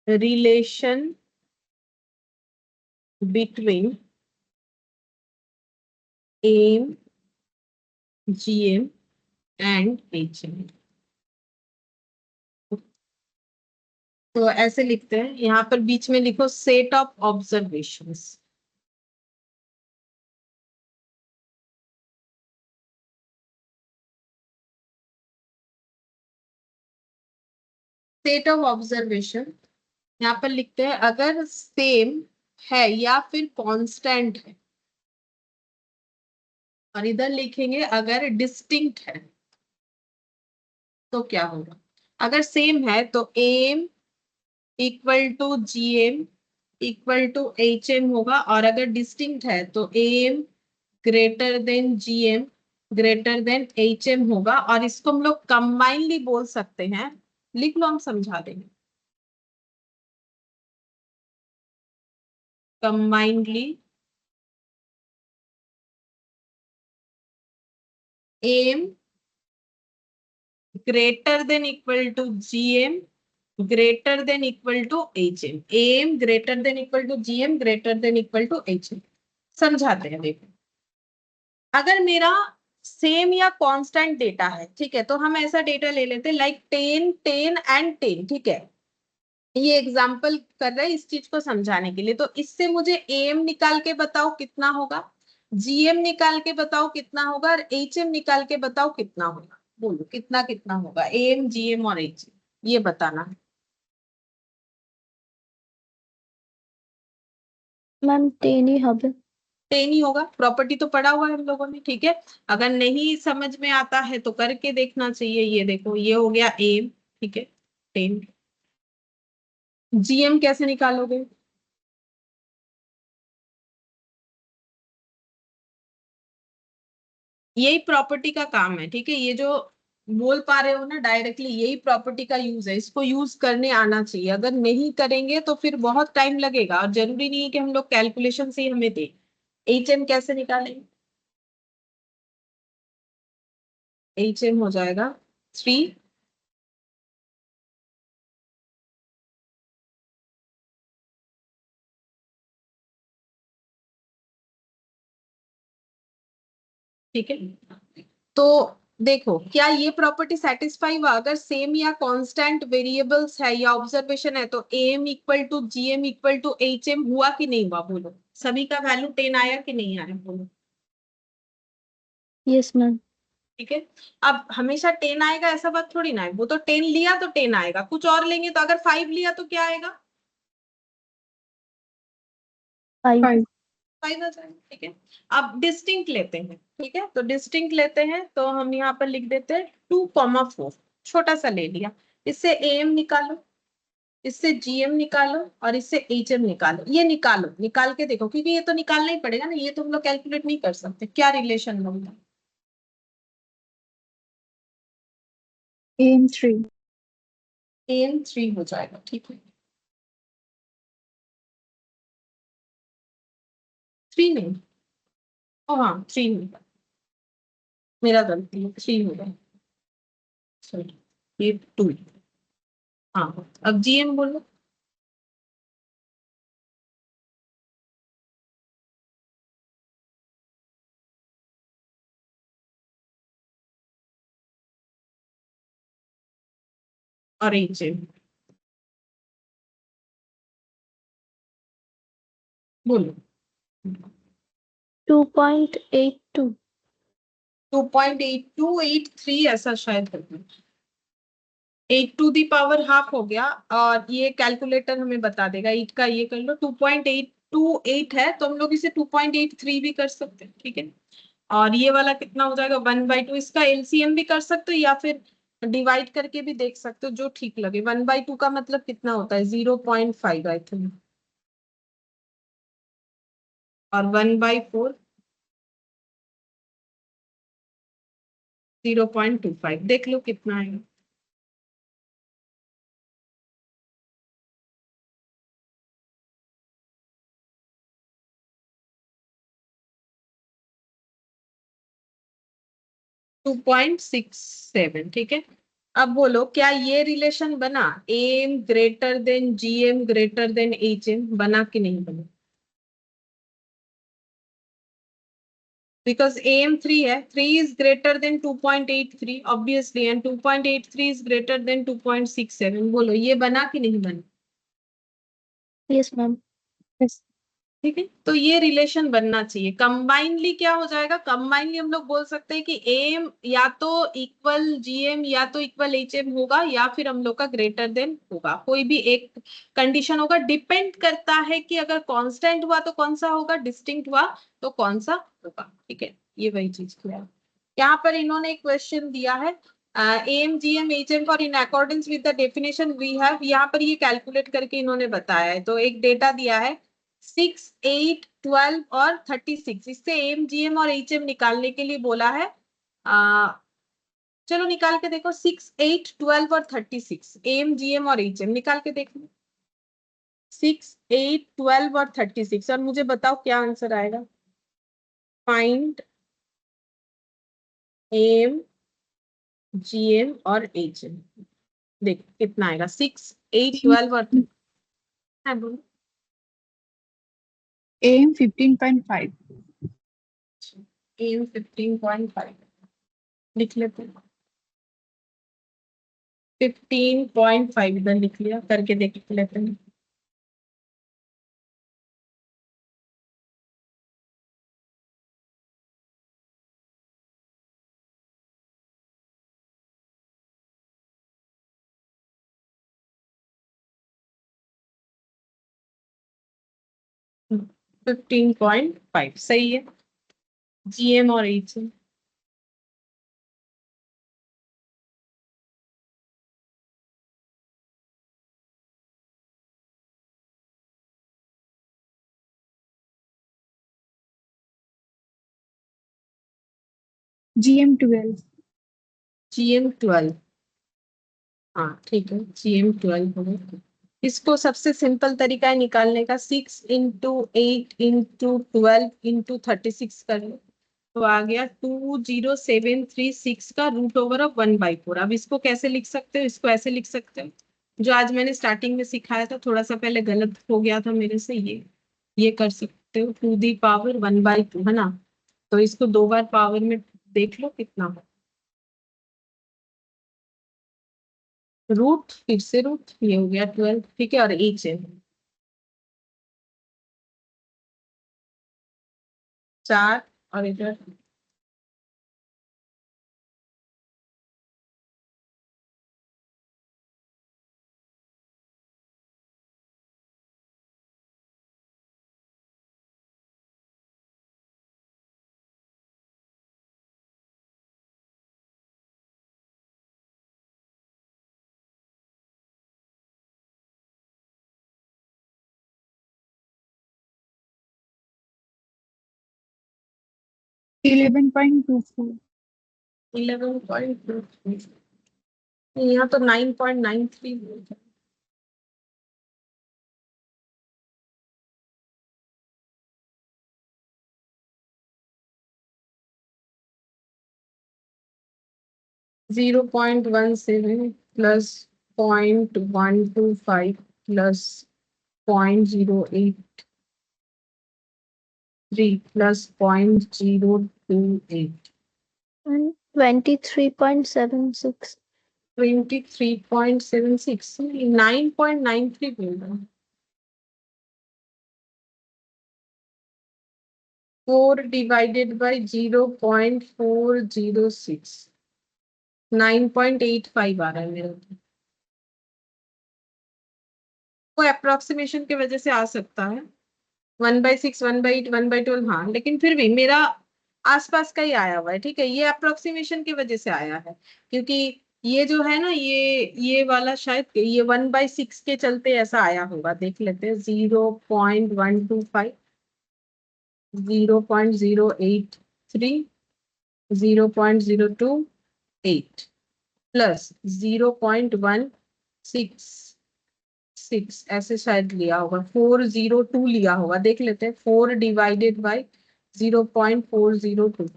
Relation between AM GM and HM. तो ऐसे लिखते हैं, यहाँ पर बीच में लिखो set of observations. Set of observation यहाँ पर लिखते हैं अगर सेम है या फिर कांस्टेंट है, और इधर लिखेंगे अगर डिस्टिंक्ट है तो क्या होगा। अगर सेम है तो AM equal to GM equal to H M होगा, और अगर डिस्टिंक्ट है तो AM greater than GM greater than H M होगा। और इसको हम लोग कंबाइनली बोल सकते हैं, लिख लो हम समझा देंगे। Combinedly AM greater than equal to GM greater than equal to H M, AM greater than equal to GM greater than equal to H M. समझाते हैं देखो, अगर मेरा सेम या कांस्टेंट डेटा है, ठीक है, तो हम ऐसा डेटा ले लेते हैं लाइक 10 10 एंड 10, ठीक है। ये एग्जांपल कर रहे हैं इस चीज को समझाने के लिए। तो इससे मुझे एम निकाल के बताओ कितना होगा, जीएम निकाल के बताओ कितना होगा, और एचएम निकाल के बताओ कितना होगा। बोलो कितना कितना होगा एम जीएम और एचएम, ये बताना है। मैम 10 ही হবে। 10 ही होगा, प्रॉपर्टी तो पढ़ा हुआ है हम लोगों ने, ठीक है। अगर नहीं समझ में आता है तो करके देखना चाहिए। ये देखो ये हो गया एम, ठीक है, 10। जीएम कैसे निकालोगे, यही प्रॉपर्टी का काम है, ठीक है। ये जो बोल पा रहे हो ना डायरेक्टली, यही प्रॉपर्टी का यूज है, इसको यूज करने आना चाहिए। अगर नहीं करेंगे तो फिर बहुत टाइम लगेगा, और जरूरी नहीं है कि हम लोग कैलकुलेशन से ही हमें दे। एचएम कैसे निकालेंगे, एचएम हो जाएगा 3। ठीक है, तो देखो क्या ये प्रॉपर्टी सेटिस्फाई हुआ, अगर सेम या कांस्टेंट वेरिएबल्स है या ऑब्जर्वेशन है तो AM equal to GM equal to H M हुआ कि नहीं हुआ, बोलो सभी का वैल्यू 10 आया कि नहीं आया, बोलो। Yes ma'am. ठीक है, अब हमेशा 10 आएगा ऐसा बात थोड़ी ना है, वो तो 10 लिया तो 10 आएगा, कुछ और लेंगे तो अगर 5 लिया तो क्या आएगा, 5। 5 आ जाएगा, ठीक है। अब डिस्टिंक्ट लेते हैं, ठीक है, तो डिस्टिंक्ट लेते हैं तो हम यहाँ पर लिख देते हैं 2,4, छोटा सा ले लिया। इससे एम निकालो, इससे जीएम निकालो, और इससे एचएम निकालो। ये निकालो, निकाल के देखो, क्योंकि ये तो निकालना ही पड़ेगा ना, ये तो हम लोग कैलकुलेट नहीं कर सकते। क्या रिलेशन होगा, AM3। एम 3 हो जाएगा, ठीक है। 3 नहीं, ओ हाँ 3 होगा, मेरा गलती है, 3 होगा, सॉरी, ये 2। हाँ अब जीएम बोलो। और HM? बोलो। 2.82. 2.8283 ऐसा शायद होगा। 8 टू दी पावर हाफ हो गया, और ये कैलकुलेटर हमें बता देगा। 8 का ये कर लो, 2.828 है, तो हम लोग इसे 2.83 भी कर सकते हैं, ठीक है। और ये वाला कितना हो जाएगा, 1/2। इसका LCM भी कर सकते हो या फिर डिवाइड करके भी देख सकते हो, जो ठीक लगे। 1/2 का मतलब कितना होता है, 0.5 आई थिंक। और 1/4 0.25, देख लो कितना है। टू 2.67, ठीक है। अब बोलो, क्या ये रिलेशन बना, AM greater than GM greater than HM, बना कि नहीं बना? Because AM 3 है, 3 is greater than 2.83 obviously, and 2.83 is greater than 2.67। बोलो, ये बना कि नहीं बना? Yes, ma'am. ठीक है, तो ये रिलेशन बनना चाहिए। कंबाइनली क्या हो जाएगा, कंबाइनली हम लोग बोल सकते हैं कि एम या तो इक्वल GM या तो इक्वल HM होगा, या फिर हम लोग का ग्रेटर देन होगा, कोई भी एक कंडीशन होगा। डिपेंड करता है कि अगर कांस्टेंट हुआ तो कौन सा होगा, डिस्टिंक्ट हुआ तो कौन सा होगा, ठीक है। ये वही चीज किया। यहाँ पर इन्होंने एक क्वेश्चन दिया है, AM GM HM for in accordance with the definition we have. यहाँ पर ये कैलकुलेट करके इन्होंने बताया है। तो एक डेटा दिया है 6, 8, 12 और 36। इससे AM GM और HM निकालने के लिए बोला है। चलो निकाल के देखो, 6, 8, 12 और 36, AM GM और HM निकाल के देखो। 6, 8, 12 और 36, और मुझे बताओ क्या आंसर आएगा। फाइंड AM GM और HM। देख कितना आएगा, 6, 8, 12 और हाँ बोलो। AM 15.5। AM 15.5 लिख लेते हैं। 15.5 इधर लिख लिया, करके देख लेते हैं। हम्म, 15.5 सही है। GM और HM 12। हाँ ठीक है, GM 12 होगा। इसको सबसे सिंपल तरीका है निकालने का, 6 × 8 × 12 × 36 कर लो, तो आ गया 20736 का √1/4। अब इसको कैसे लिख सकते हो, इसको ऐसे लिख सकते हो, जो आज मैंने स्टार्टिंग में सिखाया था, थोड़ा सा पहले गलत हो गया था मेरे से, ये कर सकते हो, 2 दी पावर 1/2 है ना। तो इसको 2 बार पावर में देख लो कितना हो। रूट, फिर से रूट, ये हो गया 12, ठीक है। और HM 4, और इधर 11.24। 11.2, यहाँ तो 9.93 बोलते हैं। 0.17 प्लस 0.125 प्लस 0.083 प्लस 0.028। And 23.76. 23.76 9.93 बोल रहा हूँ। 4 divided by 0.406 9.85 आ रहा है मेरा तो। वो अप्रोक्सीमेशन की वजह से आ सकता है 1/6 1/8 1/12 हाँ, लेकिन फिर भी मेरा आसपास का ही आया हुआ है। ठीक है, ये अप्रोक्सीमेशन की वजह से आया है क्योंकि ये जो है ना ये वाला शायद ये 1/6 के चलते ऐसा आया होगा। देख लेते हैं 0.125 0.083 0.028 प्लस 0.166 ऐसे शायद लिया होगा 402 लिया होगा। देख लेते हैं 4 डिवाइडेड बाई 0.402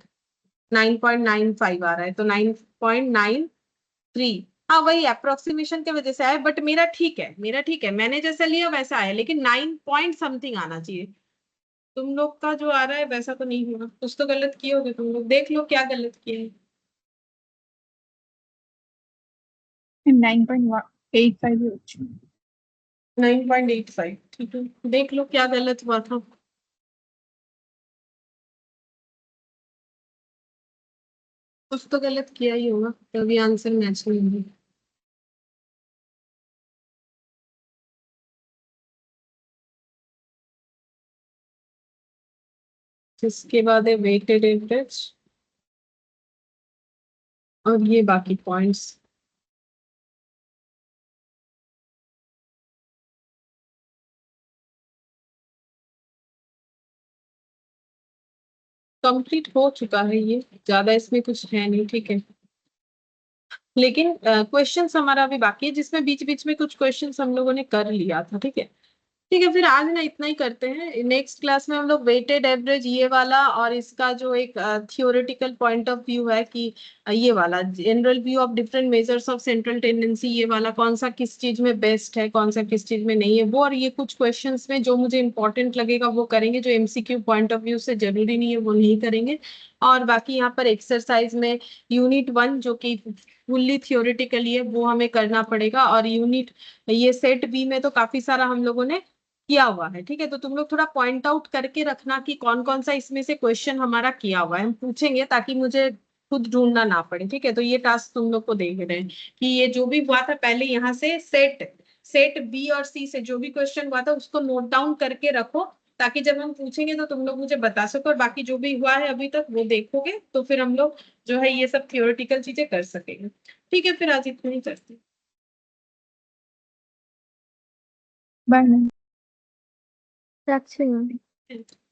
9.95 आ रहा है तो 9.93। हाँ वही अप्रोक्सीमेशन की वजह से आया बट मेरा ठीक है, मेरा ठीक है, मैंने जैसा लिया वैसा आया लेकिन 9 पॉइंट समथिंग आना चाहिए। तुम लोग का जो आ रहा है वैसा तो नहीं होगा, कुछ तो गलत किए होगे तुम लोग। देख लो क्या गलत किए हैं। 9.85 ही వచ్చి 9.85 ठीक है, देख लो क्या गलत हुआ था। कुछ तो गलत किया ही होगा तभी आंसर मैच नहीं होगी। इसके बाद है वेटेड एवरेज और ये बाकी पॉइंट्स। कंप्लीट हो चुका है, ये ज्यादा इसमें कुछ है नहीं। ठीक है, लेकिन क्वेश्चंस हमारा अभी बाकी है जिसमें बीच बीच में कुछ क्वेश्चंस हम लोगों ने कर लिया था। ठीक है, ठीक है, फिर आज ना इतना ही करते हैं। नेक्स्ट क्लास में हम लोग वेटेड एवरेज ये वाला और इसका जो एक थियोरेटिकल पॉइंट ऑफ व्यू है कि ये वाला general view of different measures of central tendency, ये वाला कौन सा किस चीज में बेस्ट है कौन सा किस चीज में नहीं है वो, और ये कुछ क्वेश्चंस में जो मुझे इंपॉर्टेंट लगेगा वो करेंगे, जो एमसीक्यू पॉइंट ऑफ व्यू से जरूरी नहीं है वो नहीं करेंगे। और बाकी यहाँ पर एक्सरसाइज में यूनिट 1 जो कि फुल्ली थियोरेटिकली है वो हमें करना पड़ेगा, और यूनिट ये सेट बी में तो काफी सारा हम लोगों ने किया हुआ है। ठीक है, तो तुम लोग थोड़ा पॉइंट आउट करके रखना कि कौन कौन सा इसमें से क्वेश्चन हमारा किया हुआ है, हम पूछेंगे ताकि मुझे खुद ढूंढना ना पड़े। ठीक है, तो ये टास्क तुम लोग को दे रहे हैं कि ये जो भी हुआ था पहले यहाँ से सेट सेट बी और सी से जो भी क्वेश्चन हुआ था उसको नोट डाउन करके रखो, ताकि जब हम पूछेंगे तो तुम लोग मुझे बता सको, और बाकी जो भी हुआ है अभी तक वो देखोगे तो फिर हम लोग जो है ये सब थियोरेटिकल चीजें कर सकेंगे। ठीक है, फिर आज इतना ही करते बाय मैम। রাখছি ম্যাম। हैं।